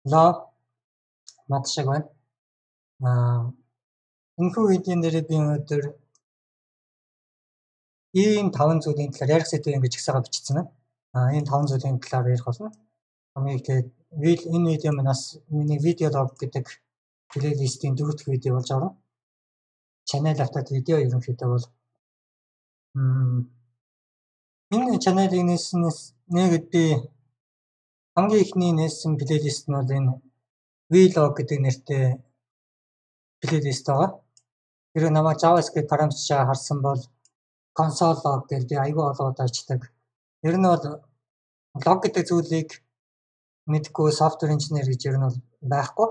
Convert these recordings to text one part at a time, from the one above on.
Лоо Матшаг байна. Энэхүү видеон дээр би өнөөдөр ийм 5 зүйлийн талаар ярих сэдвээ ингэж ихсаага бичсэн байна. Энэ 5 зүйлийн талаар ярих болно. Хамгийн ихдээ энэ видео манаас миний видеолог гэдэг плейлистийн 4 дахь видео болж байгаа. Channel автод видео ерөнхийдөө бол энэ channel-ийг нээгээд би хамгийн ихний нээсэн плейлист нь бол энэ vlog гэдэг нэртэй плейлист байгаа. Тэр намайг JavaScript параметрчаа харсан бол console log гэж би аягүй олоод аждаг. Ер нь бол log гэдэг зүйлийг мэдгүй software engineer гэж ер нь бол байхгүй.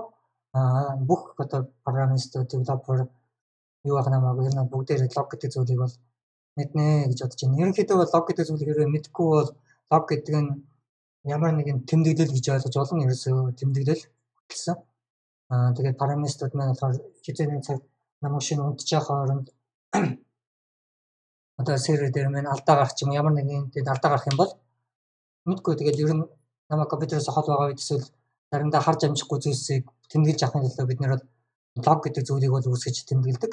Бүх одоо программист developer юу ах намаагүй ер нь бүгдээрээ log гэдэг зүйлийг бол мэднэ гэж бодож байна. Ерөнхийдөө бол log гэдэг зүйлийг хэрвээ мэдгүй бол log гэдэг нь ямар нэгэн тэмдэглэл гэж ойлгож болно. Ерөөсөө тэмдэглэл гэсэн. Тэгээд программистууд маань болохоор хизээний цаг намайг шинэ унтчих хооронд одоо сервер дээр мэн алдаа гарах юм ямар нэгэн тэгээд алдаа гарах юм бол мэдгүй тэгээд ер нь намайг компьютероос хол байгаа үед эсвэл заримдаа харж амжихгүй зүйлсийг тэмдэглэж авахын тулд бид нэр log гэдэг зүйлийг бол үүсгэж тэмдэглэдэг.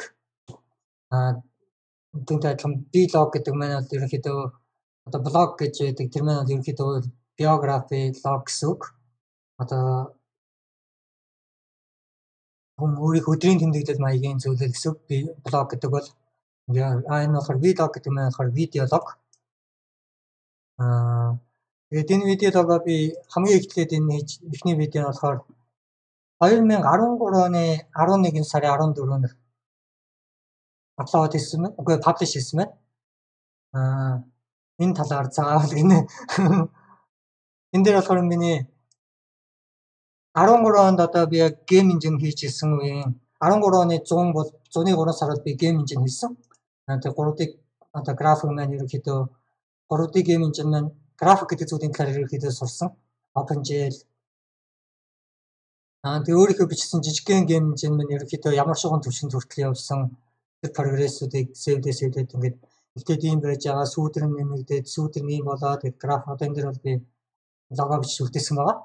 Түүнтэй адилхан blog гэдэг маань бол ерөнхийдөө одоо blog гэж байдаг тэр маань бол ерөнхийдөө biography log гэсэн үг. Одоо хүн өөрийнхөө өдрийн тэмдэглэл маягийн зүйлэл гэсэн үг. Blog гэдэг бол энэ болохоор vlog гэдэг маань болохоор видеолог. Тэгээд энэ видеологоо би хамгийн эхлээд энэ эхний видео нь болохоор 2013 оны 11 сарын 14-нд аплод хийсэн байна. Үгүй паблиш хийсэн байна. Энэ талаар заавал гинэ. Энэ дээр болохоор миний 13 онд одоо би гейм инжин хийж ирсэн үеийн 13 оны 100 бол 100-ны 3 сард би гейм инжин хийсэн. Тэгээд 3D одоо график маань ерөнхийдөө 3D гейм инжин маань график гэдэг зүйлийн талаар ерөнхийдөө сурсан. OpenGL. Тэгээд өөрийнхөө бичсэн жижигхэн гейм инжин маань ерөнхийдөө ямар шугам төвшин хүртэл явуулсан тэр прогрессуудыг сэвдээд ингээд эхлээд ийм байж байгаа сүүдэр нэмэгдээд сүүдэр нэм болоод тэгээд график одоо энэ дэр бол би лого бичиж үлдээсэн байгаа.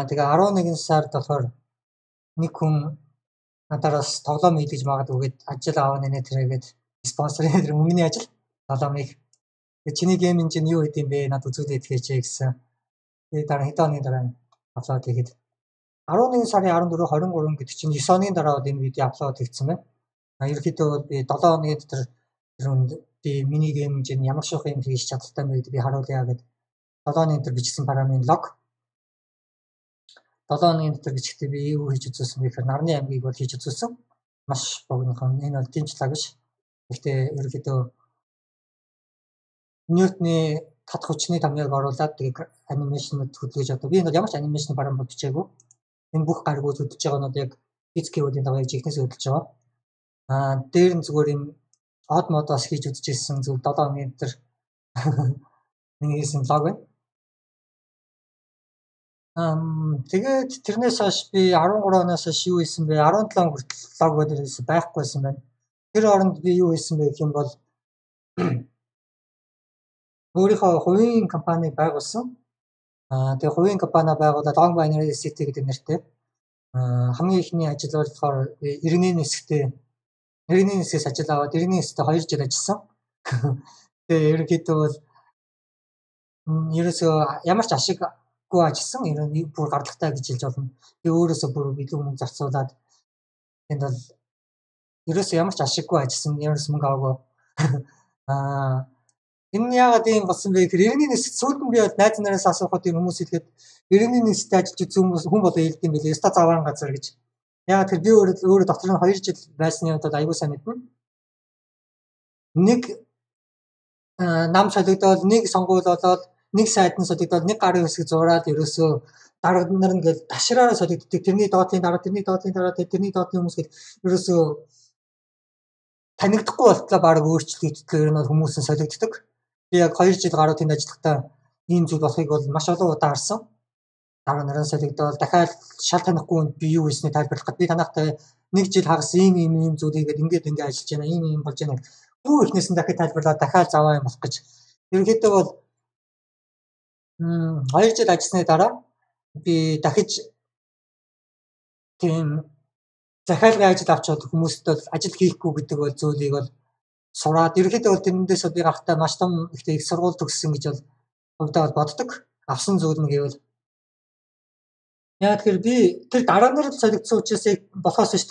Тэгээ 11 сард болохоор нэг хүн надаараас тоглоом хийлгэж магадгүйгээд ажил аав нэ тэргээд спонсор хийх өмнөний ажил тоглоомыг чиний гейм инжин юу гэдэг юм бэ надад үзүүлээд хийчихье гэсэн. Тэгээд дараа хэдэн оны дараа аплод хийгээд 11 сарын 14 23 гэдэг чинь 9 оны дараа энэ видео аплод хийгдсэн байна. Ерөнхийдөө бол би 7 оны дотор би миний гейм инжин ямар шиг юм хийж чадaltaй бэ гэдгийг би харуулъя гэдэг 7 оны дотор бичсэн програмын лог 7 оны дотор бичлээ би юу хийж үзүүлсэн бэ гэхээр нарны аймгийг бол хийж үзүүлсэн. Маш богинохон энэ бол дэмжлэг биш. Гэхдээ ерөнхийдөө Newton-ы тат хүчний томьёог оруулаад тэгээд анимашнууд хөдөлгөж одоо би энэ ямар ч анимашн програм бичээгүй. Энэ бүх гаргууд хөдөлж байгаа нь яг физикийн үеийн дагуу жигнэс хөдөлж байгаа. Дээр нь зүгээр юм од модоос хийж үзчихсэн зүйл 7 оны дотор миний хийсэн лог байна. Тэгээд тэрнээс хойш би 13 оноос хойш юу хийсэн бэ? 17 хүртэл лог бодорс байхгүйсэн байна. Тэр оронд би юу хийсэн бэ гэх юм бол өөрийнхөө хувийн компанийг байгуулсан. Тэгээ хувийн компани байгуулаад Long Binary City гэдэг нэртэй. Хамгийн ихний ажил болохоор иргэний нисгээс ажил аваад иргэний нисгт 2 жил ажилласан. Тэгээ ерөнхийдөө бол ерөөсөө ямар ч ашиггүй ажилласан. Бүр гаргатай гэж хэлж болно. Би өөрөөсөө бүр илүү мөнгө зарцуулаад энд бол ерөөсөө ямар ч ашиггүй ажилласан. Ямар ч мөнгө аваагүй. Энэ яагаад ийм болсон бэ гэхээр иргэний нисгт сүүлдэн би найз нараас асуухад юм хүмүүс хэлэхэд иргэний нисгт ажиллаж үзсэн хүн болоо хэлдэм билээ. Яста заваан газар гэж. Яагаад тэр би өөрөө дотор нь 2 жил байсны удаад аягүй сайн мэднэ. Нэг нам солигдоод нэг сонгуул болоод нэг сайд нь солигдоод нэг гарын хэсэг зураад ерөөсөө дарга нар ингээл ташраараа солигддаг. Тэрний доотлын дараа тэрний доотлын хүмүүс гээд ерөөсөө танигдахгүй болтлоо баг өөрчлөгдөлөө ер нь хүмүүс нь солигддог. Би яг 2 жил гаруй тэнд ажиллахдаа ийм зүйл болохыг бол маш олон удаа харсан. Дарга нарын солигдоод дахиад шал танихгүй хүнд би юу хийснийг тайлбарлахад би танахтай 1 жил хагас ийм зүйл хийгээд ингээд ажиллаж байна. Ийм болж байна. Бүх ихнээс нь дахиад тайлбарлаад дахиад заваа юм болох гэж. Ерөнхийдөө бол 2 жил ажилласны дараа би дахиж тийм захиалгын ажил авчаад хүмүүст бол ажил хийхгүй гэдэг бол зүйлийг бол сураад ерөнхийдөө бол тэрнээс би гарахтаа маш том их сургууль төгссөн гэж бол хувьдаа бол боддог. Авсан зүйл нь гэвэл яг тэр би тэр дараа нь л солигдсон учраас яг болохоос ш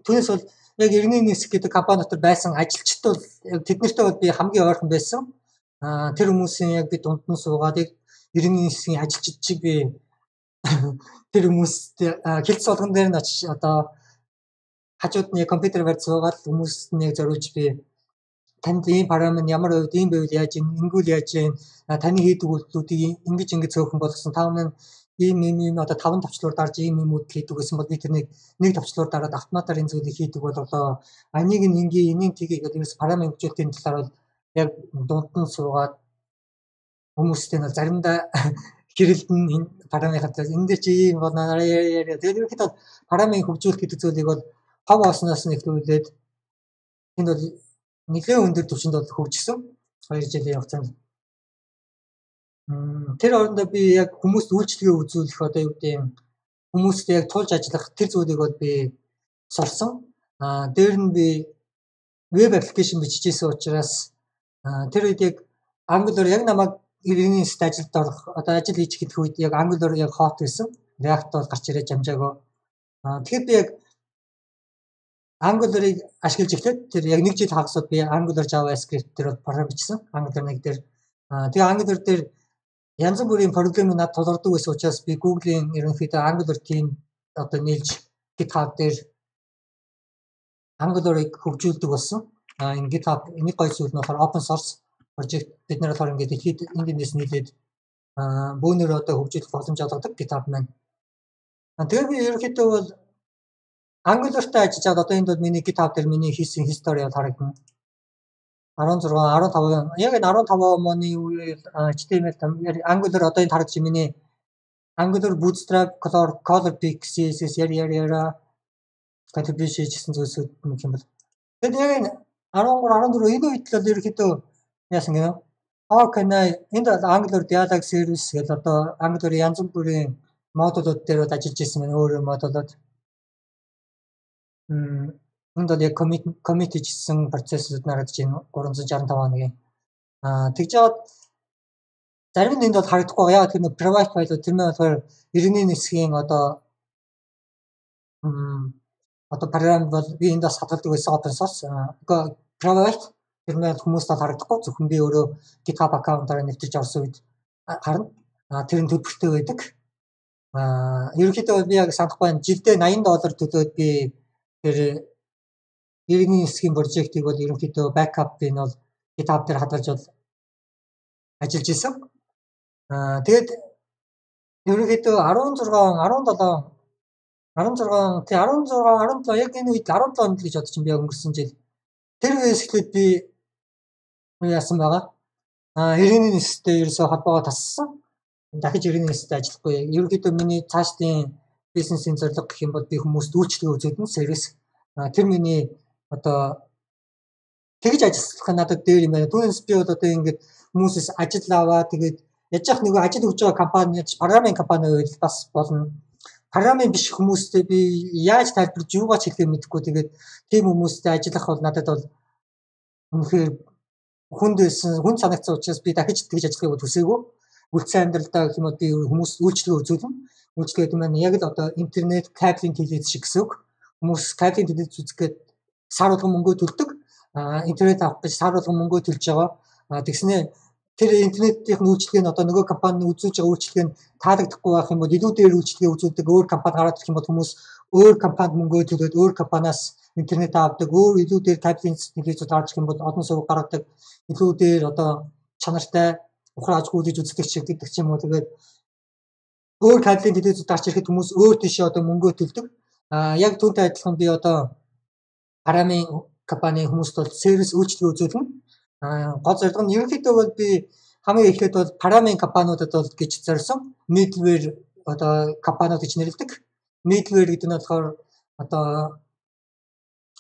түүнээс бол яг иргэний нисэх гэдэг компани дотор байсан ажилчид бол яг тэднэртэй бол би хамгийн ойрхон байсан. Тэр хүмүүсийн яг би дунд нь суугаад яг иргэний нисхийн ажилчид чиг би тэр хүмүүстэй хэлц болгон дээр нь очиж одоо хажууд нь компьютер барьж суугаад хүмүүст нь зориулж би танд ийм параметр ямар үед ийм байвал яаж ингэвэл яаж таны хийдэг үйлдэлүүдийг ингэж цөөхөн болгосон та өмнө ийм одоо 5 товчлуур дарж ийм үйл хийдэг гэсэн бол би тэрнийг нэг товчлуур дараад автоматар энэ зүйлийг хийдэг болоо энийг энийг тгий гэдэг ерөөс параметр хөгжүүлэлтийн талаар бол яг дунд нь суугаад хүмүүстэй нь заримдаа гэрэлдэн энэ параметр энэ дээр чи ийм болоо тэгээд ерөнхийдөө параметр хөгжүүлэх гэдэг зүйлийг бол хав осноос нь ихлүүлээд энд бол нэлээд өндөр түвшинд бол хөгжсөн 2 жилийн хугацаанд. Тэр орондоо би яг хүмүүст үйлчлэгээ үзүүлэх одоо юу гэдэг юм хүмүүст яг тулж ажиллах тэр зүйлийг бол би сурсан. Дээр нь би веб аппликейшн бичижсэн учраас тэр үед яг Angular яг намайг иргэний ажилд орох одоо ажил хийж хэлэх үед яг Angular яг hot байсан. React бол гарч ирээд амжаагүй. Тэгэхээр би яг Angular-ыг ашиглаж эхлээд тэр яг 1 жил хагасад би Angular JavaScript дээр бол програм бичсэн. Angular 1 дээр. Тэгээ Angular дээр янз бүрийн програм надад тулгардаг байсан учраас би Google-ийн ерөнхийдөө Angular team одоо нийлж GitHub дээр Angular-ыг хөгжүүлдэг болсон. Энэ GitHub нэг гоё зүйл нь болохоор open source project бид нар болохоор ингээд дэлхийд эндээс нийлээд бөөнөр одоо хөгжүүлэх боломж олгодог GitHub маань. Тэгээ би ерөнхийдөө бол Angular-тай ажиллаад одоо энд бол миний GitHub дээр миний хийсэн history бол харагдана. 16 15 яг энэ 15 оны үеэр HTML Angular одоо энд харагдаж миний Angular Bootstrap Color Pick CSS яра contribution хийсэн зүйлсүүд юм бол. Тэгээд яг 13 14 энэ үед л ерөнхийдөө яасан гэнэ. Энд Angular Dialog Service гэдэг одоо Angular янз бүрийн модулууд дээр ажиллаж ирсэн байна. Өөр модулууд. Энд бол яг commit хийсэн процессыг харагдаж байна 365 хоногийн. Тэгж жаад зарим нь энд бол харагдахгүй яагаад тэр private file тэр нь болохоор иргэний нисхийн одоо програм бол би энд бас хадгалдаг байсан open source. Private тэр нь хүмүүст бол харагдахгүй зөвхөн би өөрөө GitHub аккаунтаараа нэвтэрч орсон үед харна. Тэр нь төлбөртэй байдаг. Ерөнхийдөө би яг санахгүй жилдээ $80 төлөөд би тэр иргэний нисхийн прожектыг бол ерөнхийдөө backup-ыг нь бол GitHub дээр хадгалж бол ажиллаж исэн. Тэгээд ерөнхийдөө 16 яг энэ үед 17 онд л гэж бодож би өнгөрсөн жил. Тэр үеэс эхлээд би яасан байгаа. Иргэний нистэй ерөөсөө холбоогоо тассан. Дахиж иргэний нистэй ажиллахгүй. Ерөнхийдөө миний цаашдын бизнесийн зорилго гэх юм бол би хүмүүст үйлчлэгээ үзүүлнэ сервис. Тэр миний одоо тэгж ажиллах надад дээр юм байна. Түүнээс би бол одоо ингээд хүмүүсээс ажил аваа тэгээд яж ах нэг ажил өгж байгаа компани програмын компани байвал бас болно. Програмын биш хүмүүстэй би яаж тайлбарж юугаач хэлэхээ мэдэхгүй тэгээд тийм хүмүүстэй ажиллах бол надад бол үнэхээр хүнд санагдсан учраас би дахиж тэгж ажиллахыг хүсээгүй. Үлдсэн амьдралдаа гэх юм бол би хүмүүст үйлчлэгээ үзүүлнэ. Үйлчлэгээд маань яг л одоо интернет кабелийн телевиз шиг гэсэн үг. Хүмүүс кабелийн телевиз үзэхэд сар болгон мөнгө төлдөг. Интернет авах гэж сар болгон мөнгө төлж байгаа. Тэгснээ тэр интернетийн үйлчлэгээ нь одоо нөгөө компани үзүүлж байгаа үйлчлэгээ нь таалагдахгүй байх юм бол илүү дээр үйлчлэгээ үзүүлдэг өөр компани гараад ирэх юм бол хүмүүс өөр компанид мөнгө төлөөд өөр компаниас интернет авдаг өөр илүү дээр кабелийн телевизүүд гарч ирэх юм бол одон сувг гаргадаг илүү дээр одоо чанартай ухраажгүй гэж үздэг ч гэдэг ч юм уу тэгээд өөр кабелийн телевизүүд гарч ирэхэд хүмүүс өөр тийшээ одоо мөнгө төлдөг. Яг түүнтэй адилхан би одоо програмын компани хүмүүст бол сервис үйлчлэгээ үзүүлнэ. Гол зорилго нь ерөнхийдөө бол би хамгийн эхлээд бол програмын компаниудад бол гэж зорьсон middleware одоо компаниуд гэж нэрлэдэг. Middleware гэдэг нь болохоор одоо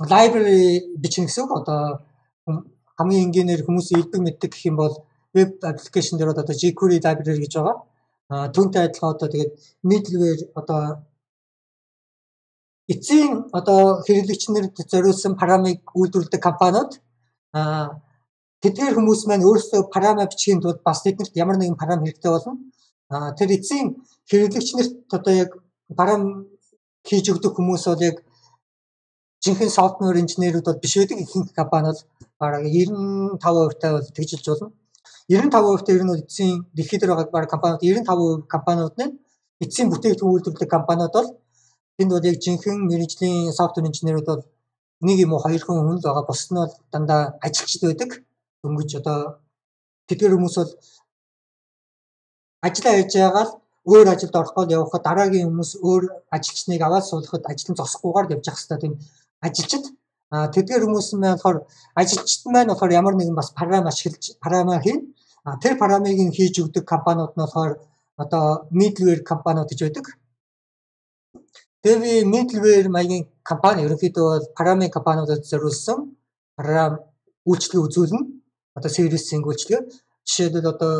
library бичнэ гэсэн үг. Одоо хамгийн энгийнээр хүмүүсийн элбэг мэддэг гэх юм бол веб аппликейшн дээр одоо jQuery library гэж байгаа. түүнтэй адилхан одоо тэгээд middleware одоо эцсийн одоо хэрэглэгчнэрд зориулсан парамыг үйлдвэрлэдэг компаниуд тэдгээр хүмүүс маань өөрсдөө парама бичгийн тулд бас тэднэрт ямар нэгэн парам хэрэгтэй болно. Тэр эцсийн хэрэглэгчнэрт одоо яг парам хийж өгдөг хүмүүс бол яг жинхэнэ софтвер инженерүүд бол биш байдаг. Ихэнх компани бол бараг 95% таа бол тэгжилж болно. 95% таа ер нь эцсийн дэлхийд дээр байгаа бараг компаниуд 95% компаниуд нь эцсийн бүтээгдэхүүн үйлдвэрлэдэг компаниуд бол энд бол яг жинхэнэ мэргэжлийн софтвер инженерүүд бол нэг юм уу хоёр хүн л байгаа. Бусд нь бол дандаа ажилчид байдаг. Дөнгөж одоо тэдгээр хүмүүс бол ажиллаа хийж байгаа л өөр ажилд ороход явхад дараагийн хүмүүс өөр ажилчныг аваад суулгахад ажил нь зогсохгүйгээр явж явах хэрэгтэй. Тийм ажилчид тэдгээр хүмүүс маань болохоор ажилчид маань болохоор ямар нэгэн бас парам ашиглаж парамаа хийн. Тэр парамыг нь хийж өгдөг компаниуд нь болохоор одоо middleware компаниуд гэж байдаг. Тэгээд middleware маягийн компани ерөнхийдөө бол парамын компаниудад зориулсан парам үйлчлэг үзүүлнэ. Одоо сервисинг үйлчлэг. Жишээлбэл одоо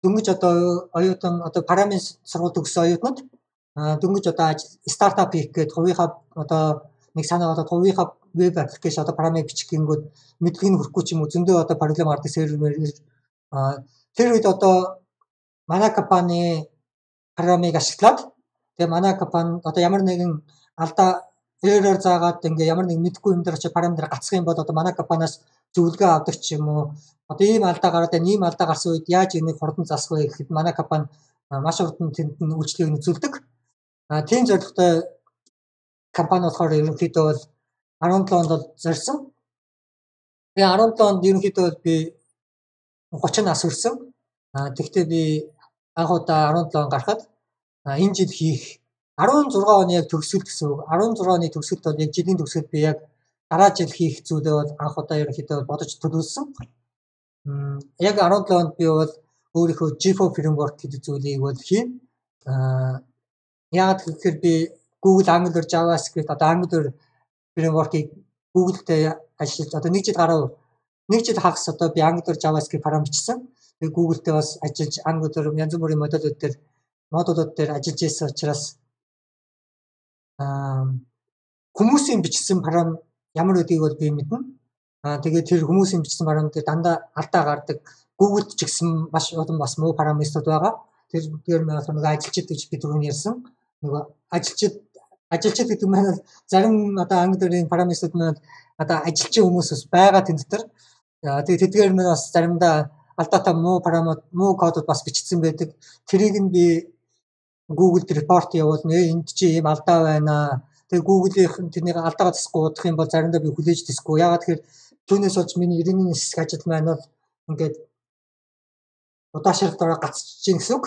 дөнгөж одоо оюутан одоо парамын сургууль төгссөн оюутнууд дөнгөж одоо стартап хийх гээд хувийнхаа одоо нэг санаа болоод хувийнхаа веб аппликейшн одоо парамыг бичих гингүүд мэдлэгийг хүрхгүй ч юм уу зөндөө одоо проблем гардаг сервер тэр үед одоо манай компани парамыг ашиглаад тэгээ манай компани одоо ямар нэгэн алдаа error заагаад ингээ ямар нэг мэдгүй юм дээр очиж парам дээр гацх юм бол одоо манай компаниас зөвлөгөө авдаг ч юм уу одоо ийм алдаа гараад ийм алдаа гарсан үед яаж энийг хурдан засах вэ гэхэд манай компани маш хурдан тэнд нь үйлчлэгийг үзүүлдэг. Тийм зорилготой компани болохоор ерөнхийдөө бол 17 онд бол зорьсон. Тэгээ 17 онд ерөнхийдөө би 30 нас хүрсэн. Тэгвэл би анх удаа 17 он гарахад энэ жил хийх 16 оны яг төгсгөл гэсэн үг. 16 оны төгсгөлд бол яг жилийн төгсгөлд би яг дараа жил хийх зүйлээ бол анх удаа ерөнхийдөө бодож төлөвлөсөн. Яг 17 онд би бол өөрийнхөө G4 framework гэдэг зүйлийг бол хийн. Яг тэгэхээр би Google Angular JavaScript одоо Angular framework-ийг Google-тэй ажиллаж одоо нэг жил хагас одоо би Angular JavaScript парам бичсэн. Тэгээ Google-тэй бас ажиллаж Angular янз бүрийн модулууд дээр ажиллаж байсан учраас хүмүүсийн бичсэн парам ямар үдийг бол би мэднэ. Тэгээд тэр хүмүүсийн бичсэн парам дээр дандаа алдаа гардаг. Google-д ч гэсэн маш олон бас муу параметрууд байгаа. Тэр нэг ажилчид гэж би түрүүн ярьсан. Нөгөө ажилчид гэдэг маань зарим одоо Angular-ийн параметрууд маань одоо ажилчин хүмүүс бас байгаа тэнд дотор. Тэгээд тэдгээр маань бас заримдаа алдаатай муу кодууд бас бичсэн байдаг. Тэрийг нь би Google-д репорт явуулна. Энд чи ийм алдаа байна. Тэгээ Google-ийн тэрнийг алдаагаа засахгүй удах юм бол заримдаа би хүлээж тэсэхгүй. Яагаад тэгэхээр түүнээс болж миний 99 хэсэг ажил маань бол ингээд удаашралт ороо гацчихж гин гэсэн үг.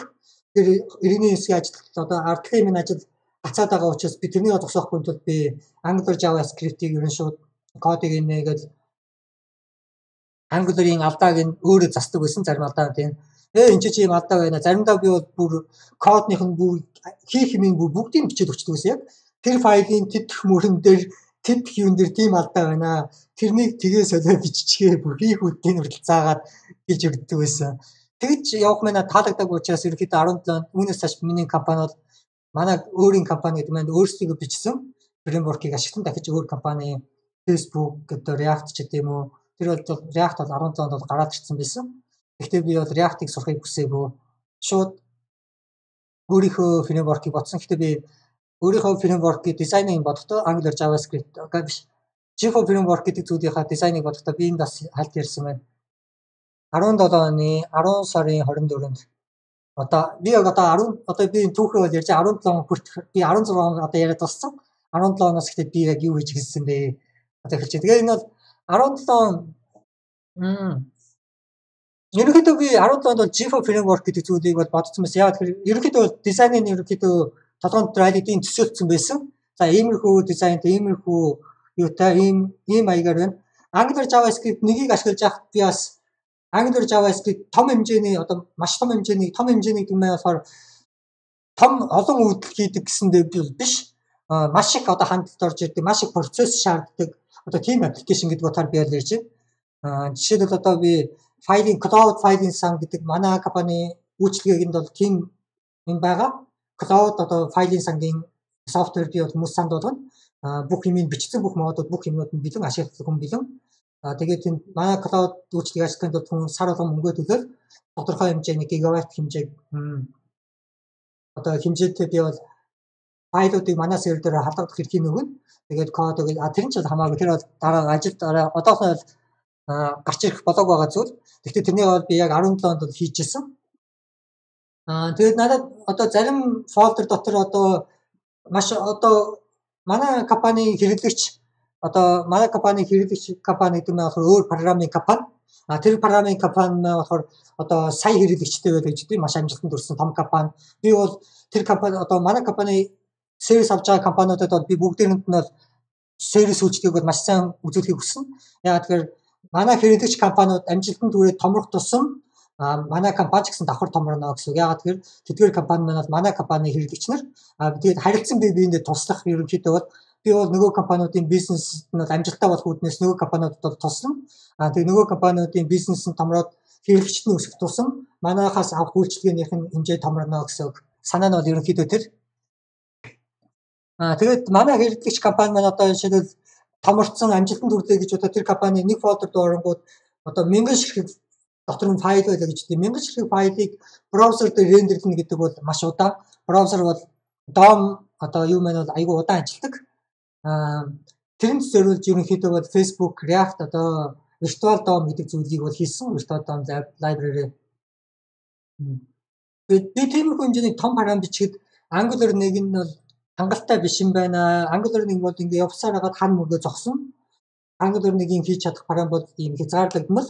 Тэр 99 хэсгийн ажил одоо RTM-ийн ажил гацаад байгаа учраас би тэрнийг зогсоохгүй тул би Angular JavaScript-ийг ерөн шууд кодыг нээгээд Angular-ийн алдааг нь өөрөө засдаг байсан зарим алдаа тийм. Энд чи ийм алдаа байна. Заримдаа би бол бүр кодных нь бүр хийх юмыг бүр бүгдийг бичээд өгчдөг байсан яг. Тэр файлын тэтгэх мөрөн дээр тэтгэх юм дээр тийм алдаа байна. Тэрнийг тгээ солио биччихээ бүр хийх үдийн хүртэл заагаад бич өгдөг байсан. Тэгж явах мэнэ таалагдаагүй учраас ерөөхдөө 17 үүнээс цааш миний компани бол манай өөрийн компани гэдэг маань өөрсдөө бичсэн фреймворкийг ашиглан дахиж өөр компани Facebook гэдэг React ч гэдэм үү. Тэр бол React бол 17 онд бол гараад ирсэн байсан. Гэхдээ би бол React-ыг сурахыг хүсээгүй. Шууд өөрийнхөө фреймворкийг бодсон. Гэхдээ би өөрийнхөө фреймворкийг дизайныг бодохдоо Angular JavaScript биш G4 framework гэдэг зүйлийнхаа дизайныг бодохдоо би энэ бас хальт ярьсан байна. 17 оны 10 сарын 24-нд одоо би түүхээ бол ярьж 17 хүртэх би 16 он одоо яриад болсон. 17 оноос ихтэй би яг юу хийж гэлсэн бэ? Одоо хэлж. Тэгээ энэ бол 17 ерөнхийдөө би 17 онд бол G4 framework гэдэг зүйлийг бол бодсон байсан. Яагаад гэхээр ерөнхийдөө дизайныг ерөнхийдөө толгойд трайлдын төсөөлсөн байсан. За иймэрхүү дизайнт иймэрхүү юутай ийм маягаар байна. Angular JavaScript нэгийг ашиглаж явах би бас Angular JavaScript том хэмжээний одоо маш том хэмжээний гэмээр болохоор том олон үйлдэл хийдэг гэсэндээ биш. Маш их одоо хандлт орж ирдэг, маш их процесс шаарддаг. Одоо тийм аппликейшн гэдэг утгаар би ярьж байна. Жишээлбэл одоо би cloud filing сан гэдэг манай компани үйлчлэгийг нь бол тийм юм байгаа. Cloud одоо файлын сангийн софтвер би бол хүмүүс санд болгоно. Бүх юмыг бичсэн бүх модууд бүх юмнууд нь бэлэн ашиглах хүн бэлэн. Тэгээд энэ манай cloud үйлчлэгийг ашиглахын тулд хүн сар болгон мөнгө төлөөл тодорхой хэмжээний гигабайт хэмжээг одоо хэмжээтэй би бол файлуудыг манай сервер дээр халдах хэрэг нөгөн. Тэгээд кодыг тэр нь ч хамаагүй тэр бол дараа ажилд одоохон бол гарч ирэх болоог байгаа зүйл. Гэхдээ тэрнийг бол би яг 17 онд хийжсэн. Тэгээд надад одоо зарим фолдер дотор одоо маш одоо манай компани хэрэглэгч одоо манай компани хэрэглэгч компани гэдэг нь болохоор өөр программын компани. Тэр программын компани нь болохоор одоо сая хэрэглэгчтэй байдаг гэж би маш амжилтанд хүрсэн том компани. Би бол тэр компани одоо манай компани сервис авч байгаа компаниудад бол би бүгдээрэнд нь бол сервис үйлчлэгийг бол маш сайн үзүүлэхийг хүссэн. Яагаад тэгэхээр манай хэрэглэгч компаниуд амжилтанд хүрээд томрох тусам манай компани ч гэсэн давхар томорно гэсэн үг. Яагаад тэгэхээр тэдгээр компани манаас манай компани хэрэглэгч нар тэгээд харилцан бие биендээ туслах ерөнхийдөө бол би бол нөгөө компаниудын бизнесд нь амжилттай болох үүднээс нөгөө компаниудад бол туслана. Тэгээд нөгөө компаниудын бизнес нь томроод хэрэглэгчд нь өсөх тусам манайхаас авах үйлчлэгийнх нь хэмжээ томорно гэсэн үг. Санаа нь бол ерөнхийдөө тэр. Тэгээд манай хэрэглэгч компани маань одоо жишээлбэл томорцсон амжилтанд хүрлээ гэж одоо тэр компани нэг фолдер доорнгууд одоо 1000 ширхэг дотор нь файл байлаа гэж тийм 1000 ширхэг файлыг браузер дээр рендерлэнэ гэдэг бол маш удаан. Браузер бол DOM одоо юу маань бол айгүй удаан ажилтдаг. Тэрэнд зөвлөж ерөнхийдөө бол Facebook, React одоо Virtual DOM гэдэг зүйлийг бол хийсэн. Virtual DOM library. Би тиймэрхүү хэмжээний том програм бичихэд Angular 1 нь бол хангалттай биш юм байна. Angular 1 бол ингээ явсаар хагаад хан мөргөө зогсон. Angular 1-ийг хийж чадах програм бол ийм хязгаарлагдмал.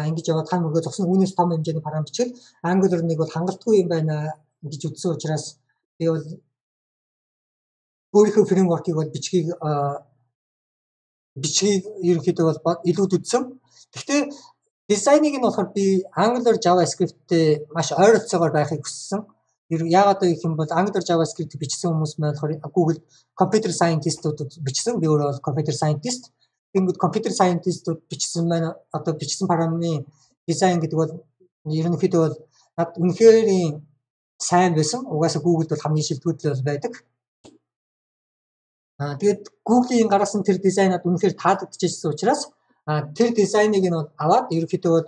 Ингэж яваад хан мөргөө зогсон. Үүнээс том хэмжээний програм бичихэд Angular 1 бол хангалтгүй юм байна гэж үзсэн учраас би бол өөрийнхөө фреймворкийг бол бичгийг ерөнхийдөө бол илүүд үзсэн. Гэхдээ дизайныг нь болохоор би Angular JavaScript-тэй маш ойролцоогоор байхыг хүссэн. Яагаад гэх юм бол Angular JavaScript бичсэн хүмүүс маань болохоор Google computer scientist-ууд бичсэн. Би өөрөө бол computer scientist. Тэнгүүд computer scientist-ууд бичсэн маань одоо бичсэн програмын дизайн гэдэг бол ерөнхийдөө бол над үнэхээр сайн байсан. Угаасаа Google бол хамгийн шилдэгдэл байдаг. Тэгээд Google-ийн гаргасан тэр дизайнад үнэхээр таалагдчихсан учраас тэр дизайныг нь аваад ерөнхийдөө бол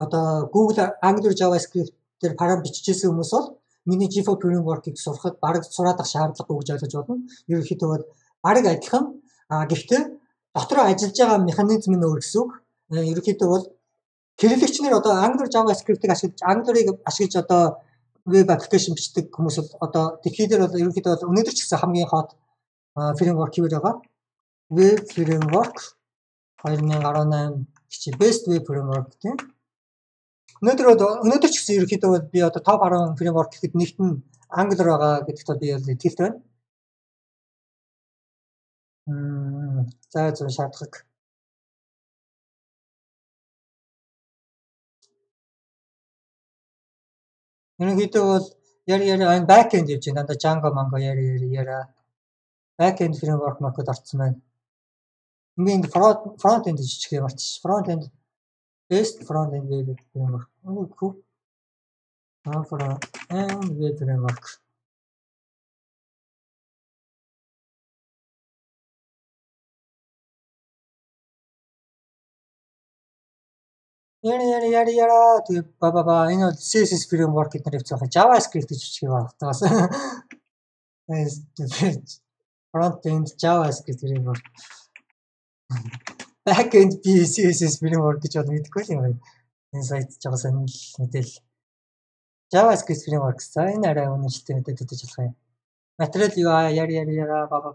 одоо Google Angular JavaScript дээр програм бичижсэн хүмүүс бол миний GFO framework-ийг сурахад бараг сураадах шаардлагагүй гэж ойлгож байна. Ерөнхийдөө бол бараг адилхан. Гэхдээ дотроо ажиллаж байгаа механизм нь өөр гэсэн үг. Ерөнхийдөө бол хэрэглэгч нар одоо Angular JavaScript-ийг ашиглаж Angular-ыг ашиглаж одоо web application бичдэг хүмүүс бол одоо дэлхийд дээр бол ерөнхийдөө бол өнөөдөр ч гэсэн хамгийн hot framework юу байгаа? Web framework 2018 гэж best web framework тийм. Өнөөдөр ч гэсэн ерөнхийдөө би одоо топ 10 framework гэхэд нэгт нь Angular байгаа гэдэгт би бол итгэлтэй байна. За шаардлагатай. Ерөнхийдөө бол яри backend явж байна. Дандаа Django Mongo яри backend framework маркод орцсон байна. Ингээд front end жижиг юм арч. Front end best front end web framework. Үгүй. Front end web framework. Яри тэг баба энэ бол CSS framework гэдэг нэр хэвцээ JavaScript гэж бичиж байгаа таас. Front end JavaScript framework. Back end CSS framework гэж бол мэдэхгүй юм байна. Энэ сайт жоо сонирхол мэдээлэл. JavaScript framework за энэ арай үнэлттэй мэдээд өгч болох юм. Material UI яри баба.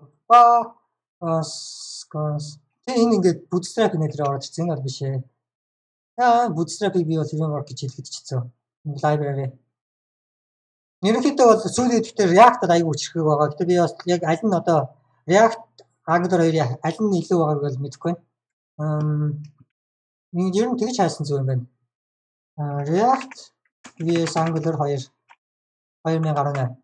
Тэг энэ ингээд bootstrap нэрээр орж ирсэн энэ бол биш ээ. Bootstrap-ыг би бол framework гэж хэлгэдчихсэн. Library. Ерөнхийдөө бол сүүлийн гэхдээ React-ад аягүй хүчрхэг байгаа. Гэтэ би бас яг аль нь одоо React Angular 2 аль нь илүү байгааг бол мэдэхгүй байна. Ер нь тэгж хайсан зүйл юм байна. React vs Angular 2 2018.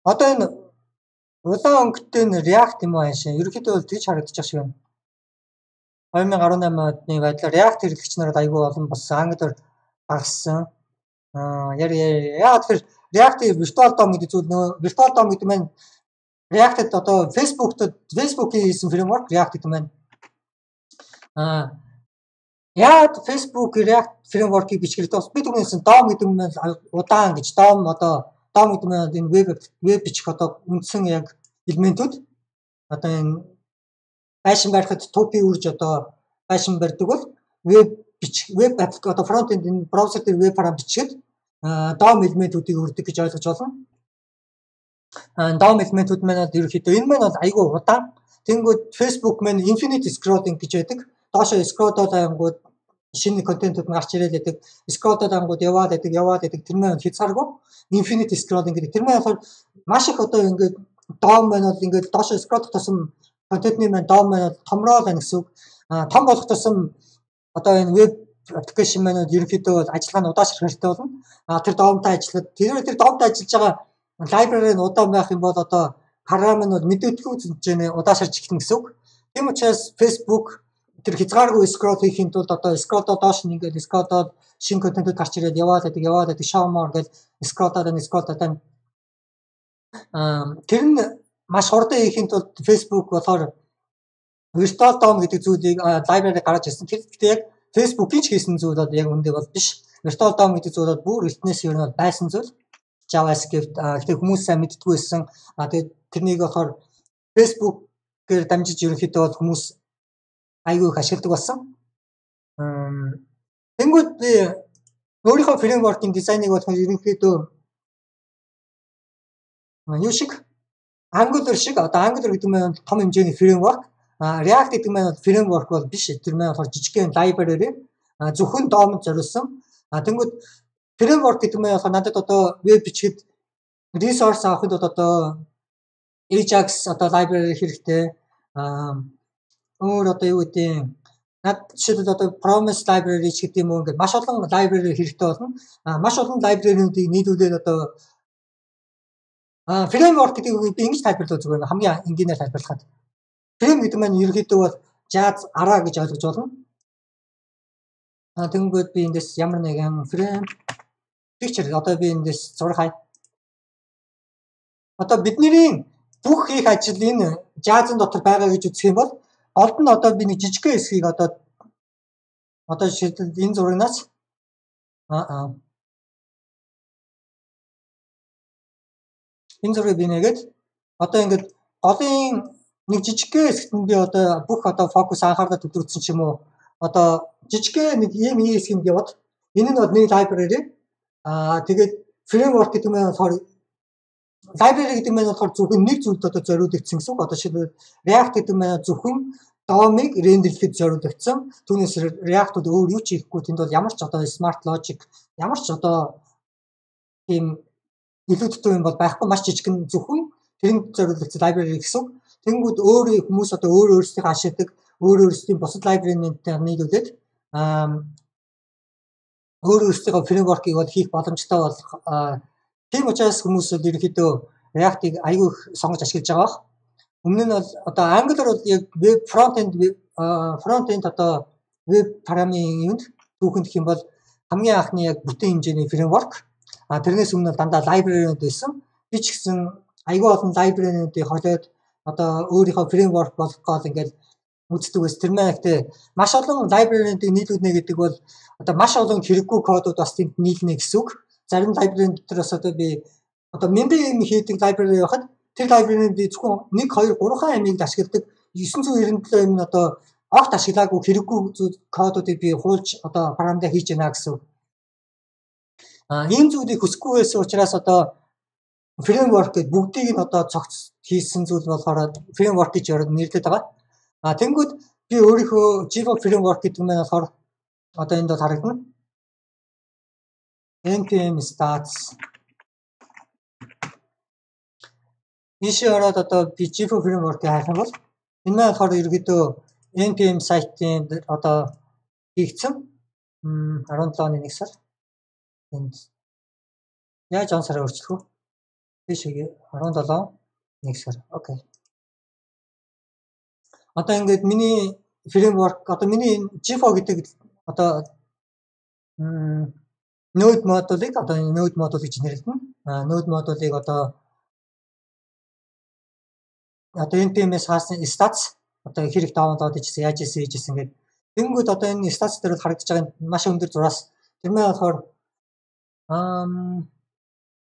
Одоо энэ улаан өнгөтэй нь React юм аа шээ. Ерөнхийдөө бол тэгж харагдчих шиг байна. 2018 оны байдлаар React хэрэглэгч нарт айгүй олон болсон Angular багассан. Яг тэр React Virtual DOM гэдэг зүйл нөө Virtual DOM гэдэг маань React-д одоо Facebook-ийн хийсэн фреймворк React гэдэг маань яг Facebook React фреймворкийг бичгэлтэй бас би түрүүнээс DOM гэдэг нь удаан гэж DOM гэдэг нь энэ веб бичих одоо үндсэн яг элементүүд одоо энэ байшин барихад тупи үрж одоо байшин барьдаг бол веб апп одоо фронт-энд энэ браузер дээр веб парам бичгээд DOM элементүүдийг үрдэг гэж ойлгож байна. DOM элементүүд маань ерөөхдөө энэ маань бол айгүй удаан. Тэнгүүд Facebook маань infinite scrolling гэж байдаг. Доошоо scroll-доод ангууд шинэ контентууд нь гарч ирээд байдаг. Scroll-доод ангууд яваад байдаг. Тэр маань хязгааргүй infinite scrolling гэдэг. Тэр маань болохоор маш их одоо ингээд DOM маань бол ингээд доошоо scroll-х тусам контентны маань DOM маань томроо байна гэсэн үг. Том болох тусам одоо энэ веб аппликейшн маань ерөнхийдөө ажиллагаа нь удаашрах хэрэгтэй болно. Тэр DOM-тай ажиллахад тэр DOM-тай ажиллаж байгаа library нь удаан байх юм бол одоо програм нь бол мэдээдгүй хэмжээний удаашрж эхэлнэ гэсэн үг. Тийм учраас Facebook тэр хязгааргүй scroll хийхин тулд одоо scroll-доо доош нь ингээд scroll-доо шинэ контентууд гарч ирээд яваад байдаг show more гэж scroll-доо тэр нь маш хурдан хийхин тулд Facebook болохоор Virtual DOM гэдэг зүйлийг library гаргаж ирсэн. Тэр гэхдээ яг Facebook-ийн ч хийсэн зүйл бол яг үндэ бол биш. Virtual DOM гэдэг зүйл бол бүр эртнээс ер нь байсан зүйл. JavaScript гэхдээ хүмүүс сайн мэддэггүй байсан. Тэгээд тэрнийг болохоор Facebook-ээр дамжиж ерөнхийдөө бол хүмүүс айгүй их ашигладаг болсон. Тэнгүүд би өөрийнхөө фреймворкийн дизайныг болохоор ерөнхийдөө юу шиг Angular шиг одоо Angular гэдэг нь том хэмжээний фреймворк. React гэдэг нь фреймворк бол биш. Тэр маань болохоор жижигхэн library зөвхөн DOM-д зориулсан. Тэнгүүд фреймворк гэдэг нь болохоор надад одоо веб бичгэд resource авахд одоо Ajax одоо library хэрэгтэй. Өөр одоо юу гэдэг над жишээлбэл одоо Promise library ч гэдэг юм уу ингээд маш олон library хэрэгтэй болно. Маш олон library-нуудыг нийлүүлээд одоо фреймворк гэдэг нь би ингэж тайлбарлах зүгээр хамгийн энгийнээр тайлбарлахад фрейм гэдэг нь ерөнхийдөө бол Jazz араа гэж ойлгож болно. Тэнгүүд би эндээс ямар нэгэн фрейм picture одоо би эндээс зураг хай. Одоо бидний бүх хийх ажил энэ Jazz-ын дотор байгаа гэж үзэх юм бол голд нь одоо би нэг жижигхэн хэсгийг одоо жишээлбэл энэ зурагнаас энэ зургийг би нэгээд одоо ингээд голын нэг жижигхэн хэсэгт нь би одоо бүх одоо фокус анхаарлаа төвлөрүүлсэн ч юм уу одоо жижигхэн нэг ийм хэсгийг яваад энэ нь бол нэг library тэгээд framework гэдэг нь болохоор library гэдэг нь болохоор зөвхөн нэг зүйлд одоо зориулагдсан гэсэн үг. Одоо жишээлбэл React гэдэг нь зөвхөн DOM-ыг рендерлэхэд зориулагдсан. Түүнээс React-д өөр юу ч хийхгүй тэнд бол ямар ч одоо smart logic ямар ч одоо тийм илүү дутуу юм бол байхгүй маш жижигхэн зөвхөн тэрэнд зориулагдсан library гэсэн үг. Тэнгүүд өөрөө хүмүүс одоо өөрсдийнхөө ашигладаг өөрсдийн бусад library-тэй нийлүүлээд өөрсдийнхөө фреймворкийг бол хийх боломжтой болох. Тийм учраас хүмүүс бол ерөнхийдөө React-ыг аягүй их сонгож ашиглаж байгаа. Өмнө нь бол одоо Angular бол яг web front-end одоо web парамын юунд түүхэнд гэх юм бол хамгийн анхны яг бүтэн хэмжээний фреймворк. Тэрнээс өмнө дандаа library-нууд байсан. Би ч гэсэн аягүй олон library-нуудыг холиод одоо өөрийнхөө фреймворк болгох гол ингээд үздэг байсан. Тэр маань ихтэй маш олон library-нуудыг нийлүүлнэ гэдэг бол одоо маш олон хэрэггүй кодууд бас тэнд нийлнэ гэсэн үг. Зарим library дотроос одоо би одоо member-ийн хийдэг library байхад тэр library-нд зөвхөн 1 2 3 амийг ашигладаг 997 юм одоо огт ашиглаагүй хэрэггүй кодуудыг би хуулж одоо програмдаа хийж байна гэсэн. Ийм зүйлийг хүсэхгүй байсан учраас одоо framework гэдэг бүгдийг нь одоо цогц хийсэн зүйл болохоор framework гэж нэрлэдэг байгаа. Тэнгүүд би өөрийнхөө Java framework гэдэг нь болохоор одоо энд бол харагдана. npm stats ийшээ ороод одоо би Java framework-ийг хайх юм бол энэ маань болохоор ерөөдөө npm site-ийн одоо хийгдсэн 17 оны 1 сар энд яаж он сараа өөрчлөх вэ? Би шиг 17 1 сар. Окей. Одоо ингээд миний фреймворк одоо миний GFO гэдэг одоо node модулыг одоо node модуль гэж нэрлэдэг. Node модулыг одоо npm-с хаасан stats одоо хэрэг даунлоод хийжсэн, яаж хийжсэн гэдэг. Тэнгүүд одоо энэ stats дээр харагдаж байгаа маш өндөр зураас тэрмээ болохоор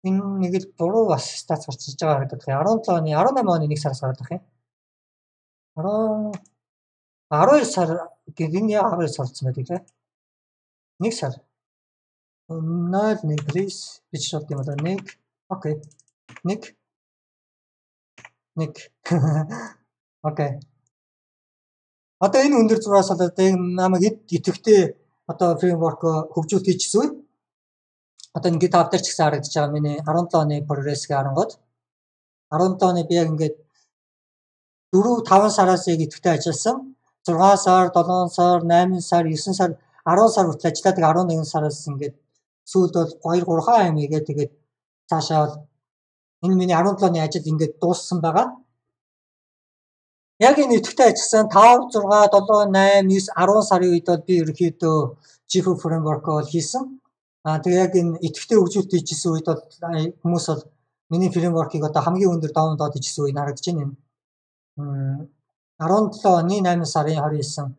энэ нэг л буруу бас stats гарчиж байгаа харагдах юм. 17 оны 18 оны 1 сараас гараад байх юм. 12 сар гэдэг энэ яг 12 сар болсон байдаг лээ. 1 сар. 01 please гэж шууд юм одоо 1. Окей. 1. Окей. Одоо энэ өндөр зураас одоо намайг идэвхтэй одоо фреймворк хөгжүүлэлт хийчихсэн үе. Одоо энэ GitHub дээр ч гэсэн харагдаж байгаа миний 17 оны progress-г харангууд 17 оны би яг ингээд 4-5 сараас яг идэвхтэй ажилласан. 6 сар, 7 сар, 8 сар, 9 сар, 10 сар хүртэл ажиллаад 11 сараас ингээд сүүлд бол 2-3 хаа юм игээд тэгээд цаашаа бол энэ миний 17 оны ажил ингээд дууссан байгаа. Яг энэ идэвхтэй ажилласан 5, 6, 7, 8, 9, 10 сарын үед бол би ерөнхийдөө GFO framework бол хийсэн. Тэгээ яг энэ идэвхтэй хөгжүүлэлт хийжсэн үед бол хүмүүс бол миний framework-ыг одоо хамгийн өндөр даунлоод хийжсэн үе харагдаж байна. 17 оны 8 сарын 29.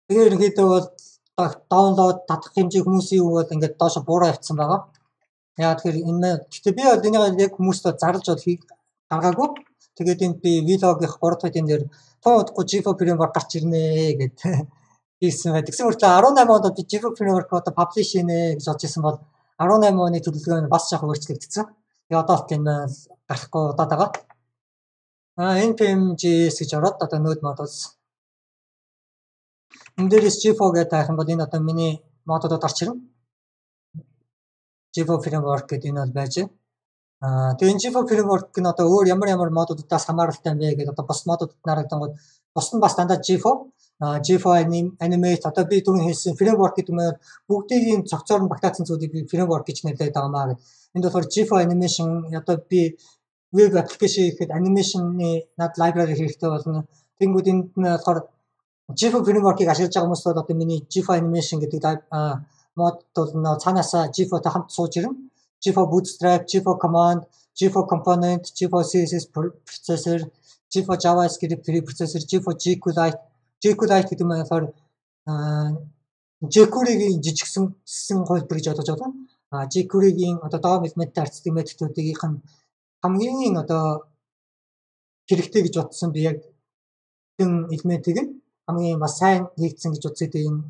Тэгээ ерөнхийдөө бол даунлоод татах хэмжээ хүмүүсийн үг бол ингээд доошо буураа явцсан байгаа. Яагаад тэгэхээр энэ гэхдээ би бол энийг яг хүмүүст зарлж бол гаргаагүй. Тэгээд энд би vlog-ийн 3 дахь хэдийн дээр тооодохгүй GFO framework гарч ирнэ гэд хийсэн байт. Тэгсэн мөртлөө 18 онд би GFO framework одоо publish хийнэ гэж бодож исэн бол 18 оны төлөвлөгөө нь бас жоохон өөрчлөгдсөн. Тэгээ одоо л энэ гарахгүй удаад байгаа. npm.js гэж ороод одоо node modules. Энэ дээрээс GFO гэдэг таах юм бол энэ одоо миний модулууд гарч ирнэ. GFO framework гэдэг энэ бол байж байна. Тэгээ энэ GFO framework нь одоо өөр ямар модулуудаас хамааралтай юм бэ гэдэг одоо бос модулууд нарагдангууд бос нь бас дандаа GFO animate одоо би түрүүн хэлсэн framework гэдэг нь бүгдийн цогцоор нь багтаацсан зүйлийг би framework гэж нэрлэдэг байгаа маа гэдэг. Энд болохоор GFO animation одоо би web application хийхэд animation-ы над library хэрэгтэй болно. Тэнгүүд энд нь болохоор GFO framework-ыг ашиглаж байгаа хүмүүс бол одоо миний GFO animation гэдэг модуль нь цаанаасаа GFO-тай хамт сууж ирнэ. GFO bootstrap, GFO command, GFO component, GFO CSS processor, GFO JavaScript preprocessor, GFO jQuery гэдэг нь болохоор jQuery-гийн жижигсэн хөлбөр гэж бодож байна. jQuery-гийн одоо DOM элементтэй харьцдаг методуудыг хамгийн одоо хэрэгтэй гэж бодсон би яг энэ элементийг хамгийн бас сайн хийгдсэн гэж үзээд энэ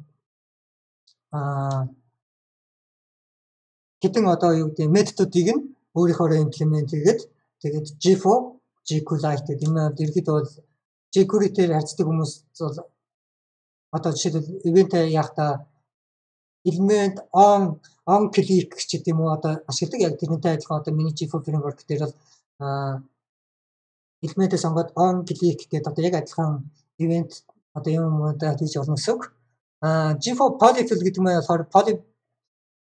хэдэн одоо юу гэдэг методуудыг нь өөрийнхөө имплемент хийгээд тэгээд GFO, jQuery гэдэг энэ ерөөд бол jQuery-ээр харьцдаг хүмүүс бол одоо жишээлбэл ивент яахта элемент on click гэдэг юм уу одоо ашигладаг яг тэрнтэй адилхан одоо миний GFO framework дээр бол элементээ сонгоод on click гэдэг одоо яг адилхан ивент одоо юм удаа хийж болно гэсэн үг. GFO polyfill гэдэг нь болохоор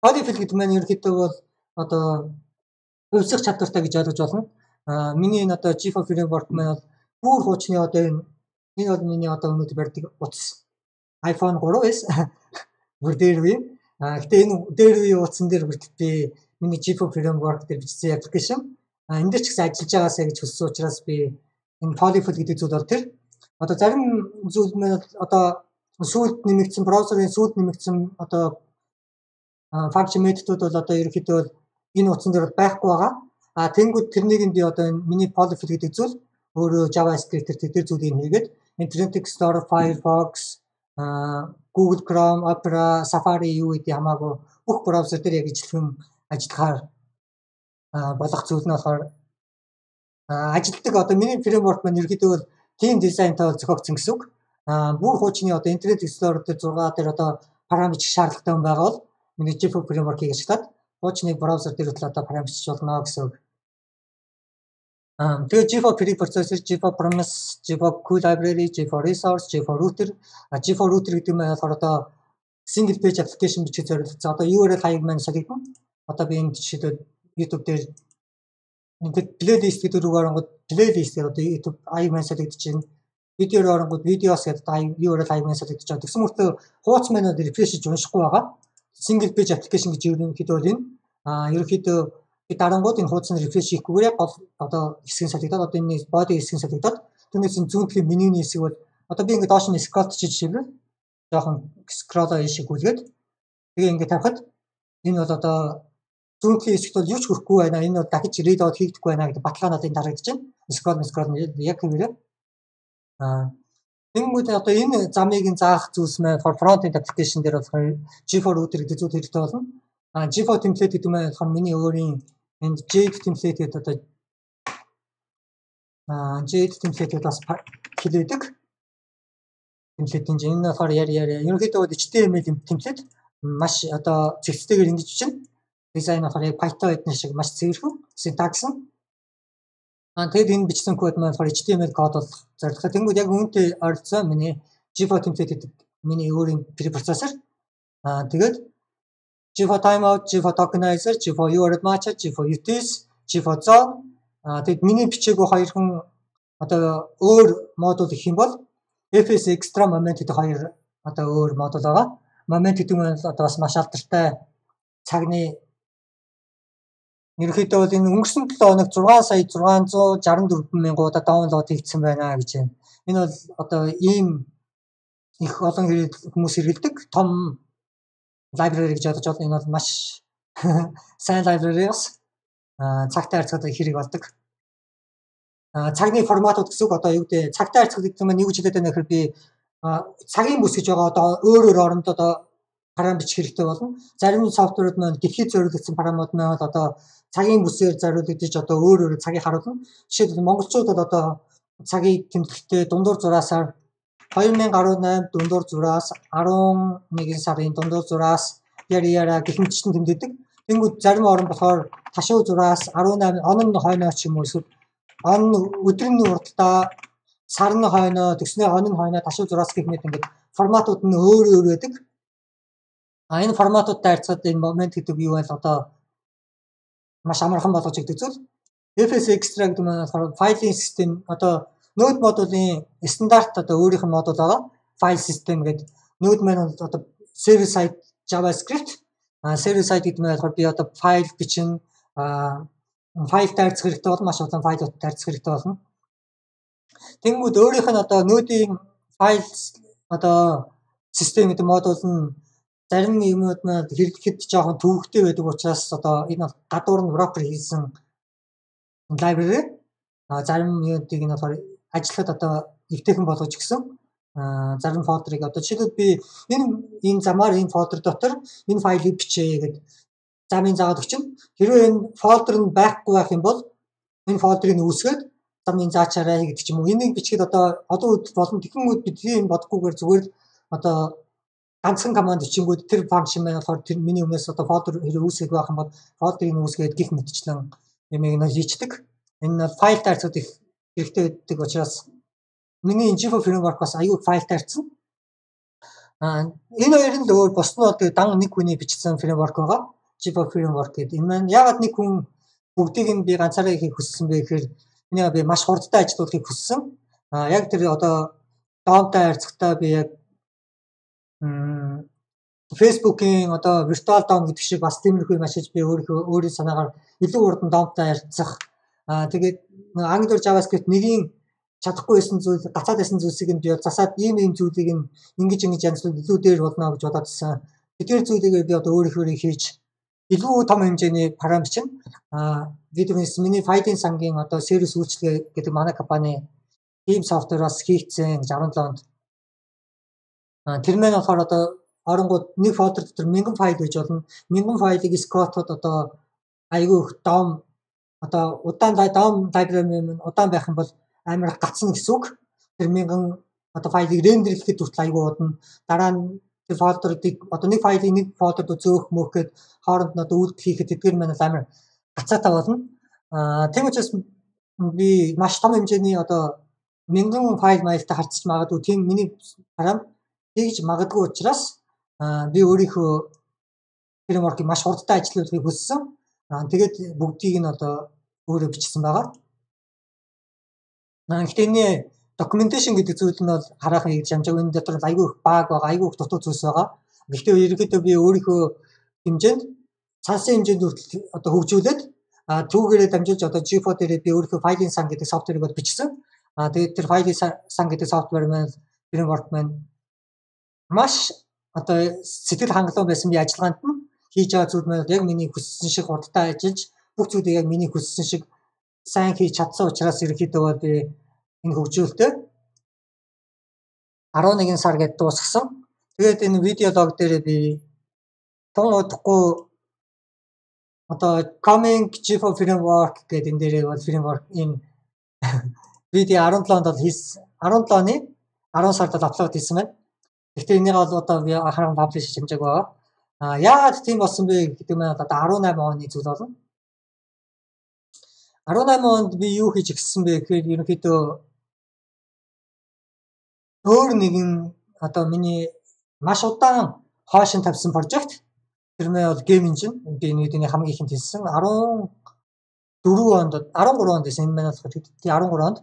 polyfill гэдэг нь ерөөхдөө бол одоо өвсөх чадвартай гэж ойлгож байна. Миний энэ одоо GFO framework маань бол бүр хуучны одоо энэ бол миний одоо өнөөдөр барьдаг утас iPhone 3S бүр дээр үе. Гэтэ энэ дээр үе утсан дээр бүрт би миний GFO framework дээр бичсэн application энэ дээр ч гэсэн ажиллаж байгаасаа гэж хүссэн учраас би энэ polyfill гэдэг зүйл бол тэр одоо зарим зүйл маань одоо сүүлд нэмэгдсэн браузерын сүүлд нэмэгдсэн одоо function методууд бол одоо ерөнхийдөө энэ утсан дээр байхгүй байгаа. Тэнгүүд тэрнийг би одоо энэ миний polyfill гэдэг зүйл өөрөө JavaScript тэр зүйлийг хийгээд Internet Explorer, Firefox, Google Chrome, Opera, Safari юу гэдэг хамаагүй бүх браузер дээр яг ижилхэн ажиллахаар болох зүйл нь болохоор ажилтдаг одоо миний framework маань ерөнхийдөө бол team design-тай зохиогдсон гэсэн үг. Бүх хуучны одоо Internet Explorer дээр 6 дээр одоо параметр шаардлагатай хүн байгаа бол миний GFO framework-ийг ашиглаад хуучны браузер дээр хөтлөө одоо параметрч болно гэсэн үг. Тэгээ GFO preprocessor, GFO promise, GFO queue library, GFO resource, GFO router, GFO router гэдэг нь болохоор одоо single page application бичих зорилготой. Одоо URL хаяг маань солигдно. Одоо би энэ жишээлбэл YouTube дээр ингээд playlist гэдэг рүү оронгод playlist гэдэг одоо YouTube хаяг маань солигдож байна. видеоор оронгууд видеос гэдэг юу ороод аймаг санагдаж байгаа. Тэгсэн мөртөө хууц менюд рефрешж уншихгүй байгаа. Single page application гэж ерөнхийдөө бол энэ ерөнхийдөө дарангууд энэ хуудсанд рефреш хийхгүйгээр гол одоо хэсэг салгидаад одоо энэ body хэсэг салгидаад түүнээс зүүн талын менюний хэсэг бол одоо би ингээд доош нь scroll хийж жишээлбэл жоохон scroll хийшиг гүйлгээд тэгээ ингээд тавихад энэ бол одоо зүүн талын хэсэгт бол юу ч хүрхгүй байна. Энэ бол дахиж read out хийгдэхгүй байна гэдэг баталгаа надад дарагдаж байна. Scroll яг хэвээрээ Тэнгүүд одоо энэ замыг заах зүйлс маань front-end application дээр болохоор G4 router гэдэг зүйл хэрэгтэй болно. G4 template гэдэг нь болохоор миний өөрийн энд Jade template гэдэг одоо Jade template бас хэлээдэг. Template энэ болохоор ерөнхийдөө HTML template маш одоо зэгцтэйгээр ингэж чинь дизайн болохоор Python эднэр шиг маш цэвэрхэн syntax нь тэгээд энэ бичсэн код маань болохоор HTML код бол зорилготой. Тэнгүүд яг үүнтэй ойролцоо миний G4 template гэдэг миний өөрийн preprocessor. Тэгээд G4 timeout, G4 tokenizer, G4 URL matcher, G4 UTS, G4 zone. Тэгээд миний бичээгүй хоёрхан одоо өөр модуль гэх юм бол FS extra moment гэдэг хоёр одоо өөр модуль байгаа. Moment гэдэг нь одоо бас маш алдартай цагны ерөнхийдөө бол энэ өнгөрсөн 7 хоног 6,664,000 удаа даунлоод хийгдсэн байна гэж байна. Энэ бол одоо ийм их олон хүмүүс хэрэглэдэг том library гэж бодож байна. Энэ бол маш сайн library бас цагтай харьцаад хэрэг болдог. Цагны форматууд гэсэн үг одоо юу гэдэг цагтай харьцах гэдэг нь юу гэж хэлээд байна гэхээр би цагийн бүс гэж байгаа одоо өөр оронд одоо парам бичих хэрэгтэй болно. Зарим софтверууд маань дэлхийд зориулагдсан парамууд маань одоо цагийн бүсээр зориулагдаж одоо өөр цагийг харуулна. Жишээлбэл монголчуудад одоо цагийг тэмдэглэхдээ дундуур зураасаар 2018 дундуур зураас 11 сарын дундуур зураас яра гэх мэтчэн тэмдэгдэг. Тэнгүүд зарим орн болохоор ташуу зураас 18 онон хойноо ч юм уу эсвэл он өдрийн уртдаа сарны хойноо тэгснээ хоног хойноо ташуу зураас гэх мэт ингээд форматууд нь өөр байдаг. Энэ форматуудтай харьцаад энэ момент гэдэг юу вэ? Одоо маш амархан болгож өгдөг зүйл. FS extra гэдэг нь файлын систем одоо node модулийн стандарт одоо өөрийнх нь модуль байгаа. File system гэдэг node маань одоо server side JavaScript server side гэдэг нь болохоор би одоо файл бичин файл таарч хэрэгтэй бол маш олон файлууд таарч хэрэгтэй болно. Тэнгүүд өөрийнх нь одоо node-ийн файл одоо систем гэдэг модуль нь зарим юмуд маань хэрэглэхэд жоохон төвөгтэй байдаг учраас одоо энэ гадуур нь wrapper хийсэн library зарим юмдыг нь болохоор ажиллахад одоо эвтэйхэн болгож гисэн зарим фолдерыг одоо жишээлбэл би энэ замаар энэ фолдер дотор энэ файлыг бичээ гэдэг замын заагаад өгчин. Хэрвээ энэ фолдер нь байхгүй байх юм бол энэ фолдерыг үүсгээд замын заачаарай гэдэг ч юм уу. Энийг бичгээд одоо олон үед болон техникүүд бидний энэ бодохгүйгээр зүгээр одоо ганцхан команд бичингүүд тэр функшн маань болохоор тэр миний өмнөөс одоо фолдер хэрэг үүсгэх байх юм бол фолдерыг үүсгээд гих мэтчлэн ямиг нь хийчдэг. Энэ файл таарцууд их хэрэгтэй байдаг учраас миний G4 framework бас аюул файл таарцсан. Энэ хоёр нь л өөр бос нь бол дан нэг хүний бичсэн framework байгаа. G4 framework гэдэг. Энэ маань ягаад нэг хүн бүгдийг нь би ганцаараа хийх хүссэн бэ гэхээр энэ би маш хурдтай ажиллуулахыг хүссэн. Яг тэр одоо даунтай харьцагтаа би яг Facebook-ийн одоо virtual DOM гэдэг шиг бас тиймэрхүү машиж би өөрийн санаагаар илүү хурдан DOM-тай харьцах. Тэгээд Angular JavaScript нэгийн чадахгүй байсан зүйл гацаад байсан зүйлсийг нь би засаад ийм зүйлийг нь ингэж янзлуулж илүү дээр болно гэж бодоодсэн. Тэгэхээр зүйлийг би одоо өөрийнхөө хийж илүү том хэмжээний парам бичнэ. Видеоны миний файлын сангийн одоо сервис үйлчилгээ гэдэг манай компани team software-аас хийгдсэн 17 онд. Тэр маань болохоор одоо оронгууд нэг фолдер дотор 1000 файл байж болно. 1000 файлыг сквотод одоо айгүй их DOM одоо удаан DOM library маань удаан байх юм бол амар гацна гэсэн үг. Тэр 1000 одоо файлыг рендер хийхэд хүртэл айгүй удна. Дараа нь тэр фолдерыг одоо нэг файлыг нэг фолдерд зөөх мөхөд хооронд нь одоо үйлдэл хийхэд эдгээр маань амар гацаатай болно. Тийм учраас би маш том хэмжээний одоо 1000 файл маягтай харьцаж магадгүй тийм миний парам хийж магадгүй учраас би өөрийнхөө framework-ийг маш хурдтай ажиллуулахыг хүссэн. Тэгээд бүгдийг нь одоо өөрөө бичсэн байгаа. Гэхдээ энэ documentation гэдэг зүйл нь бол хараахан гэж хамжааг энэ дотор айгүй их баг байгаа, айгүй их дутуу зүйлс байгаа. Гэхдээ ерөнхийдөө би өөрийнхөө хэмжээнд цаасан хэмжээнд хүртэл одоо хөгжүүлээд түүгээрээ дамжуулж одоо G4 дээр би өөрийнхөө файлын сан гэдэг софтверыг бол бичсэн. Тэгээд тэр файлын сан гэдэг софтвер маань фреймворк маань маш одоо сэтгэл хангалуун байсан би ажиллагаанд нь хийж байгаа зүйл маань яг миний хүссэн шиг хурдтай ажиллаж бүх зүйлийг яг миний хүссэн шиг сайн хийж чадсан учраас ерөнхийдөө бол би энэ хөгжүүлэлтээ 11 сар гээд дуусгасан. Тэгээд энэ видеолог дээр би тун удахгүй одоо coming G4 framework гэдэг энэ дээр бол framework энэ видео 17 онд бол хийсэн. 17 оны 10 сард аплод хийсэн байна. Гэхдээ энийг бол одоо би харан паблиш хэмжээг байгаа. Яагаад тийм болсон бэ гэдэг нь одоо 18 оны зүйл болно. 18 онд би юу хийж эхэлсэн бэ гэхээр ерөнхийдөө өөр нэгэн одоо миний маш удаан хойшин тавьсан прожект тэр нь бол гейм инжин би энэ видеоны хамгийн ихэнд хэлсэн 13 онд гэсэн энэ маань болохоор 13 онд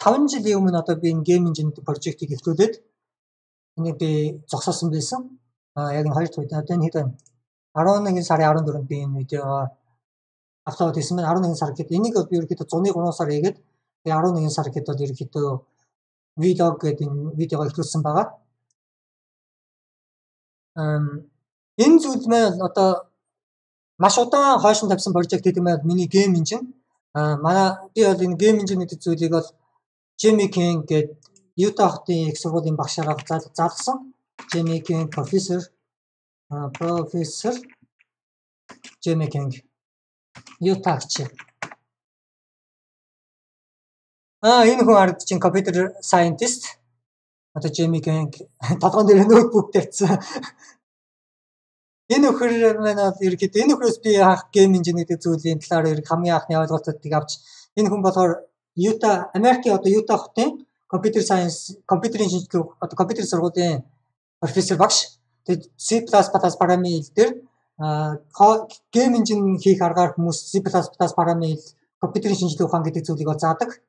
5 жилийн өмнө одоо би энэ гейм инжин прожектыг эхлүүлээд энийг би зогсоосон байсан. Яг энэ хоёр дахь үед одоо энэ хэд байна? 11 сарын 14-нд би энэ видео аплод хийсэн байна. 11 сар гэхэд энийг бол би ерөөхдөө 103 сар хийгээд тэгээ 11 сар гэхэд бол ерөөхдөө vlog гэдэг энэ видеого эхлүүлсэн байгаа. Энэ зүйл маань одоо маш удаан хойшин тавьсан прожект гэдэг нь миний гейм инжин. Манай би бол энэ гейм инжин гэдэг зүйлийг бол Jamie King гэдэг Utah хотын их сургуулийн багшаараа заалгасан. Jamie King профессор Jamie King Utah гэж. Энэ хүн ард чинь computer scientist. Одоо Jamie King толгойн дээр ноутбук тавьсан. Энэ өхөр маань ерөөхдөө энэ өхрөөс би гейм инжин гэдэг зүйлийн талаар хамгийн анхны ойлголтуудыг авч энэ хүн болохоор Америкийн одоо Utah хотын компьютерийн шинжилгээ одоо компьютер сургуулийн профессор багш. Тэгээд C++ параметр дээр гейм инжин хийх аргаар хүмүүс C++ параметр компьютерийн шинжилгээ ухаан гэдэг зүйлийг бол заадаг.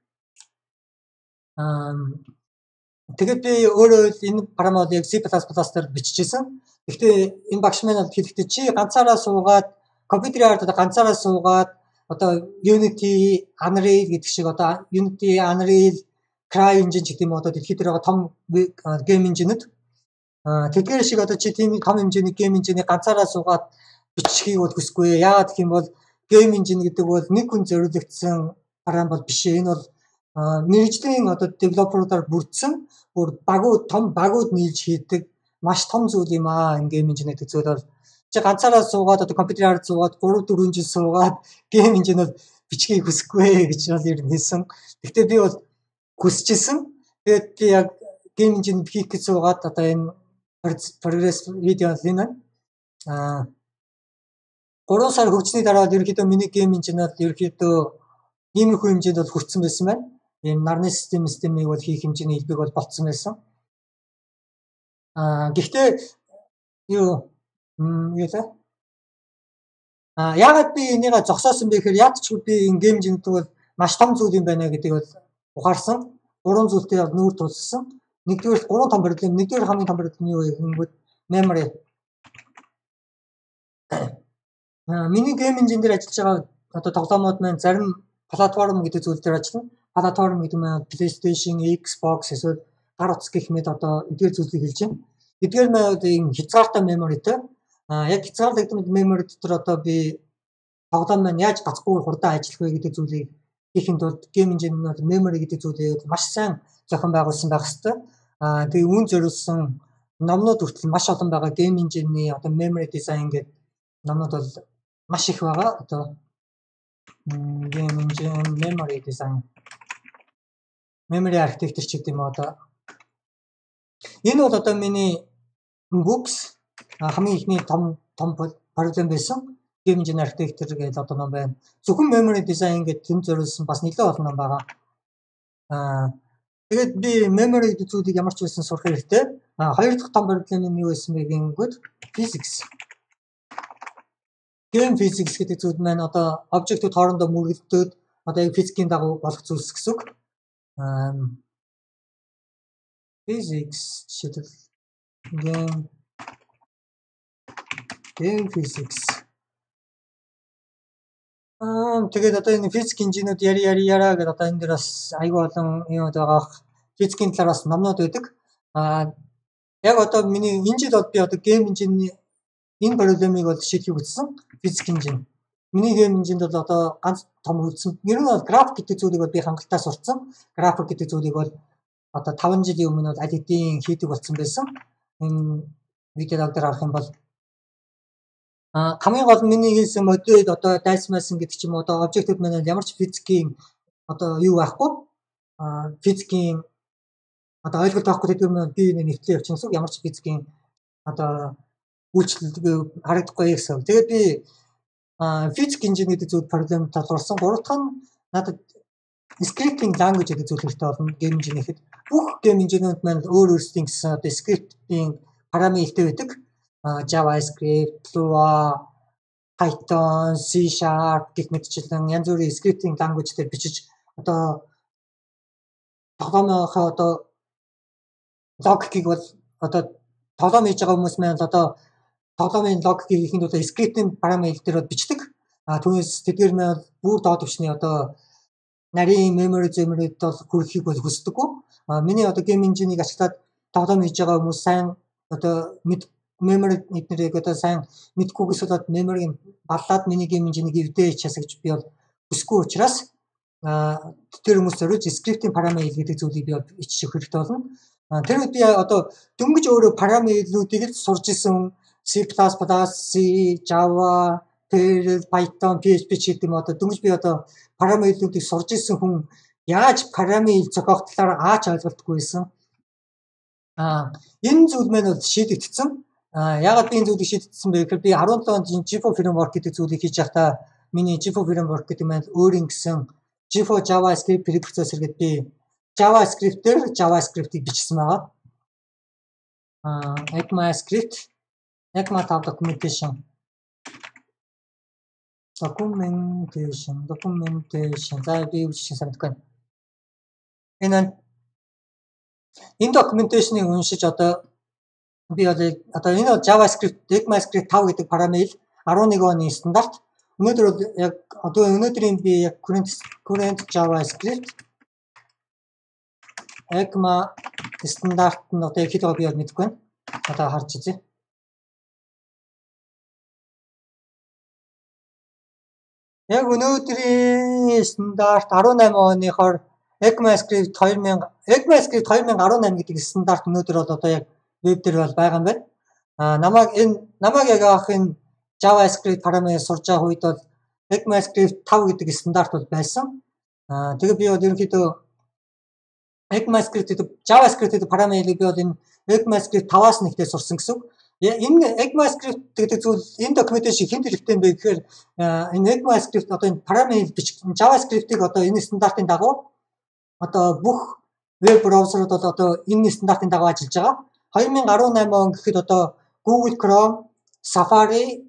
Тэгээд би өөрөө энэ параметрыг C++ дээр биччихсэн. Гэхдээ энэ багш маань хэлэхдээ чи ганцаараа суугаад компьютерийн ард одоо ганцаараа суугаад одоо Unity, Unreal гэдэг шиг одоо Unity, Unreal, CryEngine гэдэг юм одоо дэлхийд дээр байгаа том гейм инжинүүд тэдгээр шиг одоо чи тийм том хэмжээний гейм инжинийг ганцаараа суугаад бичихийг бол хүсэхгүй. Яагаад гэх юм бол гейм инжин гэдэг бол нэг хүн зориулагдсан парам бол биш. Энэ бол мэргэжлийн одоо девелоперуудаар бүрдсэн бүр том багууд нийлж хийдэг маш том зүйл юм энэ гейм инжин гэдэг зүйл бол чи ганцаараа суугаад одоо компьютераар суугаад 3-4 жил суугаад гейм инжин бол бичгийг хүсэхгүй гэж бол ер нь хэлсэн. Гэхдээ би бол хүсчихсэн. Тэгээд би яг гейм инжин хийх гэж суугаад одоо энэ прогресс видео энэ 3 сар хөгжсөний дараа ерөнхийдөө миний гейм инжин бол ерөнхийдөө иймэрхүү хэмжээнд бол хүрсэн байсан байна. Ийм нарны системийг бол хийх хэмжээний хэлбэг бол болцсон байсан. Гэхдээ яагаад би энийг зогсоосон бэ гэхээр яд ч би энэ гейм инжинт бол маш том зүйл юм байна гэдгийг бол ухаарсан. 3 зүйлтэй нүүр тулсан. Нэгдүгээр 3 том проблем. Нэгдүгээр хамгийн том проблем юу вэ гэвэл memory. Миний гейм инжин дээр ажиллаж байгаа одоо тоглоомууд маань зарим платформ гэдэг зүйл дээр ажиллана. Платформ гэдэг нь PlayStation, Xbox эсвэл гар утас гэх мэт одоо эдгээр зүйлийг хэлж байна. Эдгээр нь хязгаартай memoryтэй. Яг хязгаарлагдсан memory дотор одоо би тоглоом маань яаж гацхгүй хурдан ажиллах вэ гэдэг зүйлийг хийхэд бол гейм инжин нь memory гэдэг зүйлийг маш сайн зохион байгуулсан байх хэрэгтэй. Тэгээ үүн зориулсан номнууд хүртэл маш олон байгаа гейм инжинний одоо memory design гэдэг номнууд бол маш их байгаа. Одоо гейм инжин memory design memory architecture ч гэдэг юм одоо энэ бол одоо миний books хамгийн ихний том проблем байсан гейм инжин architecture гэдэг одоо ном байна. Зөвхөн memory design гэдэг юм зориулсан бас нэлээд олон ном байгаа. Тэгээд би memory гэдэг зүйлийг ямар ч байсан сурах хэрэгтэй. Хоёр дахь том проблем нь юу байсан бэ гэнгүүт physics. Game physics гэдэг зүйл маань одоо обжектууд хоорондоо мөргөлдөөд одоо яг физикийн дагуу болох зүйлс гэсэн үг. physics читэл game physics. Тэгээд одоо энэ физик инженерүүд яриа гэдэг одоо энэ дээр бас айгүй олон юмуд байгаа. Физикийн талаар бас номнууд байдаг. Яг одоо миний энэ жил бол би одоо гейм инженерийн энэ проблемыг бол шийдэхийг үзсэн. Физик инженер. Миний гейм инженерд бол одоо ганц том үлдсэн. Ер нь бол график гэдэг зүйлийг бол би хангалттай сурцсан. График гэдэг зүйлийг бол одоо 5 жилийн өмнө бол аль хэдийн хийдэг болсон байсан. Энэ видеог дээр харах юм бол хамгийн гол миний хийсэн модуль одоо дайсмасан гэдэг ч юм уу одоо обжектууд маань ямар ч физикийн одоо юу байхгүй физикийн одоо ойлголт байхгүй гэдэг нь би нэвтлээ явчихсан гэсэн ямар ч физикийн одоо үйлчлэл харагдахгүй гэсэн. Тэгээд би физик инженер гэдэг зүйл проблем талуулсан. Гурав дахь нь надад scripting language гэдэг зүйл хэрэгтэй болно гейм инженерэхэд. Бүх гейм инженерүүд маань өөр өөрсдийн гэсэн одоо scripting параметртэй байдаг. JavaScript, Lua, Python, C# гэх мэтчлэн янз бүрийн scripting language дээр бичиж одоо тоглоомынхаа одоо логикийг бол одоо тоглоом хийж байгаа хүмүүс маань одоо тоглоомын логикийг ихэнд одоо scripting параметр дээр бичдэг. Түүнээс тэдгээр маань бүр доод түвшний одоо нарийн memory зэмрээд бол хүрэхийг бол хүсдэггүй. Миний одоо гейм инженерийг ашиглаад тоглоом хийж байгаа хүмүүс сайн одоо memory эднэрийг одоо сайн мэдхгүйгээс болоод memory-г баллаад миний гейм инженерийг эвдээ часагч би бол хүсэхгүй учраас тэр хүмүүс зориулж scripting параметр гэдэг зүйлийг би бол иччих хэрэгтэй болно. Тэр үед би одоо дөнгөж өөрөө параметруудыг л сурж исэн C++, C, Java, Perl, Python, PHP гэдэг юм одоо дөнгөж би одоо параметруудыг сурж исэн хүн яаж параметр зохиох талаар аач ойлголтгүй байсан. Энэ зүйл маань бол шийдэгдсэн. Яагаад би энэ зүйлийг шийдсэн бэ гэхээр би 17 онд GIFO framework гэдэг зүйлийг хийж байхдаа миний GIFO framework гэдэг маань өөрийн гэсэн GIFO JavaScript preprocessor гэдэг би JavaScript-ээр JavaScript-ийг бичсэн байгаа. ECMAScript, ECMA5 documentation. За би юу шиг санагдахгүй. Энэ documentation-ыг уншиж одоо би одоо энэ бол JavaScript, ECMAScript 5 гэдэг параметр 11 оны стандарт. Өнөөдөр бол яг одоо өнөөдрийн би яг current JavaScript ECMA стандарт нь одоо яг хэлээ би мэдэхгүй байна. Одоо харж үзье. Яг өнөөдрийн стандарт 18 оныхоор ECMAScript 2018 гэдэг стандарт өнөөдөр бол одоо яг веб дээр бол байгаа юм байна. Намайг яг авах энэ JavaScript параметр сурж байгаа үед бол ECMAScript 5 гэдэг стандарт бол байсан. Тэгээд би бол ерөнхийдөө ECMAScript гэдэг JavaScript гэдэг параметрыг би бол энэ ECMAScript 5-аас нэгтээ сурсан гэсэн. Энэ ECMAScript гэдэг зүйл энэ documentation хэн хэрэгтэй юм бэ гэхээр энэ ECMAScript одоо энэ параметр JavaScript-ийг одоо энэ стандартын дагуу одоо бүх веб браузерууд бол одоо энэ стандартын дагуу ажиллаж байгаа. 2018 он гэхэд одоо Google Chrome, Safari,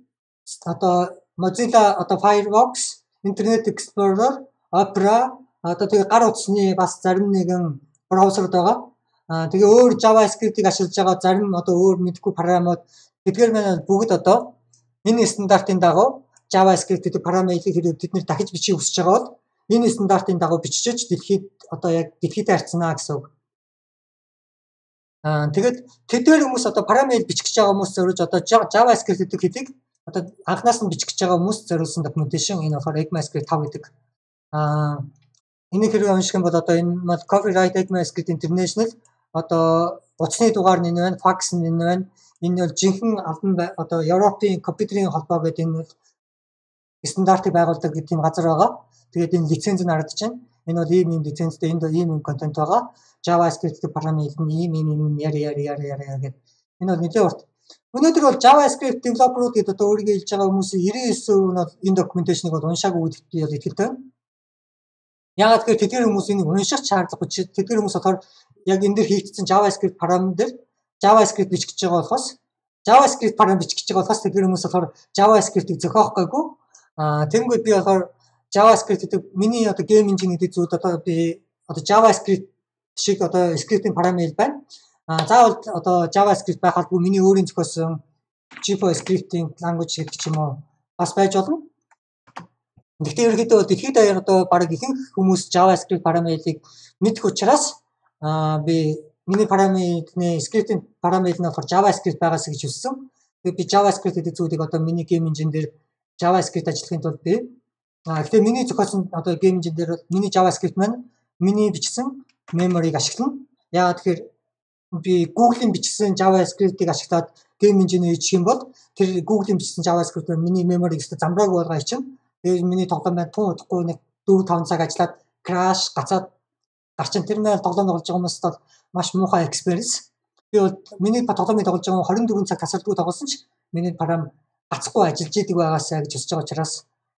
одоо Mozilla одоо Firefox, Internet Explorer, Opera одоо тэгээ гар утасны бас зарим нэгэн браузерууд байгаа. Тэгээ өөр JavaScript-ийг ашиглаж байгаа зарим одоо өөр мэдгүй параметр тэдгээр маань бүгд одоо энэ стандартын дагуу JavaScript гэдэг параметрийг хэрэг тэд нэр дахиж бичих хүсэж байгаа бол энэ стандартын дагуу бичиж дэлхийд одоо яг дэлхийд харьцана гэсэн үг. Тэгээд тэдгээр хүмүүс одоо параметр бичих гэж байгаа хүмүүс зориулж одоо JavaScript гэдэг хэлийг одоо анхнаас нь бичих гэж байгаа хүмүүс зориулсан documentation энэ болохоор ECMAScript 5 гэдэг. Энийг хэрэг унших юм бол одоо энэ Copyright ECMAScript International одоо утасны дугаар нь энэ байна, fax нь энэ байна. Энэ бол жинхэнэ албан одоо Европын компьютерийн холбоо гэдэг энэ стандартыг байгуулдаг гэдэг тийм газар байгаа. Тэгээд энэ лиценз нь харагдаж байна. Энэ бол ийм лицензтэй энд ийм контент байгаа. JavaScript параметр нь ийм яа гэдэг. Энэ бол нэлээд урт. Өнөөдөр бол JavaScript developer-ууд гэдэг одоо өөрийгөө хэлж байгаа хүмүүсийн 99% нь бол энэ documentation-ыг бол уншаагүй гэдэгт би бол итгэлтэй байна. Яагаад гэвэл тэдгээр хүмүүс энийг унших шаардлагагүй. Тэдгээр хүмүүс болохоор яг энэ дэр хийгдсэн JavaScript параметр JavaScript бичих гэж байгаа болохоос JavaScript параметр бичих гэж байгаа болохоос тэдгээр хүмүүс болохоор JavaScript-ийг зохиох гайгүй. Тэнгүүд би болохоор JavaScript гэдэг миний одоо гейм инженер гэдэг зүйл одоо би одоо JavaScript шиг одоо script-ийн параметр байна. заавал одоо JavaScript байх албагүй миний өөрийн зохиосон G4 scripting language гэдэг ч юм уу бас байж болно. Гэхдээ ерөнхийдөө дэлхийд даяар одоо баг ихэнх хүмүүс JavaScript параметрыг мэдэх учраас би миний параметрны scripting параметр нь болохоор JavaScript байгаас гэж хүссэн. Тэгээд би JavaScript гэдэг зүйлийг одоо миний game engine дээр JavaScript ажиллахын тулд би гэхдээ миний зохиосон одоо game engine дээр миний JavaScript маань миний бичсэн memory-г ашиглана. Яагаад тэгэхээр би Google-ийн бичсэн JavaScript-ыг ашиглаад game engine хийх юм бол тэр Google-ийн бичсэн JavaScript нь миний memory-г өстө замбрааг болгоо хийчихнэ. Тэгээд миний тоглоом маань тун удахгүй нэг 4-5 цаг ажиллаад crash гацаад гарчин тэр мэл тоглоом тоглож байгаа хүмүүст бол маш муухай experience. Би бол миний тоглоомыг тоглож байгаа 24 цаг тасардгүй тоглосон ч миний парам гацхгүй ажиллаж идэг байгаасаа гэж үзэж байгаа учраас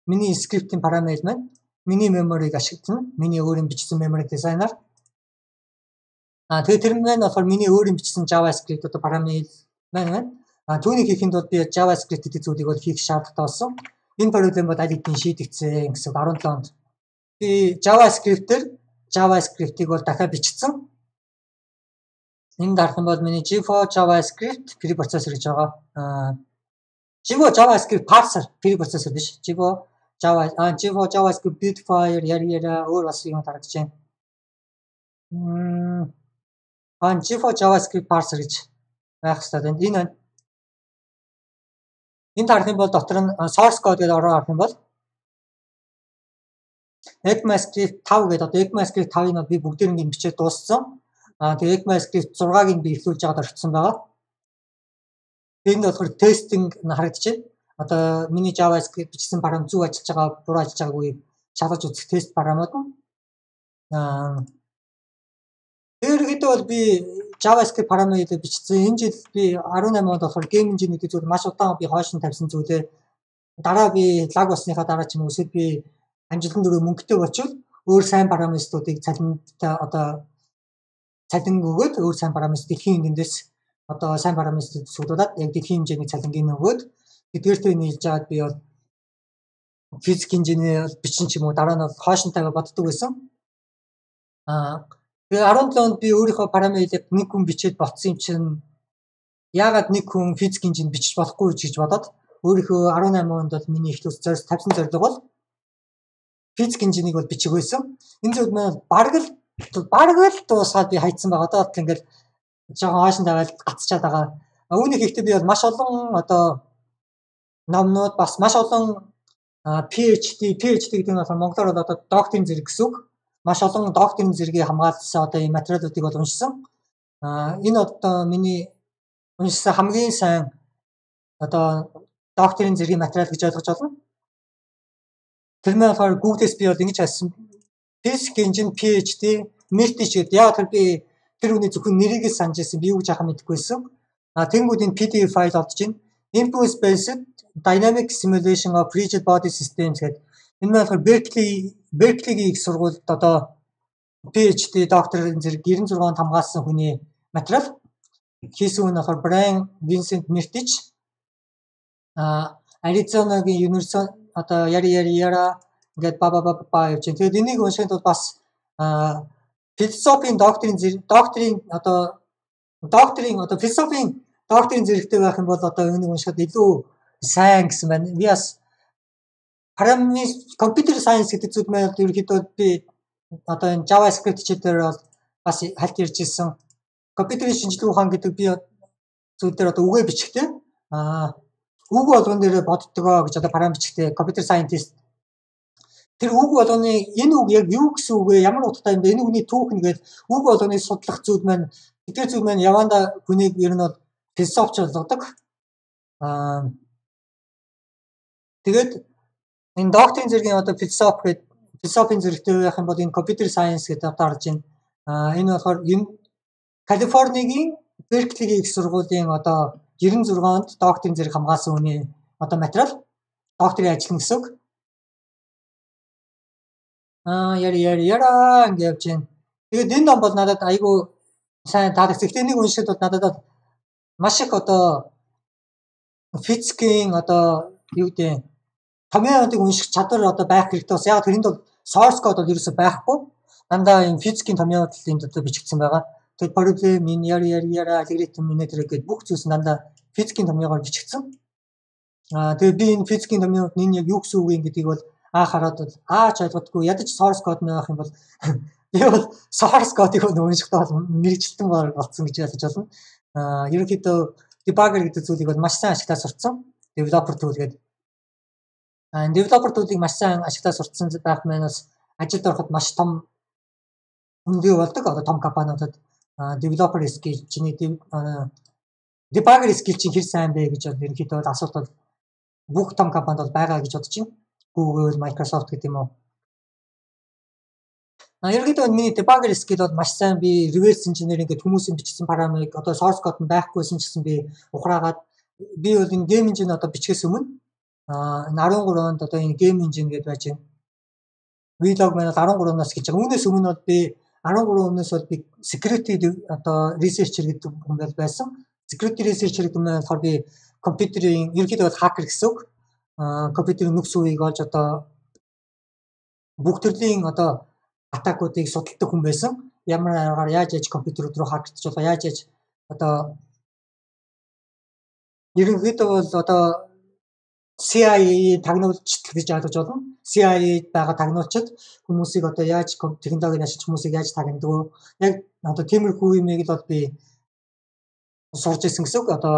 миний script-ийн параметр маань миний memory-г ашиглана. Миний өөрийн бичсэн memory designer. Тэгээд тэр маань болохоор миний өөрийн бичсэн JavaScript одоо параметр маань түүнийг хийхэд бол би JavaScript гэдэг зүйлийг бол хийх шаардлагатай болсон. Энэ проблем бол аль хэдийн шийдэгдсэн гэсэн 17 онд. Би JavaScript-ээр JavaScript-ийг бол дахиад бичсэн. Энэ дарах юм бол миний G4 JavaScript preprocessor гэж байгаа. G4 JavaScript parser preprocessor биш. G4 JavaScript beautifier яа өөр бас юм тарагдаж байна. G4 JavaScript parser гэж байх хэрэгтэй. Энэ тарах юм бол дотор нь source code гэдэг орох юм бол ECMAScript 5 гэдэг одоо ECMAScript 5-ыг би бүгдийг нь бичээд дууссан. Тэгээ ECMAScript 6-ыг би эхлүүлж байгаад орчихсон байгаа. Энд болохоор тестинг харагдаж байна. Одоо миний JavaScript бичсэн парам зөв ажиллаж байгаа, буруу ажиллаж байгаагүй шалгаж үзэх тест парамууд нь. Ерөнхийдөө бол би JavaScript параметр бичсэн. Энэ жил би 18 онд болохоор game engine гэдэг зүйл маш удаан би хойш нь тавьсан зүйлээ дараа би лаг болсныхаа дараа ч юм уу эсвэл би амжилтанд өрөө мөнгөтэй болчихвол өөр сайн параметруудыг цалин өгөөд өөр сайн параметр дэлхийн хэмжээндээс одоо сайн параметрууд судуулаад яг дэлхийн хэмжээний цалингийн өгөөд эдгээртэй нийлж аваад би бол физик инженер бичин ч юм уу дараа нь хойшонтойгоо боддог байсан. Тэгээ 17 онд би өөрийнхөө параметрыг нэг хүн бичээд болцсон юм чинь яагаад нэг хүн физик инженер бичиж болохгүй гэж бодоод өөрийнхөө 18 онд бол миний ихлүүс тавьсан зорилго бол физик инженерийг бол бичих байсан. Энэ зүйл маань бараг л дуусаад би хайцсан байгаа даа. Ингээл жоохон хойшин тавиад гацчаад байгаа. Үүнийг хийхдээ би бол маш олон одоо номнууд бас маш олон PhD гэдэг нь болохоор монголоор бол одоо докторийн зэрэг гэсэн үг. Маш олон докторийн зэрэгийг хамгаалсан одоо ийм материалуудыг бол уншсан. Энэ одоо миний уншсан хамгийн сайн одоо докторийн зэргийн материал гэж ойлгож байна. Тэр нь болохоор Google-с би бол ингэж хайсан. Basic Engine PhD Mertich гэдэг. Яг тэр би тэр хүний зөвхөн нэрийг л санаж ирсэн. Би юу гэж ахаа мэдэхгүйсэн. Тэнгүүд энэ PDF файл олдож байна. Impulse Based Dynamic Simulation of Rigid Body Systems гэдэг. Энэ нь болохоор Berkeley-ийн их сургуульд одоо PhD докторийн зэрэг 96 онд хамгаалсан хүний материал. Хийсэн хүн болохоор Brian Vincent Mertich. Аризонагийн University одоо яра ингээд ба явж байна. Тэгээд энийг уншихад бол бас философийн докторийн философийн докторийн зэрэгтэй байх юм бол одоо энийг уншихад илүү сайн гэсэн байна. Би бас компьютер сайенс гэдэг зүйл маань ерөнхийдөө би одоо энэ JavaScript чигээр бол бас хальт ярьж ирсэн. Компьютерийн шинжилгээ ухаан гэдэг би зүйл дээр одоо үгээ бичихтэй. Үг болгон дээр боддгоо гэж одоо парам бичихтэй компьютер сайентист. Тэр үг болгоны энэ үг яг юу гэсэн үг вэ? Ямар утгатай юм бэ? Энэ үгний түүх нэгээд үг болгоныг судлах зүйл маань тэр зүйл маань яванда хүнийг ер нь бол философч болгодог. Тэгээд энэ докторийн зэргийн одоо философийн зэрэгтэй байх юм бол энэ компьютер сайенс гэдэг одоо орж байна. Энэ болохоор Калифорнигийн Берклигийн их сургуулийн одоо 96 онд докторийн зэрэг хамгаалсан хүний одоо материал докторийн ажил гэсэн үг. Яра ингэ явж байна. Тэгээд энэ ном бол надад айгүй сайн таалагдсан. Гэхдээ нэг уншихад бол надад маш их одоо физикийн одоо юу гэдэг томьёонуудыг унших чадвар одоо байх хэрэгтэй бас. Яг тэрэнд бол source code бол ерөөсөй байхгүй. Дандаа энэ физикийн томьёонууд энд одоо бичигдсэн байгаа. тэгээд проблем энэ яра алгоритм энэ тэр гээд бүх зүйлс дандаа физикийн томьёогоор бичигдсэн. Тэгээд би энэ физикийн томьёогт энэ яг юу гэсэн үг юм гэдгийг бол хараад бол ч ойлгодгүй ядаж source code нь байх юм бол би бол source code-ыг уншихдаа бол мэрэгчлэн болцсон гэж ойлгож байна. Ерөнхийдөө debugger гэдэг зүйлийг бол маш сайн ашиглаж сурцсан. Developer tool гэдэг. Developer tool-ыг маш сайн ашиглаж сурцсан байх мэнэс ажилд ороход маш том үнэтэй болдог. Одоо том компаниудад developer skill чиний debugger skill чинь хэр сайн бэ гэж бол ерөнхийдөө бол асуулт бол бүх том компанид бол байгаа гэж бодож байна. Google, Microsoft гэдэг юм уу. Ерөнхийдөө миний debugger skill бол маш сайн. Би reverse engineering гэдэг хүмүүсийн бичсэн параметрыг одоо source code нь байхгүйсэн ч гэсэн би ухраагаад би бол энэ game engine одоо бичгээс өмнө 13 онд одоо энэ game engine гэдээ байж байна. Vlog маань 13-наас гэж байгаа. Үүнээс өмнө бол би 13 өмнөөс бол би security одоо researcher гэдэг хүн байсан. Security researcher гэдэг нь болохоор би компьютерийн ерөнхийдөө бол hacker гэсэн үг. Компьютерийн нөхц үеийг олж одоо бүх төрлийн одоо атакуудыг судалдаг хүн байсан. Ямар аргаар яаж компьютер руу хакдж болох, яаж одоо ерөнхийдөө бол одоо CIA тагнуулчд гэж ойлгож байна. CIA байгаа тагнуулчд хүмүүсийг одоо яаж технологиг ашиглаж хүмүүсийг яаж тагнадаг. Яг одоо тиймэрхүү юмыг л бол би сурч ирсэн гэсэн үг. Одоо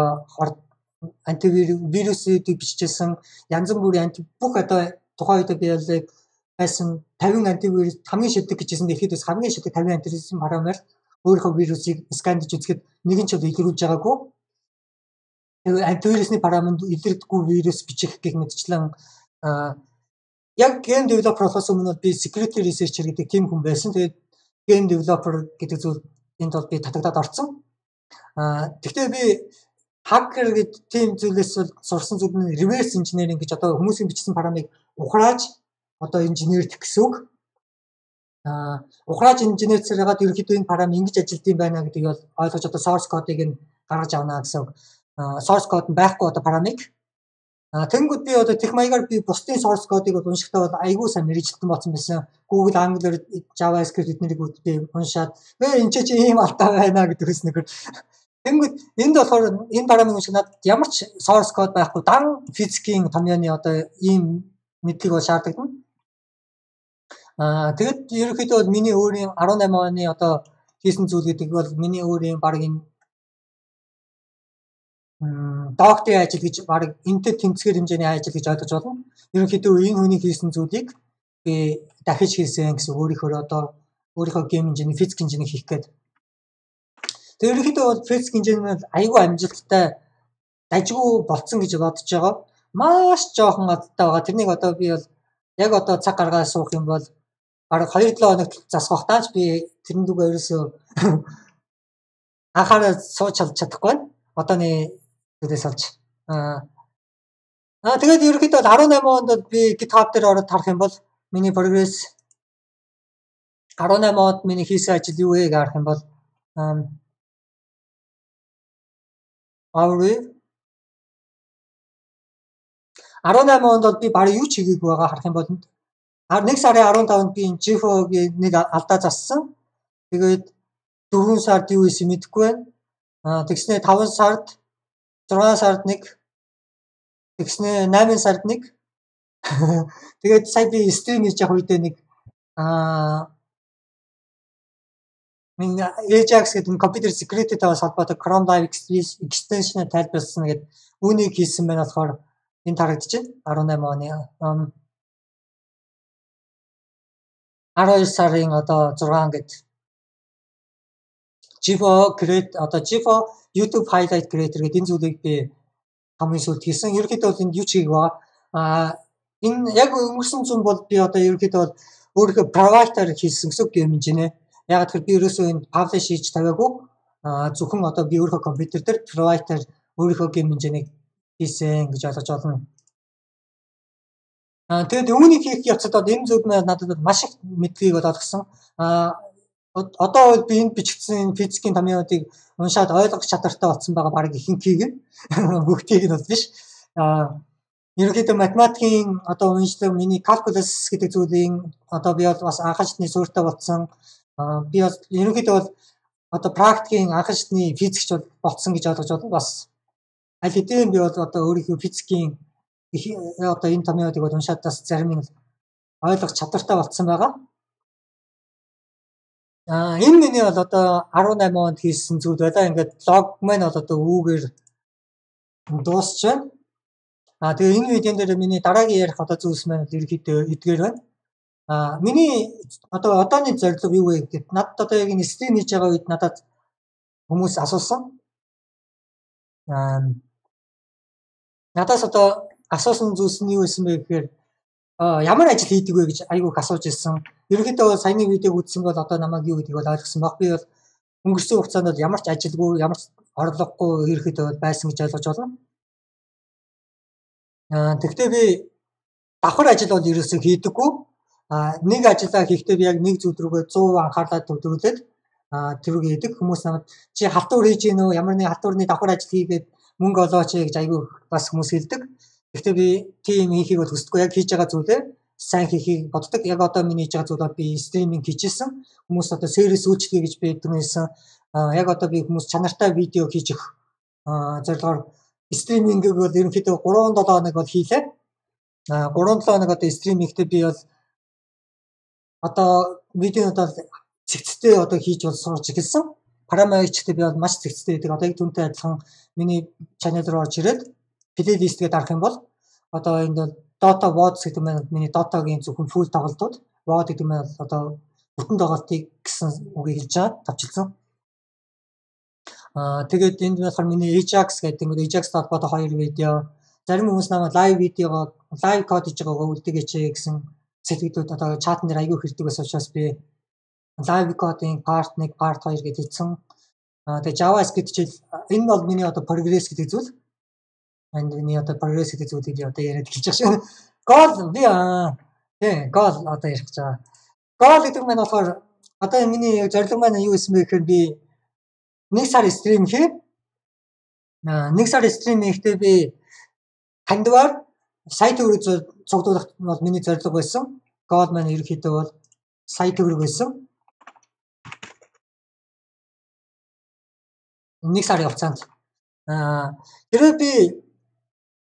антивирусыг бичижсэн янз бүрийн бүх одоо тухайн үед би яг байсан 50 антивирус хамгийн шилдэг гэжсэн дэлхийдээс хамгийн шилдэг 50 антивирусын параметр өөрийнхөө вирусыг скандж үзэхэд нэгэн ч илрүүлж байгаагүй. Антивирусны параметр илэрдэггүй вирус бичих гэх мэтчлэн яг game developer болохоос өмнө би security researcher гэдэг тийм хүн байсан. Тэгээд game developer гэдэг зүйл энд бол би татагдаад орсон. Гэхдээ би hacker гэдэг тийм зүйлээс сурсан зүйл нь reverse engineering гэж одоо хүмүүсийн бичсэн параметрыг ухрааж одоо инженердэх гэсэн үг. Ухрааж инженерцээр хагаад ерөнхийдөө энэ параметр ингэж ажилт юм байна гэдгийг бол ойлгож одоо source code-ыг нь гаргаж авна гэсэн үг. Source code нь байхгүй одоо параметр. Тэнгүүд би одоо тех маягаар би бусдын source code-ыг уншихдаа бол айгүй сайн мэрэгжилтэн болсон байсан. Google, Angular, JavaScript эднэрийг би уншаад энэ ч ийм алтай байна гэдгээс нэг. Тэнгүүд энд болохоор энэ параметр унших надад ямар ч source code байхгүй дан физикийн томьёоны одоо ийм мэдлэг бол шаардлагдан. Тэгэд ерөнхийдөө бол миний өөрийн 18 оны одоо хийсэн зүйл гэдэг бол миний өөрийн баг энэ докторийн ажил гэж баг энтэй тэнцвэр хэмжээний ажил гэж ойлгож байна. Ерөнхийдөө энэ хүний хийсэн зүйлийг би дахиж хийсэн гэсэн өөрийнхөө гейм инженери, физик инженери хийх гээд. Тэр ерөнхийдөө бол физик инженери айгүй амжилттай дажгүй болцсон гэж бодож байгаа. Маш жоохон алдтай байгаа. Тэрнийг одоо би бол яг одоо цаг гаргаад суух юм бол бараг 2-7 хоногт засах тааж би тэрэн дүүгээ ерөөсөө анхаарал сууж чадахгүй байна. Одооны зүйлээс олж. Тэгээд ерөнхийдөө 18 онд би GitHub дээр ороод харах юм бол миний прогресс 18 онд миний хийсэн ажил юу вэ гэж харах юм бол overview 18 онд бол би барыг юу ч хийгээгүй байгаа харах юм бол 1 сарын 15-нд би GFO-гийн нэг алдаа зассан. Тэгээд 4 сард юу хийсэн мэдэхгүй байна. Тэгснээ 5 сард 6 сард нэг тэгснээ 8 сард нэг тэгээд сая би стрим хийж явах үедээ нэг миний Ajax гэдэг компьютер security-тэй холбоотой Chrome Live extension тайлбарласан гэдэг үүнийг хийсэн байна болохоор энэ тарагдаж байна 18 оны 12 сарын одоо 6 гээд GFO create одоо GFO YouTube highlight creator гэдэг энэ зүйлийг би хамгийн сүүлд хийсэн. Ерөнхийдөө бол энд юу ч хийгээгүй байгаа. Энэ яг өнгөрсөн зам бол би одоо ерөнхийдөө бол өөрийнхөө provider хийсэн гэсэн гейм инженер. Яг тэгэхээр би ерөөсөө энэ publish хийж тавиагүй. Зөвхөн одоо би өөрийнхөө компьютер дээр provider өөрийнхөө гейм инженерийг хийсэн гэж ойлгож байна. Тэгээд үүнийг хийх явцад одоо энэ зүйл надад маш их мэдлэгийг олгосон. Одоо би энд бичигдсэн физикийн томьёонуудыг уншаад ойлгох чадвартай болсон байгаа баг ихэнхийг нь бүгдийг нь бол биш. Ерөнхийдөө математикийн одоо уншлаг миний calculus гэдэг зүйлийн одоо би бол бас анхаачны суурьтай болсон. Би бол ерөнхийдөө бол одоо практикийн анх шатны физикч болцсон гэж ойлгож байна. Бас аль хэдийн би бол одоо өөрийнхөө физикийн одоо энэ томьёодыг уншаад бас зарим нь ойлгох чадвартай болцсон байгаа. Энэ миний бол одоо 18 онд хийсэн зүйл байлаа. Ингээд лог маань бол одоо үүгээр дуусч байна. Тэгээ энэ видеон дээр миний дараагийн ярих одоо зүйлс маань ерөнхийдөө эдгээр байна. Миний одоо одооний зорилго юу вэ гэхэд надад одоо яг энэ стрим хийж байгаа үед надад хүмүүс асуусан. Надаас одоо асуусан зүйлс нь юу байсан бэ гэхээр ямар ажил хийдэг вэ гэж айгүйх асууж ирсэн. Ерөнхийдөө саяны видеог үзсэн бол одоо намайг юу гэдгийг бол ойлгосон баг. Би бол өнгөрсөн хугацаанд бол ямар ч ажилгүй, ямар ч орлогогүй ерөнхийдөө байсан гэж ойлгож байна. Тэгвэл би давхар ажил бол ерөөсөө хийдэггүй. Нэг ажиллаа хийхдээ би яг нэг зүйл рүүгээ 100% анхаарлаа төвлөрүүлээд тэрүүг хийдэг. Хүмүүс намайг чи халтур хийж гин үү? Ямар нэг халтурны давхар ажил хийгээд мөнгө олооч гэж айгүй бас хүмүүс хэлдэг. Гэхдээ би тийм хийхийг бол хүсдэггүй. Яг хийж байгаа зүйлээ сайн хийхийг боддог. Яг одоо миний хийж байгаа зүйлээ би стриминг хийжсэн. Хүмүүс одоо сервис үйлчлэгээ гэж би тэрнээсэн. Яг одоо би хүмүүс чанартай видео хийж өгөх зорилгоор стримингийг бол ерөнхийдөө 3-7 хоног бол хийлээ. 3-7 хоног одоо стримингтэй би бол одоо видеонуудаар цэгцтэй одоо хийж бол сурч эхэлсэн. Парамагчтай би бол маш цэгцтэй байдаг. Одоо яг түүнтэй адилхан миний чанал руу орж ирээд плейлист гэдэг арах юм бол одоо энд бол Dota Vods гэдэг маань миний Dota-гийн зөвхөн full тоглолтууд. Vod гэдэг маань одоо бүтэн тоглолтыг гэсэн үгийг хэлж байгаа тавчилсан. Тэгээд энд болохоор миний Ajax гэдэг нь Ajax-тай холбоотой 2 видео. Зарим хүмүүс намайг лайв видеогоо лайв код хийж байгаагаа үлдээгээч гэсэн сэтгэлдүүд одоо чатн дээр аягүй хэрдэг байсан учраас би лайв кодын part 1, part 2 гэж хэлсэн. Тэгээ JavaScript хичээл энэ бол миний одоо прогресс гэдэг зүйл. Энэ миний одоо прогресс гэдэг зүйлийг би одоо яриад хэлж байгаа шүү. Гол би гол одоо ярих гэж байгаа. Гол гэдэг нь болохоор одоо миний зорилго маань юу гэсэн бэ гэхээр би 1 сар стрим хийв. 1 сар стрим хийхдээ би хандвар сая төгрөг цуглуулах бол миний зорилго байсан. Гол маань ерөнхийдөө бол сая төгрөг байсан. 1 сарын хугацаанд. Тэрээ би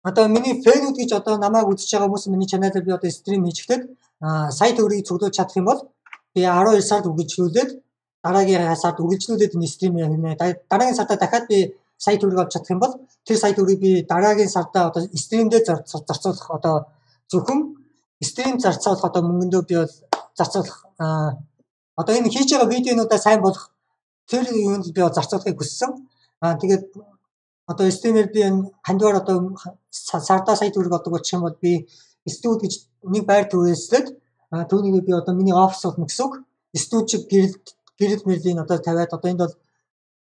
одоо миний фэнүүд гэж одоо намайг үзэж байгаа хүмүүс миний чаналаар би одоо стрим хийчихдэг. Сая төгрөгийг цуглуулж чадах юм бол би 12 сард үргэлжлүүлээд дараагийн сард үргэлжлүүлээд энэ стримийг хийнэ. Дараагийн сарда дахиад би сая төгрөг авч чадах юм бол тэр сая төгрөгийг би дараагийн сарда одоо стримдээ зарцуулах одоо зөвхөн стрим зарцуулах одоо мөнгөндөө би бол зарцуулах одоо энэ хийж байгаа видеонуудаа сайн болох тэр юунд би зарцуулахыг хүссэн. Тэгээд одоо стримээр би хандвар одоо сардаа сая төгрөг олдог болчих юм бол би студ гэж нэг байр түрээслээд түүнийг би одоо миний офис болно гэсэн үг. Студ чиг гэрэл мэрлийн одоо тавиад одоо энд бол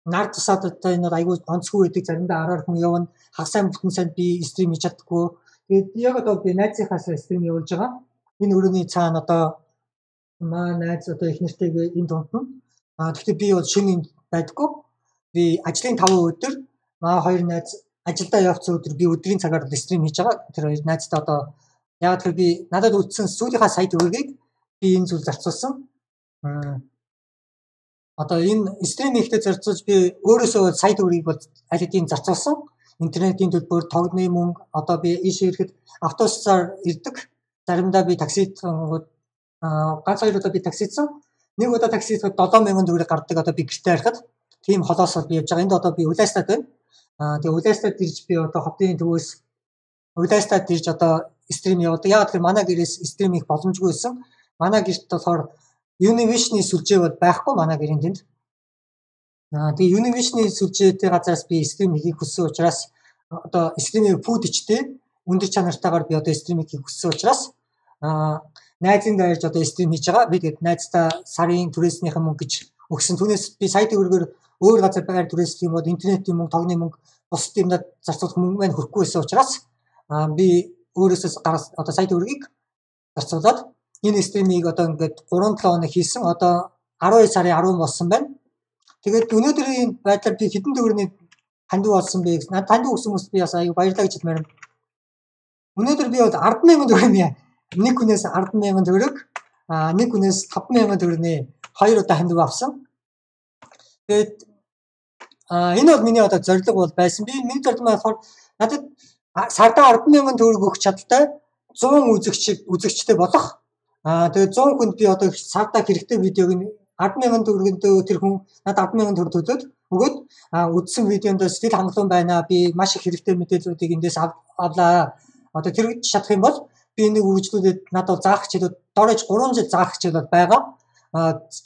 нар тусаад одоо энэ айгүй онцгүй байдаг. Заримдаа араар хүн явна. Хагасаа бүтэн санд би стрим хийж чаддаггүй. Тэгээд яг одоо би найзынхаас стрим явуулж байгаа. Энэ өрөөний цаана одоо маа найз одоо их нэртэйгээ энэ дундна. Гэхдээ би бол шинэ байдаггүй. Би ажлын 5 өдөр маа хоёр найз ажилдаа явцсан өдөр би өдрийн цагаар стрим хийж байгаа. Тэр хоёр найзтай одоо яг тэр би надад үлдсэн сүүлийнхаа сая төгрөгийг би энэ зүйл зарцуулсан. Одоо энэ стрим хийхдээ зарцуулж би өөрөөсөө сая төгрөгийг бол аль хэдийн зарцуулсан. Интернетийн төлбөр, тогтны мөнгө одоо би ийшээ ирэхэд автобусаар ирдэг. Заримдаа би таксид ганц хоёр удаа би таксидсан. Нэг удаа таксид 7000 төгрөг гардаг одоо би гэртээ харахад тийм холоос би явж байгаа. Энд одоо би Улайстад байна. Тэгээ Улайстад ирж би одоо хотын төвөөс Улайстад ирж одоо стрим явуулдаг. Яг тэр манай гэрээс стрим хийх боломжгүй байсан. Манай гэрт болохоор Univision-ийн сүлжээ бол байхгүй манай гэрийн тэнд. Тэгээ Univision-ийн сүлжээтэй газраас би стрим хийхийг хүссэн учраас одоо стримийн фүүдчтэй өндөр чанартайгаар би одоо стрим хийхийг хүссэн учраас найзын дээрж одоо стрим хийж байгаа. Би тэгээд найзтай сарын түрээснийхэн мөнгө гэж өгсөн. Түүнээс би сая төгрөгөөр өөр газар байр түрээслэх юм бол интернетийн мөнгө, тогны мөнгө, бусад юмнад зарцуулах мөнгө маань хүрэхгүй байсан учраас би өөрөөсөө одоо сая төгрөгийг зарцуулаад энэ стримийг одоо ингээд 3-7 хоног хийсэн. Одоо 12 сарын 10 болсон байна. Тэгээд өнөөдрийн байдлаар би хэдэн төгрөгийн хандив болсон бэ? Над хандив өгсөн хүмүүст би бас аюу баярлалаа гэж хэлмээр. Өнөөдөр би бол 100000 төгрөгийн нэг хүнээс 100000 төгрөг, нэг хүнээс 5000 төгрөгийн 2 удаа хандив авсан. Тэгээд энэ бол миний одоо зорилго бол байсан. Миний зорилго нь болохоор надад сардаа 10,000 төгрөг өгч чадaltaй 100 үзэгчтэй болох. Тэгээд 100 хүнд би одоо сардаа хэрэгтэй видеог нь 10,000 төгрөгөндөө тэр хүн надад 10,000 төгрөг төлөөд өгөөд үзсэн видеонд сэтгэл хангалуун байна. Би маш их хэрэгтэй мэдээллүүдийг эндээс авлаа. Одоо тэр чадах юм бол би энийг үргэлжлүүлээд надад заах хичээлүүд дорож 3 жил заах хичээл байгаа.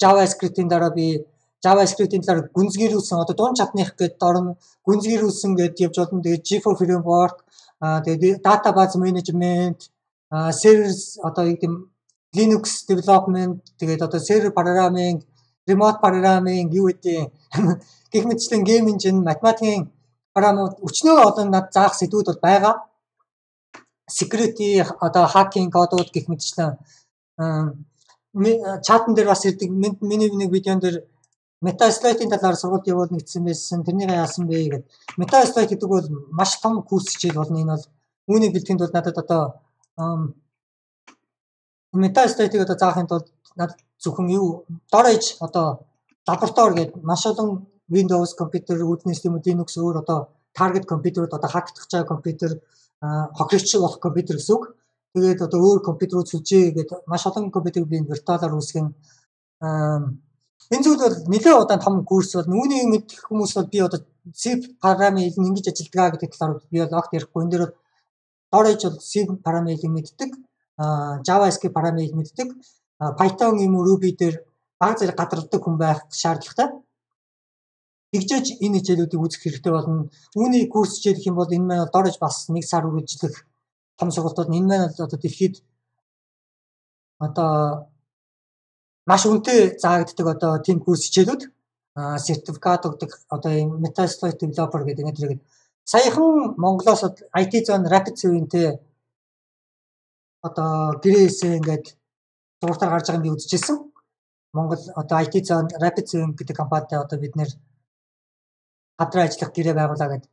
JavaScript-ийн дараа би JavaScript-ийн талаар гүнзгийрүүлсэн одоо дунд чадных гэдэг дорн гүнзгийрүүлсэн гэдээ явж болно. Тэгээд G4 framework, тэгээд database management, servers одоо юм Linux development, тэгээд одоо server programming, remote programming юу гэдэг гэх мэтчлэн game engine, математикийн програмууд өчнөө олон над заах сэдвүүд бол байгаа. Security одоо hacking кодууд гэх мэтчлэн чатан дээр бас ирдэг. Миний нэг видеон дээр Metasploit-ийн талаар сургалт явуул нэгдсэн байсан. Тэрнийг яасан бэ гэдэг. Metasploit гэдэг бол маш том курс хичээл болно. Энэ бол үүнийг бэлтгэхэд бол надад одоо Metasploit-ийг одоо заахын тулд надад зөвхөн юу дорож одоо лаборатори гэдэг маш олон Windows компьютер, үүднээс тийм Linux өөр одоо target компьютерүүд одоо хактах чаа компьютер, хохирогч болох компьютер гэсэн үг. Тэгээд одоо өөр компьютерүүд сүлжээ гэдэг маш олон компьютерийг би виртуалаар үүсгэн энэ зүйл бол нэлээд удаан том курс бол үүнийг мэдэх хүмүүс бол би одоо C програмыг ингэж ажилдгаа гэдэг талаар би бол огт ярихгүй. Энэ дээр бол дорож бол C програмыг мэддэг, JavaScript програмыг мэддэг, Python юм уу Ruby дээр баг зэрэг гадардаг хүн байх шаардлагатай. Тэгжээж энэ хичээлүүдийг үзэх хэрэгтэй болно. Үүний курс хичээл гэх юм бол энэ маань дорож бас 1 сар үргэлжлэх том сургалтууд энэ маань одоо дэлхийд одоо маш үнэтэй заагддаг одоо тийм курс хичээлүүд сертификат өгдөг одоо энэ Metasploit developer гэдэг нэтрийг саяхан Монголоос IT Zone Rapid Zone-тэй одоо гэрээсээ ингээд зургатаар гарч байгаа юм би үзчихсэн. Монгол одоо IT Zone Rapid Zone гэдэг компанитай одоо бид нэр хадраа ажиллах гэрээ байгуулаа гэдэг.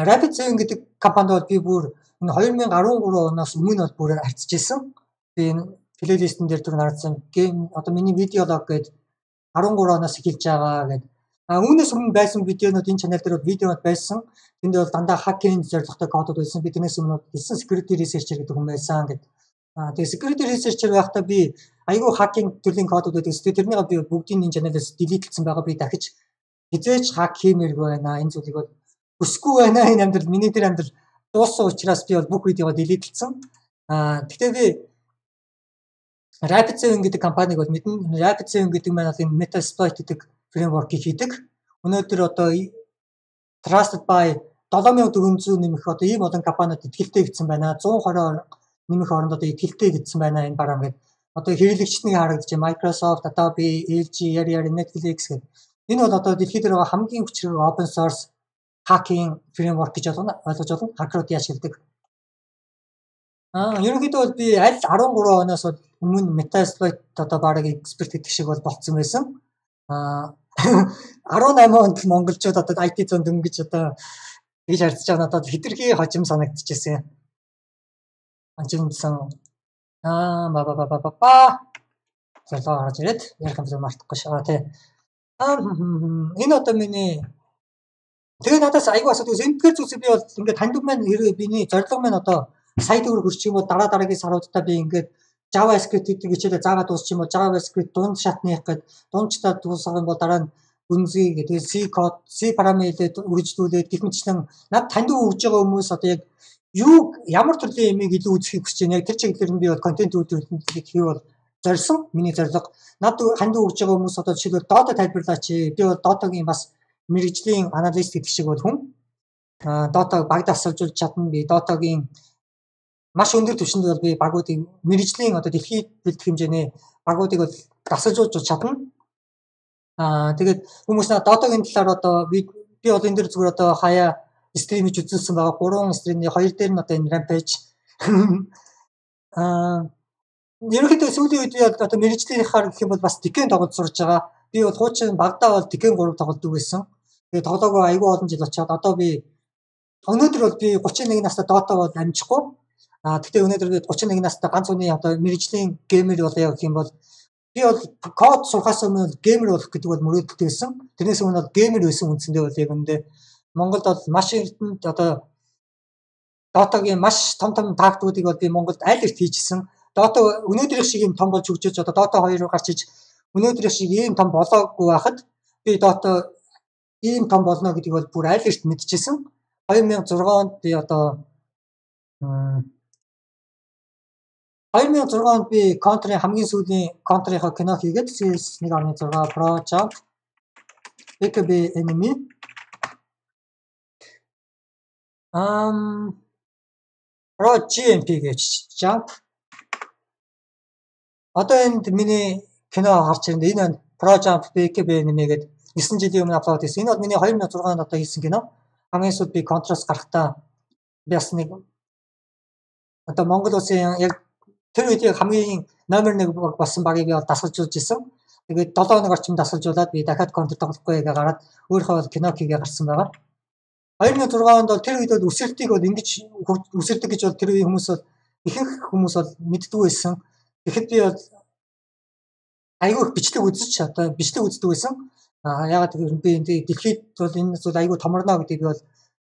Rapid Zone гэдэг компанид бол би бүр энэ 2013 оноос өмнө бол бүр харьцаж ирсэн. Би энэ плейлистэн дээр түр харсан гейм одоо миний видеолог гэдэг 13 оноос эхэлж байгаа гэдэг. Үүнээс өмнө байсан видеонууд энэ чанал дээр видеонууд байсан. Энд бол дандаа хакинг зорилготой кодууд байсан. Би тэрнээс өмнө хэлсэн security researcher гэдэг хүн байсан гэдэг. Тэгээ security researcher байхдаа би айгүй хакинг төрлийн кодууд байдаг. Тэрнийг би бүгдийн энэ чаналаас delete- болсон байгаа. Би дахиж хизээч хак хиймээргүй байна. Энэ зүйлийг бол хүсэхгүй байна. Энэ амьдрал миний тэр амьдрал дууссан учраас би бол бүх видеого delete- болсон. Гэхдээ би Rapid Zone гэдэг компаниг бол мэднэ. Rapid Zone гэдэг маань бол энэ Metasploit гэдэг фреймворкийг хийдэг. Өнөөдөр одоо Trusted by 7400 нэмэх одоо ийм олон компаниуд итгэлтэй гэсэн байна. 120 нэмэх оронд одоо итгэлтэй гэсэн байна энэ програм гэдэг. Одоо хэрэглэгчдийн харагдаж Microsoft, Adobe, LG, Netflix гэдэг. Энэ бол одоо дэлхийд дээр байгаа хамгийн хүчрэг open source hacking framework гэж ойлгож байна. Хакерууд яашилдаг. Ерөнхийдөө бол би аль 13 оноос өмнө Metasploit одоо бараг эксперт гэдэг шиг бол болцсон байсан. 18 онд монголчууд одоо IT Zone дөнгөж одоо гэж харьцаж байгаа надад хитрхи хожим санагдчихсэн. Анжимсан залуу гарч ирээд ярих юм мартахгүй шаа тий. Энэ одоо миний тэгээ надаас айгүй асуудаг. Эндгээр зүйлс би бол ингээд танд маань миний зорилго маань одоо сая төгрөг хүрчих юм бол дараагийн саруудаа би ингээд JavaScript гэдэг хичээлээ заагаад дуусчих юм бол JavaScript дунд шатных гэдэг дундчдаа дуусгах юм бол дараа нь гүнзгий гэдэг C код, C параметрыг үргэлжлүүлээд гэх мэтчлэн над танд өгж байгаа хүмүүс одоо яг юу ямар төрлийн юмыг илүү үзэхийг хүсэж байна. Яг тэр чиглэлээр нь би бол контент үйлдвэрлэлийг хийх бол зорьсон. Миний зорилго над ханд өгж байгаа хүмүүс одоо жишээлбэл Dota тайлбарлаач. Би бол Dota-гийн бас мэрэгжлийн аналист гэдэг шиг бол хүн. Dota багт асуулжуулж чадна. Би Dota-гийн маш өндөр түвшинд бол би багуудын мэрэгжлийн одоо дэлхийд бэлдэх хэмжээний багуудыг бол дасалжуулж чадна. Тэгээд хүмүүс Dota-гийн талаар одоо би бол энэ дэр зүгээр одоо хаяа стрим хийж үзүүлсэн байгаа. 3 стримний 2 дээр нь одоо энэ Rampage. Ерөнхийдөө сүүлийн үед би одоо мэрэгжлийнхаар гэх юм бол бас Tekken тоглож сурж байгаа. Би бол хуучин багтаа бол Tekken 3 тоглодог байсан. Тэгээд тоглоогоо айгүй олон жил очиад одоо би өнөөдөр бол би 31 настай Dota бол амжихгүй. Гэхдээ өнөөдөр би 31 настай ганц хүний одоо мэрэгжлийн геймер болоо гэх юм бол би бол код сурахаас өмнө геймер болох гэдэг бол мөрөөдөлтэй байсан. Тэрнээс өмнө бол геймер байсан үндсэндээ бол яг үндэ Монголд бол маш эрдэнд одоо Dota-гийн маш том тактикуудыг бол би Монголд аль эрт хийжсэн. Dota өнөөдрийнх шиг юм том болж хөгжиж одоо Dota 2 гарч иж өнөөдрийнх шиг ийм том болоогүй байхад би Dota ийм том болно гэдгийг бол бүр аль эрт мэдчихсэн. 2006 онд би одоо 2006 онд би Counter-ын хамгийн сүүлийн Counter-ийнхаа кино хийгээд CS 1.6 Pro Jump BKB Enemy Pro GMP гэж Jump. Одоо энд миний кино гарч ирнэ. Энэ Pro Jump BKB Enemy гэдэг 9 жилийн өмнө аплод хийсэн. Энэ бол миний 2006 онд одоо хийсэн кино. Хамгийн сүүлд би Counter-с гарахтаа би бас нэг одоо Монгол улсын яг тэр үед хамгийн номер 1 болсон багийг би дасгалжуулж исэн. Тэгээд 7 хоног орчим дасгалжуулаад би дахиад Counter тоглохгүй гэж гараад өөрийнхөө бол кино хийгээ гарсан байгаа. 2006 онд бол тэр үед бол үсрэлтийг бол ингэж үсэрдэг гэж бол тэр үеийн хүмүүс бол ихэнх хүмүүс бол мэддэг байсан. Тэгэхэд би бол айгүй бичлэг үзэж одоо бичлэг үздэг байсан. Ягаад гэвэл би энэ дэлхийд бол энэ зүйл айгүй томорно гэдгийг би бол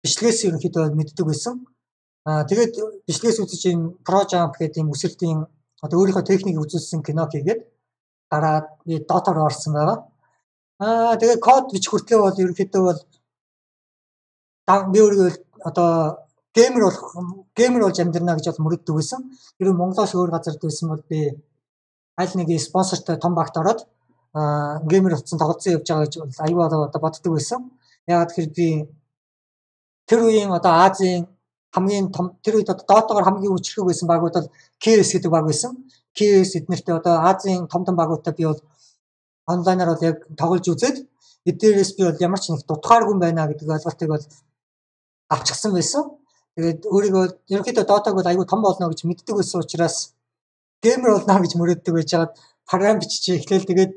бичлэгээс ерөнхийдөө мэддэг байсан. Тэгээд бичлэгээс үзэж энэ Pro Jump гэдэг юм үсрэлтийн одоо өөрийнхөө техникийг үзүүлсэн кино хийгээд гараад би Dota руу орсон байгаа. Тэгээд код бич хүртлээ бол ерөнхийдөө бол би өөрийгөө одоо геймер болж амьдрна гэж бол мөрөддөг байсан. Тэр Монголоос өөр газарт байсан бол би аль нэг спонсортой том багт ороод геймер болсон тоглолцоо явж байгаа гэж аюу одоо боддог байсан. Ягаад гэхээр би тэр үеийн одоо Азийн хамгийн том тэр үед одоо Dota-гоор хамгийн хүчрхэг байсан багууд бол KS гэдэг баг байсан. KS эднэртээ одоо Азийн том багуудтай би бол онлайнаар бол яг тоглож үзээд эдгээрээс би бол ямар ч нэг дутгааргүй байна гэдэг ойлголтыг бол авчихсан байсан. Тэгээд өөрийгөө ерөнхийдөө Dota-г бол аюу том болно гэж мэддэг байсан учраас геймер болно гэж мөрөддөг байж байгаад програм биччихээ эхлээл тэгээд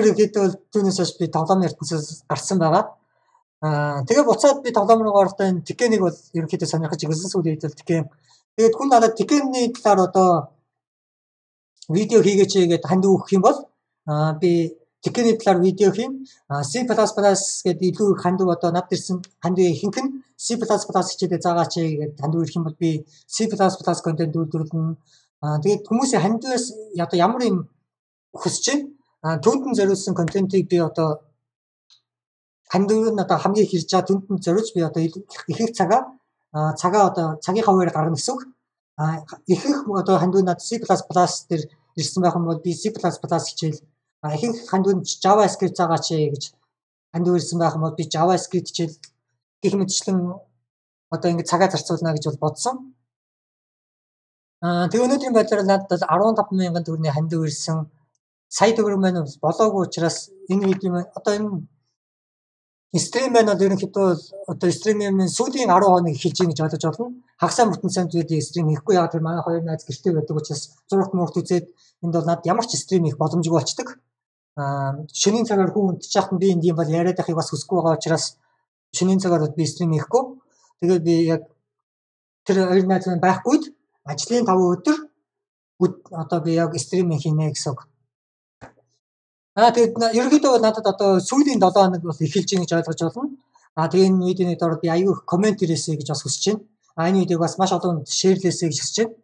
ерөнхийдөө түүнээс хойш би тоглоом ертөнцөөс гарсан байгаа. Тэгээ буцаад би тоглоом руу орохдоо энэ Tekken-ийг бол ерөнхийдөө сонирхож ирсэн сүүлийн үед бол Tekken. Тэгээд хүн надад Tekken-ний талаар одоо видео хийгээч гэдэг ханд өгөх юм бол би Tekken-ний талаар видео хийн. C++ гэдэг илүү их ханд одоо над ирсэн ханд ихэнх нь C++ хичээлээ заагаач гэдэг ханд ирэх юм бол би C++ контент үйлдвэрлэнэ. Тэгээд хүмүүсийн хандаас одоо ямар юм хүсэж байна. Түүнд зориулсан контентийг би одоо ханд нь одоо хамгийн их ирж байгаа түнд зориулж би одоо ихэнх цагаа одоо цагийнхаа хуваар гаргана гэсэн үг. Ихэнх одоо хандууд над C++ дээр ирсэн байх юм бол би C++ хичээл ихэнх хандууд JavaScript заагаач гэж хандууд ирсэн байх юм бол би JavaScript хичээл гэх мэтчлэн одоо ингэ цагаа зарцуулна гэж бол бодсон. Тэгээ өнөөдрийн байдлаар надад 15,000 төгрөгийн хандууд ирсэн. Сая төгрөг маань болоогүй учраас энэ видео одоо энэ стрим маань бол ерөнхийдөө одоо стримийн сүүлийн 10 хоног эхэлж байгаа гэж ойлгож байна. Хагасаа бүтэн санд бид стрим хийхгүй яагаад тэр манай хоёр найз гэртээ байдаг учраас зурагт мурт үзээд энд бол над ямар ч стрим хийх боломжгүй болчдөг. Шөнийн цагаар хүн унтчих хахад би энд юм бол яриад байхыг бас хүсэхгүй байгаа учраас шөнийн цагаар би стрим хийхгүй. Тэгээд би яг тэр хоёр найз маань байхгүйд ажлын 5 өдөр одоо би яг стрим хийнэ гэсэн үг. Тэгээд ерөнхийдөө надад одоо сүүлийн 7 хоног бол эхэлж байгаа гэж ойлгож байна. Тэгээ энэ видеоны доор би аюу коммент ирээсэй гэж бас хүсэж байна. Энэ видеог бас маш олон шеэрлээсэй гэж хүсэж байна.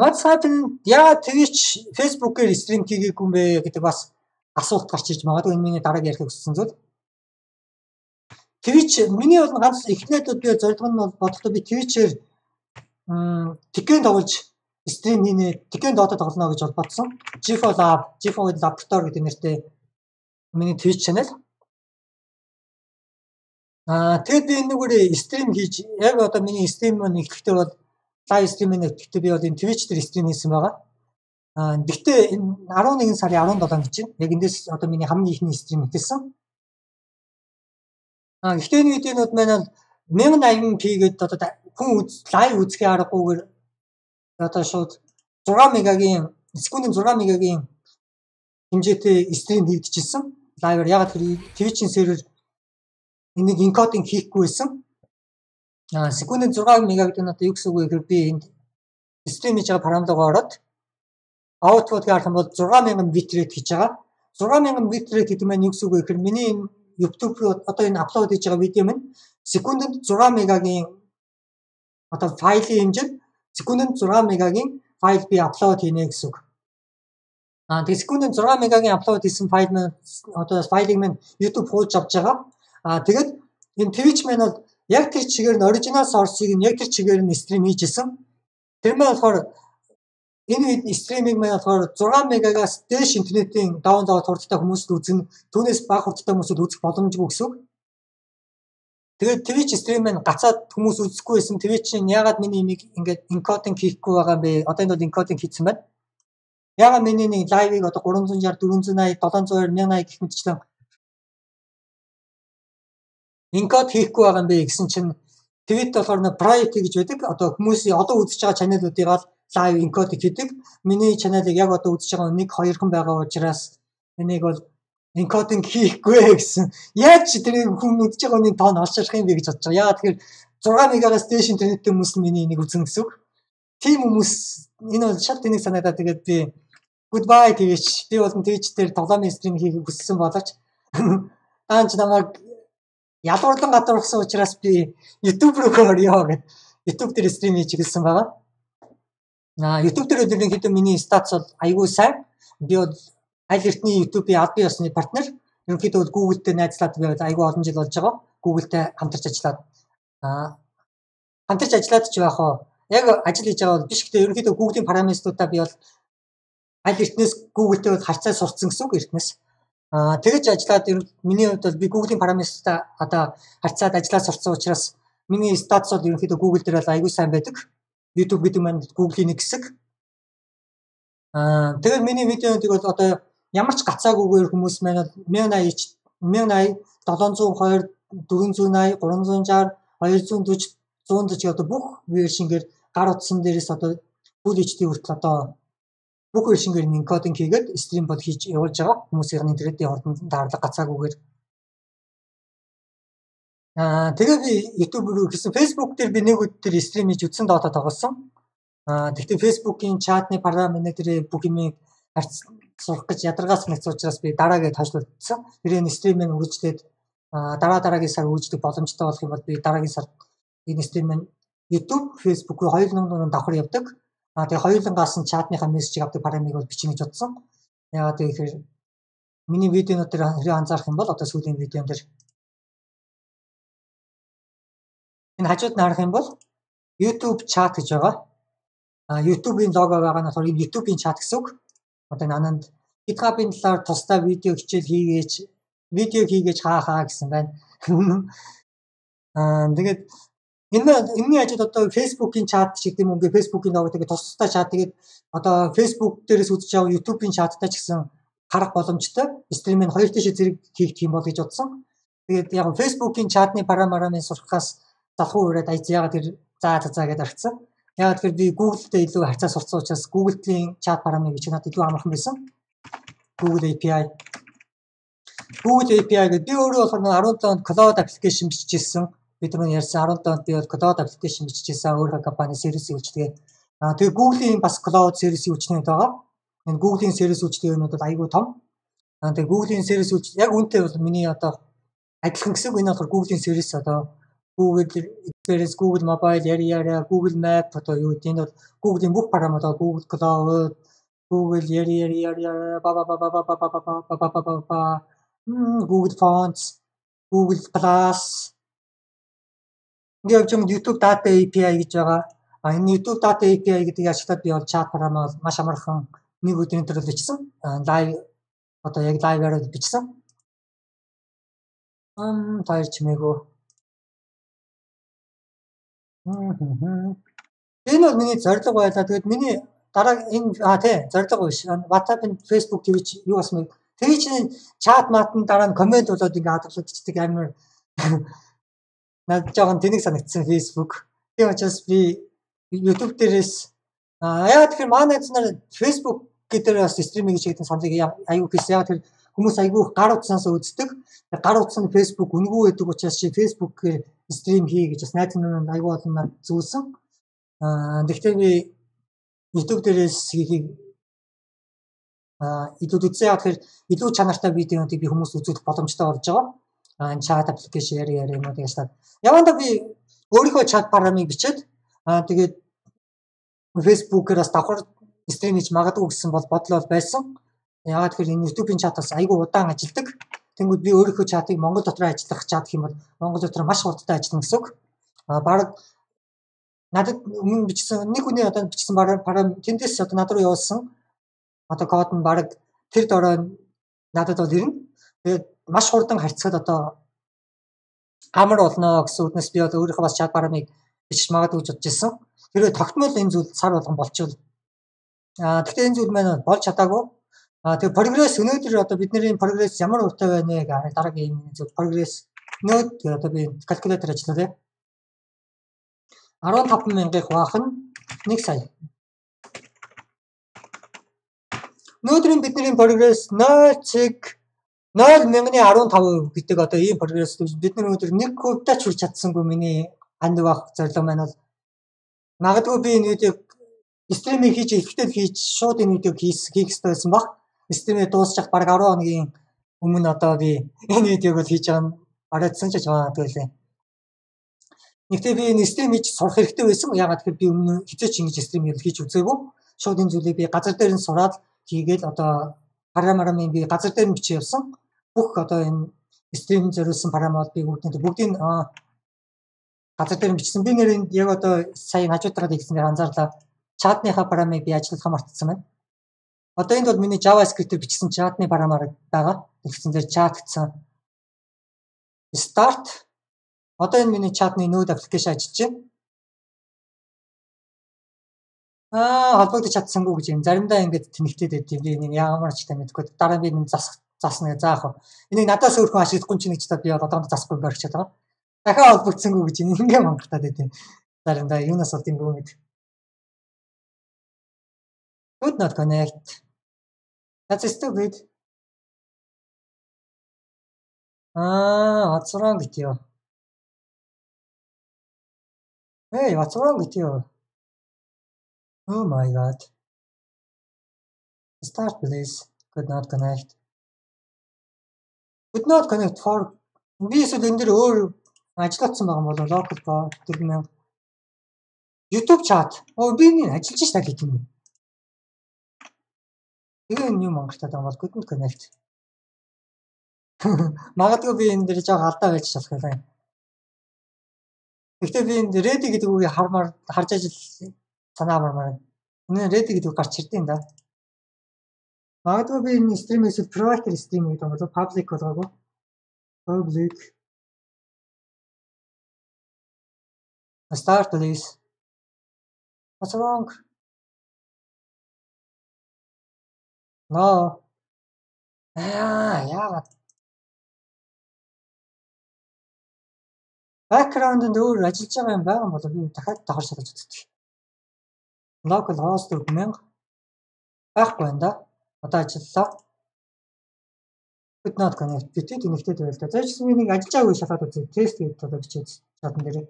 What's happened? Яа Twitch, Facebook-ээр стрим хийгээгүй юм бэ гэдэг бас асуулт гарч иж магадгүй энэ миний дараагийн ярих хүссэн зүйл. Twitch миний бол ганц эхнээд би зорилго нь бол бодохдоо би Twitch-ээр Tekken тоглож стрим хийнэ, Tekken Dota тоглоно гэж бол бодсон. G4 Laboratory гэдэг нэртэй миний Twitch channel. Тэгээд би энэгээр стрим хийж яг одоо миний стрим маань эхлэхдээ бол лайв стриминг нэгтгэхдээ би бол энэ Twitch дээр стрим хийсэн байгаа. Гэхдээ энэ 11 сарын 17 гэж байна. Яг эндээс одоо миний хамгийн ихний стрим хийсэн. Гэхдээ энэ видеонууд маань 1080p гэдэг одоо хүн лайв үзэхээ аргагүйгээр одоо шууд 6 мегагийн секундын 6 мегагийн хэмжээтэй стрим хийгдчихсэн. Лайваар яг Twitch-ийн сервер энийг энкодинг хийхгүй байсан. Секундын 6 мега гэдэг нь одоо юу гэсэн үг вэ гэхээр би энд стрим хийж байгаа параметраа ороод output-ыг харах юм бол 6000 битрейт гэж байгаа. 6000 битрейт гэдэг нь юу гэсэн үг вэ гэхээр миний энэ YouTube руу одоо энэ аплод хийж байгаа видео минь секундэд 6 мегагийн одоо файлын хэмжээ секундэд 6 мегагийн файл би аплод хийнэ гэсэн үг. Тэгээ секундэд 6 мегагийн аплод хийсэн файл маань одоо файлыг минь YouTube хууж авч байгаа. Тэгээд энэ Twitch маань бол яг тэр чигээр нь оригинал source-ыг нь яг тэр чигээр нь стрим хийжсэн. Тэр маань болохоор энэ стриминг маань болохоор 6 мегагаас дээш интернетийн даунлоад хурдтай хүмүүст үзэн түүнээс бага хурдтай хүмүүсд үзэх боломжгүй гэсэн үг. Тэгээд Twitch стрим маань гацаад хүмүүс үзэхгүй байсан. Twitch нь яагаад миний энийг ингээд encoding хийхгүй байгаа юм бэ? Одоо энэ бол encoding хийсэн байна. Яагаад миний нэг лайвыг одоо 360, 480, 720, 1080 гэх мэтчлэн encode хийхгүй байгаа юм бэ гэсэн чинь Twitch болохоор нэг priority гэж байдаг. Одоо хүмүүсийн одоо үзэж байгаа чаналуудыг ал лайв encode хийдэг. Миний чаналыг яг одоо үзэж байгаа 1-2хан байгаа учраас энийг бол encoding хийхгүй гэсэн. Яаж тэр хүн үзэж байгаа хүний тоон олшрах юм бэ гэж бодож байгаа. Яагаад тэгэхээр 6 мегагаас дээш интернеттэй хүмүүс миний энийг үзнэ гэсэн үг. Тим хүмүүс энэ бол шат энийг санагдаад тэгээд би goodbye тэгэж би бол Twitch дээр тоглоомын стрим хийх хүссэн боловч даанч намайг ялуурлан гадуурхсан учраас би YouTube руу орё гэд YouTube дээр стрим хийж гэлсэн байгаа. YouTube дээр ерөнхийдөө миний статус бол айгүй сайн. Би бол аль эртний YouTube-ийн албан ёсны партнер. Ерөнхийдөө бол Google-тэй найзлаад би айгүй олон жил болж байгаа. Google-тэй хамтарч ажиллаад ч яах вэ? Яг ажил хийж байгаа бол биш гэхдээ ерөнхийдөө Google-ийн параметруудаа би бол аль эртнээс Google-тэй бол харьцаа сурцсан гэсэн үг эртнээс. Тэгэж ажиллаад миний хувьд бол би Google-ийн параметруудаа одоо харьцаад ажиллаад сурцсан учраас миний статус бол ерөнхийдөө Google дээр бол айгүй сайн байдаг. YouTube гэдэг маань Google-ийн нэг хэсэг. Тэгээд миний видеонуудыг бол одоо ямар ч гацаагүйгээр хүмүүс маань 1080, 720, 480, 360, 240, 140 одоо бүх вершингээр гар утсан дээрээс одоо Full HD хүртэл одоо бүх вершингээр encoding хийгээд стрим бол хийж явуулж байгаа. Хүмүүсийн интернетийн хурданд таарлаг гацаагүйгээр. Тэгээ би YouTube руу гэсэн Facebook дээр би нэг өдөр стрим хийж үтсэн доотоо тоглосон. Тэгвэл Facebook-ийн чатны параметрээ бүх юм сурах гэж ядаргаас нэгц учраас би дараагийн тооцоолсон. Тэрийн стримийг үргэлжлээд дараагийн сар үргэлжлэх боломжтой болох юм бол би дараагийн сар энэ стримийг YouTube, Facebook руу хоёуланг нь давхар явдаг. Тэгээ хоёулангаас нь чатныхаа мессежийг авдаг параметрыг бол бичнэ гэж бодсон. Яагаад гэхээр миний видеонууд дээр хэрэг анзаарах юм бол одоо сүүлийн видеон дээр энэ хажууд нь харах юм бол YouTube chat гэж байгаа. YouTube-ийн лого байгаа нь болохоор YouTube-ийн чат гэсэн үг. Одоо энэ ананд GitHub-ийн талаар тусдаа видео хичээл хийгээч хаа гэсэн байна. Тэгээд энэний ажил одоо Facebook-ийн чат шиг юм уу? Facebook-ийн лого тэгээд тусдаа чат тэгээд одоо Facebook дээрээс үзэж байгаа YouTube-ийн чаттай ч гэсэн харах боломжтой. Стримийг хоёр тийш зэрэг хийх юм бол гэж бодсон. Тэгээд яг Facebook-ийн чатны параметрыг сурахаас залхуу ураад яагаад тэр заа гэдээ аргацсан. Яагаад тэгэхээр би Google-тэй илүү харьцаа сурцсан учраас Google-ийн чат параметрыг чи надад илүү амархан байсан. Google API гэдэг би өөрөө болохоор 17 онд cloud application бичижсэн. Бид нар ярьсан 17 онд би бол cloud application бичижсэн өөрөө компани сервисийг үйлчилгээ. Тэгээ Google-ийн бас cloud сервисийг үйлчлэгнүүд байгаа. Энэ Google-ийн сервис үйлчлэгнүүд бол айгүй том. Тэгээ Google-ийн сервис яг үүнтэй бол миний одоо адилхан гэсэн үг. Энэ болохоор Google-ийн сервис одоо Google Experience, Google Mobile, Google Map одоо юу гэдэг энэ бол Google-ийн бүх параметр Google Cloud, Google Google Fonts, Google Plus ингээд юм YouTube Data API гэж байгаа. Энэ YouTube Data API гэдэг ашиглаад би бол чат параметр маш амархан нэг өдрийн турш бичсэн. Лайв одоо яг лайваар бичсэн. Таяр чимээгөө. Энэ бол миний зорилго байлаа. Тэгээд миний дараа энэ зорилго биш. WhatsApp, Facebook, Twitch юу басна. Twitch-ийн чат матны дараа нь комент болоод ингээд хадгалагдчихдаг амар надад жоохон тэнэг санагдсан Facebook. Тийм учраас би YouTube дээрээс яагаад тэгэхээр манай эзнэр Facebook гэдэг бас стриминг хийж гэдэг саналыг аюу хийсэн. Яагаад тэр хүмүүс аюу гар утсанаас үздэг. Гар утас нь Facebook үнгүй байдаг учраас чи Facebook-ээр стрим хий гэж бас найз минь аюу олон надад зүүлсэн. Гэхдээ би YouTube дээрээс хийхийг илүү үзээ яа тэгэхээр илүү чанартай видеонуудыг би хүмүүс үзүүлэх боломжтой болж байгаа. Энэ чат аппликейшн яриа юмуд яагаад яванда би өөрийнхөө чат парамыг бичээд тэгээд Facebook-ээр бас давхар стрим хийж магадгүй гэсэн бол бодлоо байсан. Яагаад тэгэхээр энэ YouTube-ийн чат бас айгүй удаан ажилладаг. Тэнгүүд би өөрийнхөө чатыг Монгол дотор ажиллах чат гэх юм бол Монгол дотор маш хурдтай ажиллана гэсэн үг. Бараг надад өмнө бичсэн нэг хүний одоо бичсэн парам тэндээс одоо над руу явуулсан одоо код нь бараг тэр дорой надад бол ирнэ. Тэгээд маш хурдан харьцаад одоо амар болно гэсэн үгнээс би одоо өөрийнхөө бас чат парамыг бичиж магадгүй гэж бодож ирсэн. Тэрээ тогтмол энэ зүйл сар болгон болчихвол гэхдээ энэ зүйл маань болж чадаагүй. Тэгээ прогресс өнөөдөр одоо бидний прогресс ямар хувьтай байна гэх дараагийн юм зүйл прогресс нөт одоо би калькулятор ажиллаа. 15,000-ийн хуваах нь 1 сая. Өнөөдрийн бидний прогресс 0.015% гэдэг одоо ийм прогресс бид нар өнөөдөр 1% ч хүрч чадсангүй миний ханд байх зорилго маань бол магадгүй би энэ видеог стримийг хийж ихтэй хийж шууд энэ видеог хийх хэрэгтэй байсан баг. Стримээ дуусчих бараг 10 хоногийн өмнө одоо би энэ видеог хийж байгаа нь арайдсан ч магадгүй лээ. Нэгтээ би энэ стрим хийж сурах хэрэгтэй байсан. Ягаад гэвэл би өмнө хизээч ингэж стрим хийж үзээгүй. Шууд энэ зүйлийг би газар дээр нь сураад хийгээл одоо парамын би газар дээр нь бичиж явсан. Бүх одоо энэ стрим зориулсан парамууд би бүгдийг газар дээр нь бичсэн. Би нэр яг одоо сая хажуутраад ихснээр анзаарлаа. Чатныхаа парамыг би ажиллахаа мартсан байна. Одоо энд бол миний JavaScript-ээр бичсэн чатны парамаар байгаа. Тэгсэн дээр чат гэсэн start. Одоо энэ миний чатны node application ажиллаж байна. Холбогдож чадсангүй гэж юм. Заримдаа ингэж тэнэгтээд байд. Би нэг ямар ч та мэдгүй. Дараа би нэг засна заах. Энийг надаас өөрхөн ашиглахгүй ч нэг ч би одоонд засахгүй барьчихад байгаа. Дахиад холбогдсангүй гэж ингэ мангартаад байд. Заримдаа юунаас бол юм бэ гэд. Could not connect. That's stupid. What's wrong with you? Hey, what's wrong with you? Oh my god. Start please. Could not connect. Could not connect for би эсвэл энэ дэр өөр ажиллагдсан байгаа бол local for 4000 YouTube chat. Би энэ ажиллаж штэ гэх юм. Тэгээ энэ юм онгортаад байгаа бол couldn't connect. Магадгүй би энэ дэр жоо алдаа байж болох байлаа. Гэхдээ би энэ ready гэдэг үгийг харж ажил санаа мармаар. Энэ ready гэдэг үг гарч ирдээ энэ да. Магадгүй би энэ стримээс private стрим гэдэг юм бол public болгоогүй. Public. Start please. What's wrong? No. Яагаад? Background-д өөр ажиллаж байгаа юм байгаа бол би дахиад давхар шалгаж үзтгий. Local host 4000 байхгүй байна да. Одоо ажиллалаа. Could not connect. Битэд нэгтэй байл та. Зайчсан би нэг ажиллаж байгаагүй шалгаад үзье. Тест гэдэг одоо бичээд чатан дээр.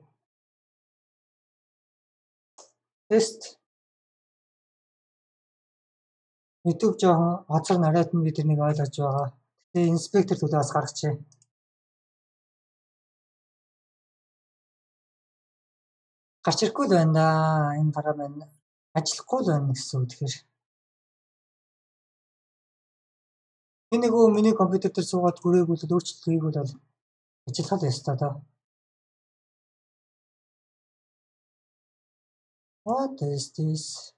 Тест. YouTube жоохон хоцор нараад нь бид нэг ойлгож байгаа. Тэгээ инспектор төлөө бас гаргачихъя. Гарч ирэхгүй л байна да. Энэ парам байна. Ажиллахгүй л байна гэсэн үг тэгэхээр. Энэ нөгөө миний компьютер дээр суугаад гүрээгүүл өөрчлөлт хийгүүл бол ажиллах л ёстой доо. What is this?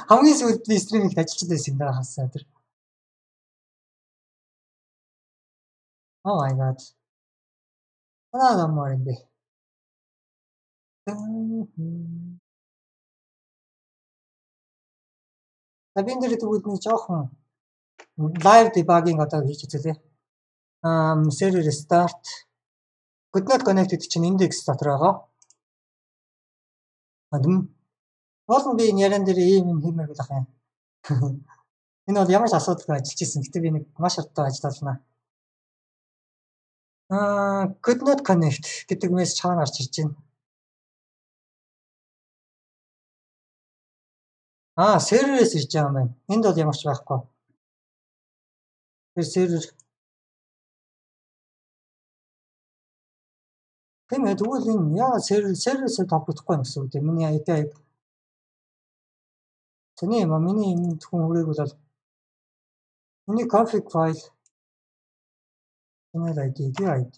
Хамгийн сүүлд би стриминг ажиллаж байсан юм да хасаа тэр. Oh my god. Амар юм бэ. Табин дээр тэгвэл нэг жоохон live debugging одоо хийж үзлээ. Server start. Could not connected чинь index дотор байгаа. Болон би энэ яран дээр ийм юм хиймээр байх юм. Энэ бол ямар ч асуудалгүй ажиллаж ирсэн. Гэтэ би нэг маш хурдан ажиллана. Could not connect гэдэг мессеж хаана гарч ирж байна. Серверээс ирж байгаа юм байна. Энд бол ямар ч байхгүй. Тэр сервер тийм ээ, тэгвэл энэ яагаад серверээс тоглохгүй юм гэсэн үг тийм. Миний API таны юм аа, миний энэ хүн хүрээг бол миний config file email ID, ID.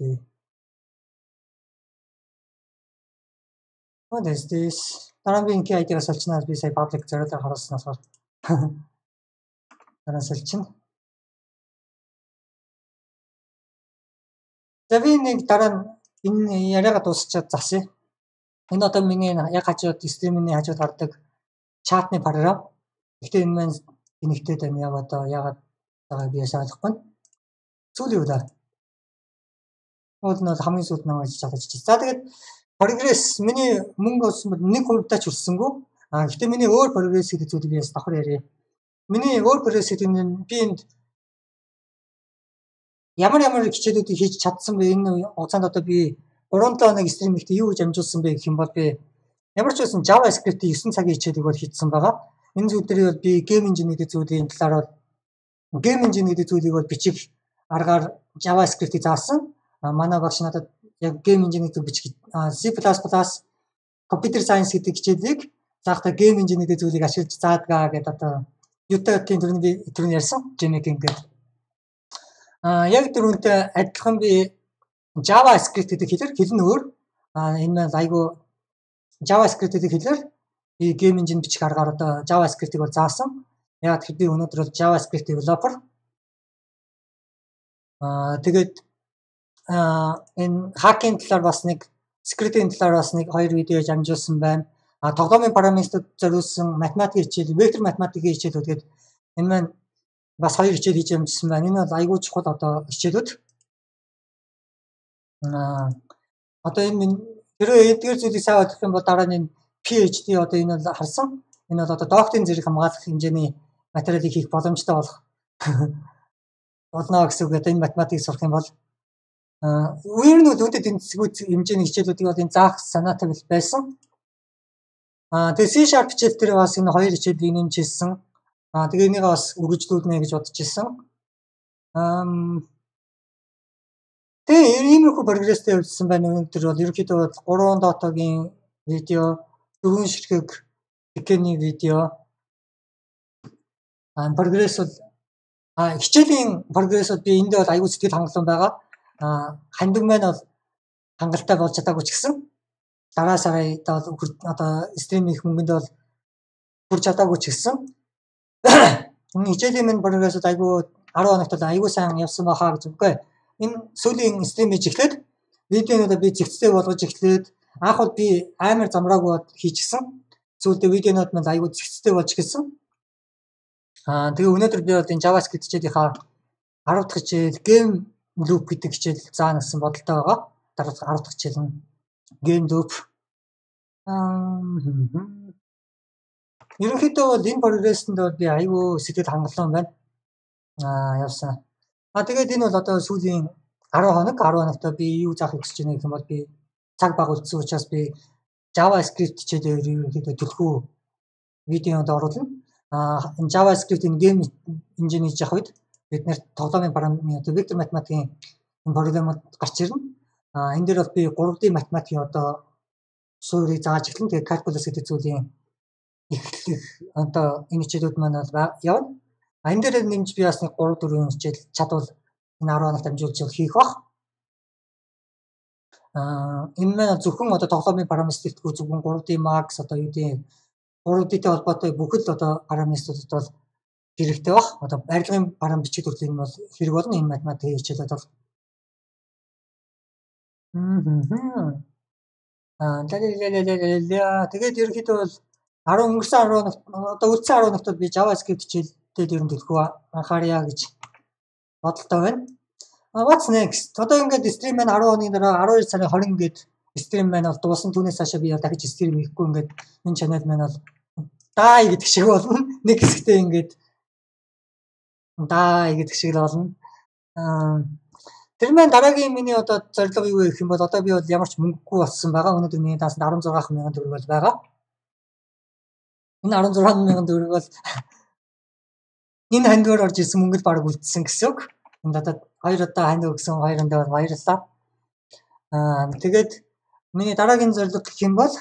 What is this? Дараа нь би энэ ID-гаас олчнаа, би сая public зориулаар харуулсан болохоор дараа нь соличихно. За би нэг дараа нь энэ яриагаа дуусчаад засъя. Энэ одоо миний яг хажууд стримийн хажууд гардаг чатны параграф. Гэхдээ энэ маань энэгтэй тань яг одоо яагаад байгаа би ойлгохгүй. Сүүлийн удаа. Уул нь хамгийн сүүлд намайг чадчих. За тэгээд прогресс миний мөнгө олсон бол 1% тач өрсөнгөө. Гэхдээ миний өөр прогресс гэдэг зүйлийг би давхар ярья. Миний өөр прогресс гэдэг нь би энд ямар хичээлүүдийг хийж чадсан бэ? Энэ хугацаанд одоо би 3-7 хоног стрим ихтэй юу гэж амжуулсан бэ гэх юм бол би ямар ч байсан JavaScript-ийн 9 цагийн хичээлийг бол хийсэн байгаа. Энэ зүйлдэр бол би game engine гэдэг зүйлийн талаар бол game engine гэдэг зүйлийг бол бичих аргаар JavaScript-ийг заасан. Манай багш надад яг game engine гэдэг бичих C++, computer science гэдэг хичээлийг заахта game engine гэдэг зүйлийг ашиглаж заадгаа гэдэг одоо YouTube-ийн түрүүний ярьсан Gmaking гэдэг. Яг түрүүнтэй адилхан би JavaScript гэдэг хэлэн өөр. Энэ айгу JavaScript гэдэг хэлээр би game engine бичих аргаар одоо JavaScript-ийг бол заасан. Яг тэгэхээр би өнөөдөр бол JavaScript developer. Тэгээд энэ хакинг талаар бас нэг скриптийн талаар бас нэг 2 видео амжуулсан байна. Тоглоомын параметрууд зориулсан математикийн хичээл, вектор математикийн хичээлүүд гээд энэ маань бас 2 хичээл хийж амжсан байна. Энэ бол айгүй чухал одоо хичээлүүд. Одоо энэ тэрөө эдгээр зүйлийг сайн ойлгох юм бол дараа нь PhD одоо энэ бол харсан. Энэ бол одоо докторийн зэрэг хамгаалах хэмжээний материалыг хийх боломжтой болох болно гэсэн үг. Одоо энэ математикийг сурах юм бол үеэр нь үнэтэй тэнцвэр хэмжээний хичээлүүдийг бол энэ заах санаатай байсан. Тэгээ C# хичээл дээр бас энэ 2 хичээлийг нэмж хийсэн. Тэгээ энийг бас үргэлжлүүлнэ гэж бодож ирсэн. Тэгээ иймэрхүү прогресстэй явуулсан байна. Өнөөдөр бол ерөнхийдөө 3 дотогийн видео, 4 ширхэг пикэний видео. Прогресс бол хичээлийн прогресс бол би эндээ бол аюул сэтгэл хангалуун байгаа. Хандив маань бол хангалттай болж чадаагүй ч гэсэн дараа сард одоо стрим их мөнгөнд бол хүрч чадаагүй ч гэсэн энэ хичээлийн минь прогресс айгүй 10 хоногт бол айгүй сайн явсан байхаа гэж үгүй. Энэ сүүлийн стрим хийж эхлээд видеонуудаа би зэгцтэй болгож эхлээд анх бол би амар замраагүй хийчихсэн. Сүүлдээ видеонууд маань айгүй зэгцтэй болж эхэлсэн. Тэгээ өнөөдөр би бол энэ JavaScript хичээлийнхаа 10 дахь хичээл game loop гэдэг хичээл заана гэсэн бодолтой байгаа. Дараа 10 дахь хичээл нь game loop. Ерөнхийдөө бол энэ прогрестэнд бол би айгүй сэтгэл хангалуун байна. Явсан. Тэгээд энэ бол одоо сүүлийн 10 хоногт би юу заахыг хүсэж байна гэх юм бол би цаг баг үлдсэн учраас би JavaScript хичээлээр ерөнхийдөө төлхөө видеонд оруулна. Энэ JavaScript-ийн game engine хийж явах үед бид нэр тоглоомын параметр вектор математикийн програмууд гарч ирнэ. Энэ дээр бол би 3D математикийн одоо суурийг зааж эхлэн тэгээ calculus гэдэг зүйлийн эхлэх одоо энэ хичээлүүд маань бол явна. Энэ дээр нэмж би бас нэг 3-4 хичээл чадвал энэ 10 хоногт амжуулж хийх бах. Энэ маань зөвхөн одоо тоглоомын параметртгүй зөвхөн 3D max одоо юу гэдэг 3D-тэй холбоотой бүхэл одоо параметруудад бол хэрэгтэй бах. Одоо барилгын параметр бичиг төрлийн нь бол хэрэг болно энэ математикийн хичээлүүд бол. Тэгээд ерөнхийдөө бол өнгөрсөн 10 хоногт одоо үлдсэн 10 хоногт би JavaScript хичээлдээ ер нь төлхөө анхаарья гэж бодолтой байна. What's next? Одоо ингээд стрим маань 10 хоногийн дараа 12 сарын 20 гээд стрим маань бол дуусна. Түүнээс цаашаа би дахиж стрим хийхгүй ингээд энэ channel маань бол дай гэдэг шиг болно. Нэг хэсэгтээ ингээд дай гэдэг шиг л болно. Тэр маань дараагийн миний одоо зорилго юу вэ гэх юм бол одоо би бол ямар ч мөнгөгүй болсон байгаа. Өнөөдөр миний таасанд 16,000 төгрөг бол байгаа. Энэ 16,000 төгрөг бол энэ хандгаар орж ирсэн мөнгөд баг үлдсэн гэсэн үг. Энд одоо хоёр удаа ханд өгсөн хоёрондоо баярлалаа. Тэгээд миний дараагийн зорилго гэх юм бол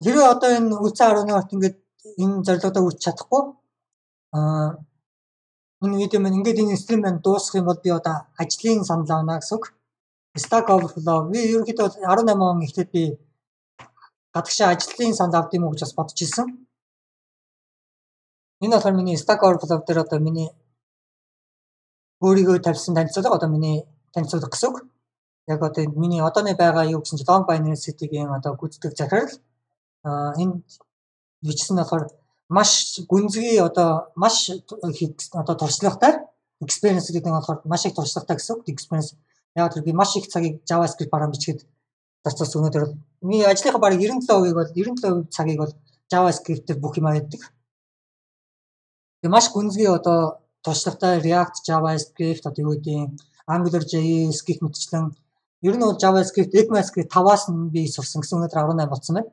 хэрэв одоо энэ үлцэн 11-т ингээд энэ зорилгодоо хүрч чадахгүй энэ видео маань ингээд энэ стрим маань дуусах юм бол би одоо ажлын санал авна гэсэн үг. Stack Overflow би ерөнхийдөө 18 он ихтэй би гадагшаа ажлын санал авд юм уу гэж бас бодож ирсэн. Энэ болохоор миний Stack Overflow дээр одоо миний өөрийгөө тавьсан танилцуулга одоо миний танилцуулга гэсэн үг. Яг одоо миний одооны байгаа юу гэсэн чинь Long Binary City-гийн одоо гүйцэтгэх захирал энд бичсэн болохоор маш гүнзгий одоо маш одоо туршлагатай experience гэдэг нь болохоор маш их туршлагатай гэсэн үг. Experience яг тэр би маш их цагийг JavaScript бараан бичгээд зарцуулсан. Өнөөдөр миний ажлынхаа бараг 97% бол 97% цагийг бол JavaScript-ээр бүх юм хийдэг. Тэгээ маш гүнзгий одоо туршлагатай React, JavaScript одоо юу гэдэг AngularJS гэх мэтчлэн ер нь бол JavaScript, ECMAScript 5-аас нь би сурсан гэсэн. Өнөөдөр 18 болсон байна.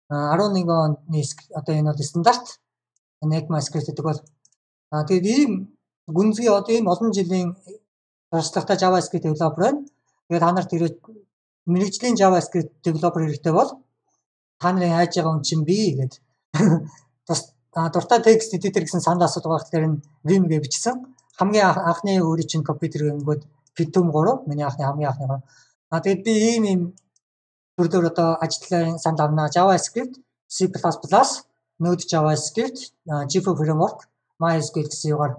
11 оны одоо энэ бол стандарт ECMAScript гэдэг бол тэгээд ийм гүнзгий одоо ийм олон жилийн туршлагатай JavaScript developer байна. Тэгээд та нарт ирээд мэрэгжлийн JavaScript developer хэрэгтэй бол та нарын хайж байгаа хүн чинь би гэдэг. Бас дуртай текст editor гэсэн санал асуудал байгаа хэрэг нь Vim гэж бичсэн. Хамгийн анхны өөрийн чинь компьютер гингүүд Python 3 миний хамгийн анхны. Тэгээд би ийм төрлөөр одоо ажлын санал авна. JavaScript, C++, Node JavaScript, GFO framework, MySQL гэсэн югаар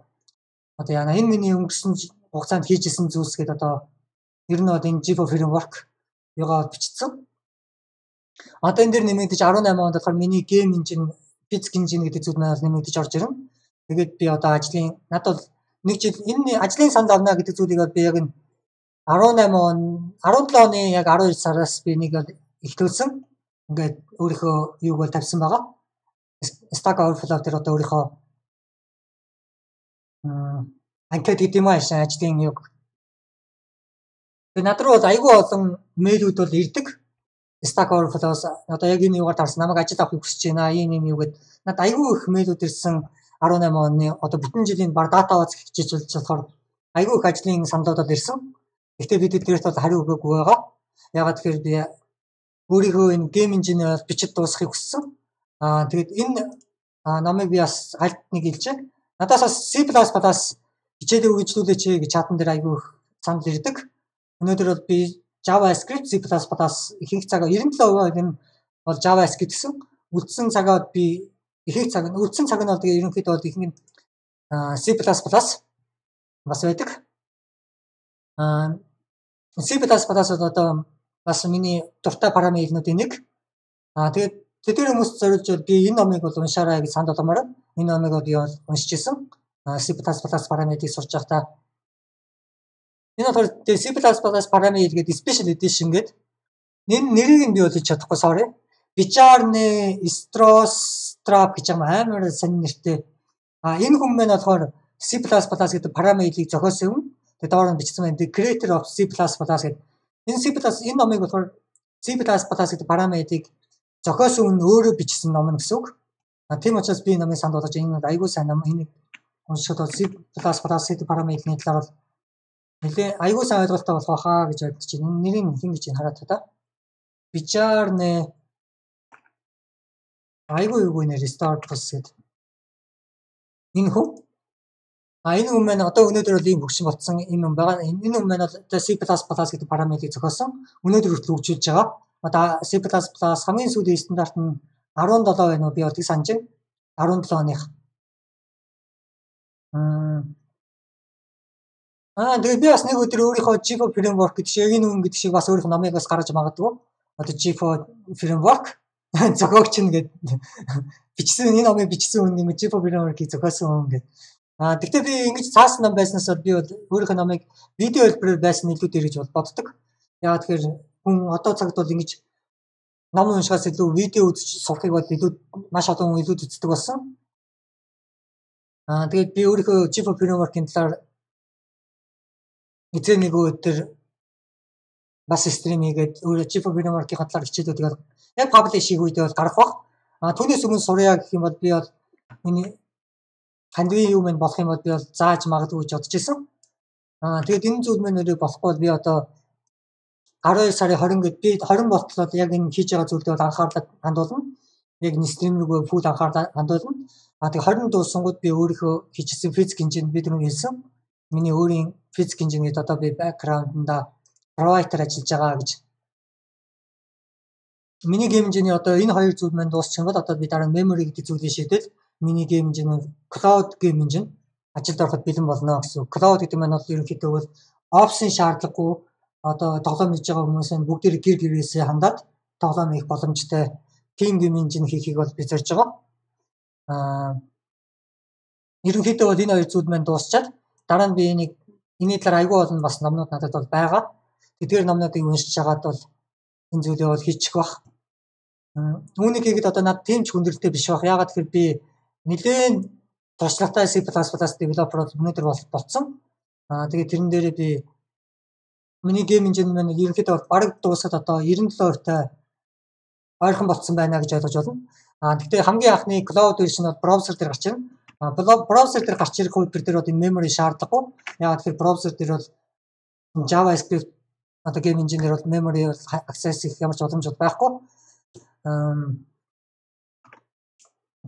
одоо яана энэ миний өнгөрсөн хугацаанд хийжсэн зүйлс гэдэг одоо ер нь энэ GFO framework югаар бичсэн. Одоо энэ дэр нэмэгдэж 18 онд болохоор миний game engine, physics engine гэдэг зүйл маань нэмэгдэж орж ирнэ. Тэгээд би одоо ажлын надад бол нэг жил энэ ажлын санал авна гэдэг зүйлийг би яг энэ 18 он 17 оны яг 12 сараас би нэг ихтүүлсэн. Ингээд өөрийнхөө юуг бол тавьсан байгаа. Stack Overflow дээр одоо өөрийнхөө анкет гэдэг юм ааш ажлын юг. Тэгээд над руу бол айгүй олон мэйлүүд бол ирдэг. Stack Overflow-с одоо яг энэ юугаар тарсан намайг ажил авахыг хүсэж байна. Ийм юм юу гэд надад айгүй их мэйлүүд ирсэн 18 оны одоо бүтэн жилийн баг дата баз хичээж болохоор айгүй их ажлын саналууд ирсэн. Гэхдээ бид тэрт бол хариу өгөөгүй байгаа. Ягаад тэгэхээр би өөрийнхөө энэ game engine-ээр бичиж дуусгахыг хүссэн. Тэгээд энэ намайг би бас аль нэг хэлжээ. Надаас бас C++ хичээлээ үргэлжлүүлээч гэж чатан дээр айгүй их санал ирдэг. Өнөөдөр бол би JavaScript, C++ ихэнх цагаа 97% нь бол JavaScript гэсэн. Үлдсэн цагаад би ихэнх цаг нь үлдсэн цаг нь бол тэгээ ерөнхийдөө бол ихэнх нь C++ бас байдаг. C++ бол одоо бас миний дуртай параметруудын нэг. Тэгээд тэдгээр хүмүүст зориулж би энэ номыг бол уншаарай гэж санд болгомоор энэ номыг би уншиж ирсэн. C++ параметрыг сурч байхдаа энэ болохоор C++ параметр гэдэг special edition гэдэг энэ нэрийг нь би бол чадахгүй sorry. Bjarne Stroustrup гэж амар сонир нэртэй. Энэ хүн маань болохоор C++ гэдэг параметрыг зохиосон юм. Тэгээд доороо бичсэн байна. The creator of C++ гэдэг. Энэ C++ энэ номыг болохоор C++ гэдэг параметрыг зохиосон хүн өөрөө бичсэн ном гэсэн үг. Тийм учраас би номыг санд болгож энэ айгүй сайн ном энийг уншихад бол C++ гэдэг параметрийн талаар бол нэлээ айгүй сайн ойлголттой болох хаа гэж бодож байна. Нэрийг хэн гэж хараад та. Bjarne айгүй нэр Stroustrup гэдэг. Энэ хүн энэ хүн маань одоо өнөөдөр бол ийм хөгжим болсон юм байгаа. Энэ хүн маань одоо C++ гэдэг параметрыг зохиосон. Өнөөдөр хүртэл хөгжүүлж байгаа. Одоо C++ хамгийн сүүлийн стандарт нь 17 байна уу? Би бол тийг санаж байна. 17 оных. Тэгээд би бас нэг өдөр өөрийнхөө GFO framework гэдэг шиг энэ хүн гэдэг шиг бас өөрийнхөө номыг бас гаргаж магадгүй. Одоо GFO framework зохиогч нь гэдэг бичсэн энэ номыг бичсэн хүн нэг GFO framework-ийг зохиосон хүн гэдэг. Гэхдээ би ингэж цаасан ном байснаас би бол өөрийнхөө номыг видео хэлбэрээр байсан илүү дээр гэж боддог. Яагаад тэгэхээр хүн одоо цагт бол ингэж ном уншихаас илүү видео үзэж сурахыг бол илүү маш олон хүн илүү үздэг болсон. Тэгээд би өөрийнхөө GFO framework-ийн талаар эцэг нэг өдөр бас стрим хийгээд өөрөө GFO framework-ийн талаар хичээлүүдийг яг publish хийх үед бол гарах баг. Түүнээс өмнө сурья гэх юм бол би бол миний хандивын юм болох юм бол би бол зааж магадгүй гэж бодож исэн. Тэгээд энэ зүйл маань өөрөө болохгүй би одоо 12 сарын 20 гээд би 20 болтлоо яг энэ хийж байгаа зүйлдээ бол анхаарлаа хандуулна. Яг энэ стрим рүү фул анхаарлаа хандуулна. Тэгээд 20 дуусангууд би өөрийнхөө хийчихсэн физик хэмжээнд би түрүү хэлсэн. Миний өөрийн физик хэмжээнд одоо би бэкграундда провайдер ажиллаж байгаа гэж. Миний гейм хэмжээний одоо энэ хоёр зүйл маань дуусчих юм бол одоо би дараа нь memory гэдэг зүйлийг шийдэл миний гейм хэмжээний cloud гейм хэмжээ ажилд ороход бэлэн болно гэсэн. Cloud гэдэг маань бол ерөнхийдөө бол опшн шаардлагагүй одоо тоглоом хийж байгаа хүмүүсийн бүгдээр гэр гэрээсээ хандаад тоглоом хийх боломжтой team гейм хэмжээ хийхийг бол би зорж байгаа. Ерөнхийдөө бол энэ хоёр зүйл маань дуусчаад дараа нь би энэний талаар аягүй олон бас номнууд надад бол байгаа. Тэдгээр номнуудыг уншиж хагаад бол энэ зүйлээ бол хийчих бах. Үүнийг хийгээд одоо надад тийм ч хүндрэлтэй биш бах. Яагаад гэхээр би нэлээд туршлагатай C++ developer өнөөдөр болцсон. Тэгээд тэрэн дээрээ би миний гейм инженер маань ерөнхийдөө бараг дуусаад одоо 97%-тай ойрхон болцсон байна гэж ойлгож байна. Гэхдээ хамгийн анхны cloud version бол браузер дээр гарч ирнэ. Браузер дээр гарч ирэх үед тэр одоо memory шаардлагагүй. Яагаад гэхээр браузер дээр бол JavaScript одоо гейм инженер бол memory access хийх ямар ч боломж байхгүй.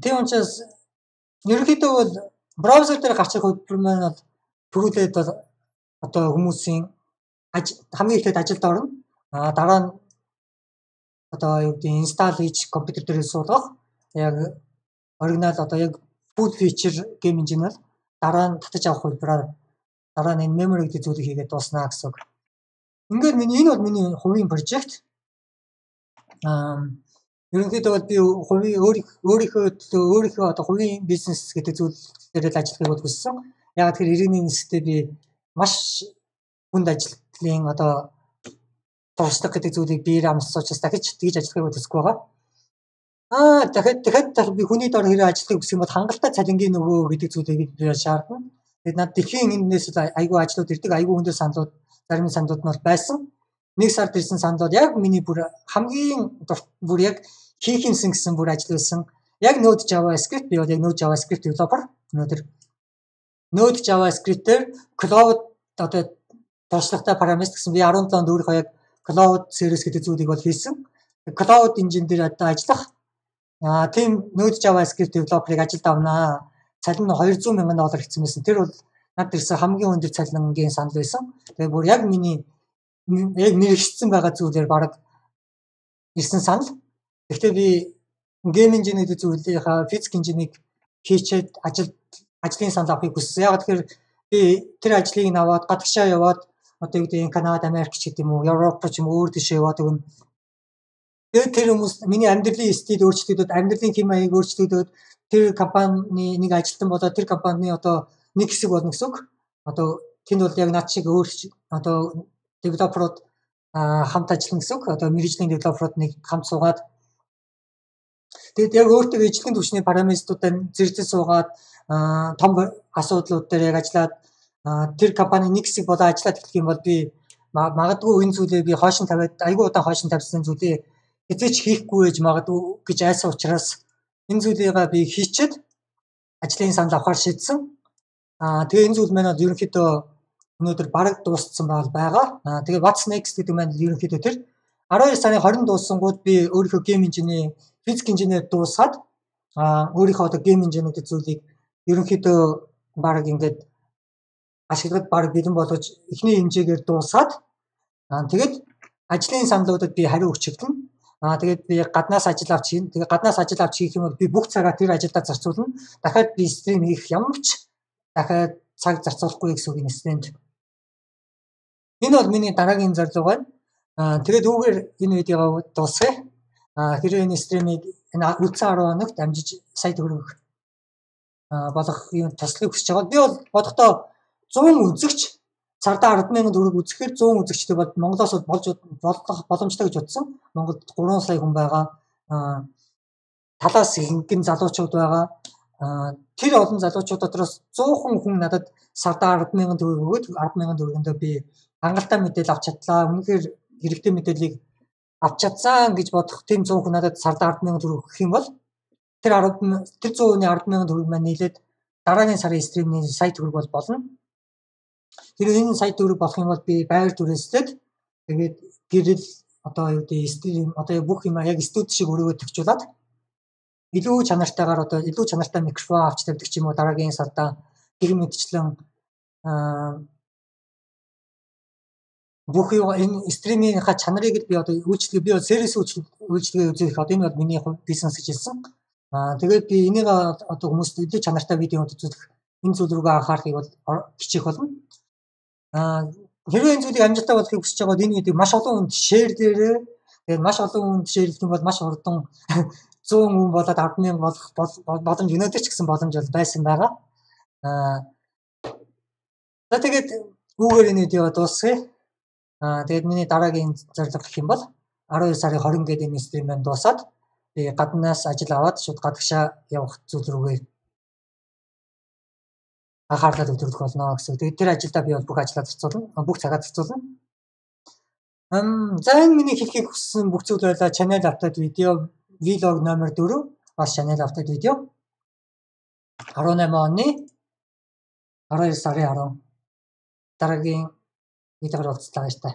Тийм учраас ерөнхийдөө бол браузер дээр гарч ирэх хөтөлбөр маань бол түрүүлээд бол одоо хүмүүсийн хамгийн ихэд ажилд орно. Дараа нь одоо юу гэдэг install хийж компьютер дээр суулгах. Яг оригинал одоо яг full feature гейм инженер дараа нь татаж авах хөтөлбөрөөр дараа нь memory гэдэг зүйлийг хийгээд дууснаа гэсэн үг. Ингээд энэ бол миний хувийн прожект. Ерөнхийдөө бол би өөрийнхөө одоо хувийн бизнес гэдэг зүйл дээр л ажиллахыг хүссэн. Яагаад гэхээр иргэний нийтэд би маш хүнд ажлын одоо туршлага гэдэг зүйлийг биеэр амсаж дахиж тэгж ажиллахыг хүсэхгүй байгаа. Дахиад би хүний дор хэрэг ажиллахыг хүсэх юм бол хангалттай цалингийн нөгөө гэдэг зүйлийг би шаардна. Тэгээд над дэлхийн эндээс айгүй ажлууд ирдэг, айгүй өндөр саналууд, зарим саналууд нь бол байсан. Нэг сард ирсэн саналууд яг миний бүр хамгийн бүр яг хийх юмсан гэсэн бүр ажил байсан. Яг Node JavaScript би бол яг Node JavaScript developer өнөөдөр Node JavaScript-ээр cloud одоо туршлагатай программист гэсэн би 17 онд өөрийнхөө яг cloud service гэдэг зүйлийг бол хийсэн. Cloud engine дээр одоо ажиллах тийм Node JavaScript developer-ыг ажилд авнаа. Цалин нь $200,000 гэсэн байсан. Тэр бол над ирсэн хамгийн өндөр цалингийн санал байсан. Тэгээ бүр яг миний яг мэрэгчсэн байгаа зүйлээр баг ирсэн санал. Гэхдээ би гейм инженерийн зүйлийнхаа физик инженерийг хийчээд ажлын санал авахыг хүссэн. Яг тэгэхээр би тэр ажлыг аваад гадагшаа яваад одоо юу гэдэг Канада, Америк ч гэдэг юм уу, Европ ч юм уу өөр дэшээ яваад өгнө. Тэгээд тэр хүмүүс миний амьдралын стил өөрчлөгдөд, амьдралын хэм маяг өөрчлөгдөд тэр компани нэг ажилтан болоод тэр компани одоо нэг хэсэг болно гэсэн үг. Одоо тэнд бол яг над шиг өөр одоо девелоперууд хамт ажиллана гэсэн үг. Одоо мэргэжлийн девелоперууд нэг хамт суугаад тэгээд яг өөртөө ижлэхэн түвшний параметруудаар зэрэгцэн суугаад том асуудлууд дээр яг ажиллаад тэр компани нэг хэсэг болоо ажиллаад эхлэх юм бол би магадгүй энэ зүйлээ би хойш нь тавиад айгүй удаан хойш нь тавьсан зүйлээ хэзээ ч хийхгүй байж магадгүй гэж айсан учраас энэ зүйлийг би хийчихэд ажлын санал авахар шийдсэн. Тэгээ энэ зүйл маань ерөнхийдөө өнөөдөр бараг дууссан байгаа. Тэгээ what's next гэдэг маань ерөнхийдөө тэр 12 сарын 20 дууссангууд би өөрийнхөө гейм инженерийн физик инженер дуусаад өөрийнхөө одоо гейм инженерийн зүйлийг ерөнхийдөө бараг ингээд ашиглаад бараг бэлэн болгож эхний хэмжээгээр дуусаад тэгээд ажлын саналуудад би хариу өгч эхэлнэ. Тэгээд би гаднаас ажил авч хийн. Тэгээд гаднаас ажил авч хийх юм бол би бүх цагаа тэр ажилдаа зарцуулна. Дахиад би стрим хийх ямар ч дахиад цаг зарцуулахгүй гэсэн үг юм стрэнд. Энэ бол миний дараагийн зорилго байна. Тэгээд үүгээр энэ видеог дуусгая. Хэрвээ энэ стримийг энэ үлдсэн 10 хоногт амжиж сая төгрөг болох юм туслахыг хүсэж байгаа. Би бол бодохдоо 100 үзэгч цаардаа 10,000 төгрөг үзэхээр 100 үзэгчтэй бол Монголоос болж болох боломжтой гэж бодсон. Монголд 3 сая хүн байгаа. Талаас ихэнх залуучууд байгаа. Тэр олон залуучууд дотроос 100 хүн надад сардаа 10,000 төгрөг өгөөд 10,000 төгрөгөндөө би хангалттай мэдээлэл авч чадлаа. Үнэхээр хэрэгтэй мэдээллийг авч чадсан гэж бодох тийм 100 хүн надад сардаа 10,000 төгрөг өгөх юм бол тэр 100% 10,000 төгрөг маань нийлээд дараагийн сарын стримний сая төгрөг бол болно. Тэр энэ сая төгрөг болох юм бол би байр түрээслээд тэгээд гэрэл одоо юу гэдэг стрим одоо бүх юм яг студи шиг өргөө төгчүүлээд илүү чанартайгаар одоо илүү чанартай микрофон авч тавьдаг ч юм уу дараагийн сарда гэр мэдчлэн бүх энэ стримийнхаа чанарыг би одоо үйлчлэгээ би сервис үйлчлэгээ үзэх одоо энэ бол миний бизнес гэж хэлсэн. Тэгээд би энийг одоо хүмүүст илүү чанартай видеод үзүүлэх энэ зүйл рүүгээ анхаарахыг бол хичээх болно. Хэрвээ энэ зүйлийг амжилттай болохыг хүсэж байгаа бол энэ видеог маш олон хүнд шеэр дээрээ тэгээд маш олон хүнд шеэрлэх юм бол маш хурдан 100 хүн болоод 10,000 болох боломж өнөөдөр ч гэсэн боломж байсан байгаа. За тэгээд үүгээр энэ видео дуусгая. Тэгээд миний дараагийн зорилго гэх юм бол 12 сарын 20 гээд энэ стрим маань дуусаад би гаднаас ажил аваад шууд гадагшаа явах зүйл рүүгээ анхаарлаа төвлөрөх болно гэсэн. Тэгээд тэр ажилдаа би бол бүх ажлаа зарцуулна, бүх цагаа зарцуулна. За энэ миний хэлхийг хүссэн бүх зүйл байлаа. Channel update видео, vlog номер 4 бас channel update видео. 18 оны 12 сарын 10 дараагийн видеоор уулзлаа баяр та.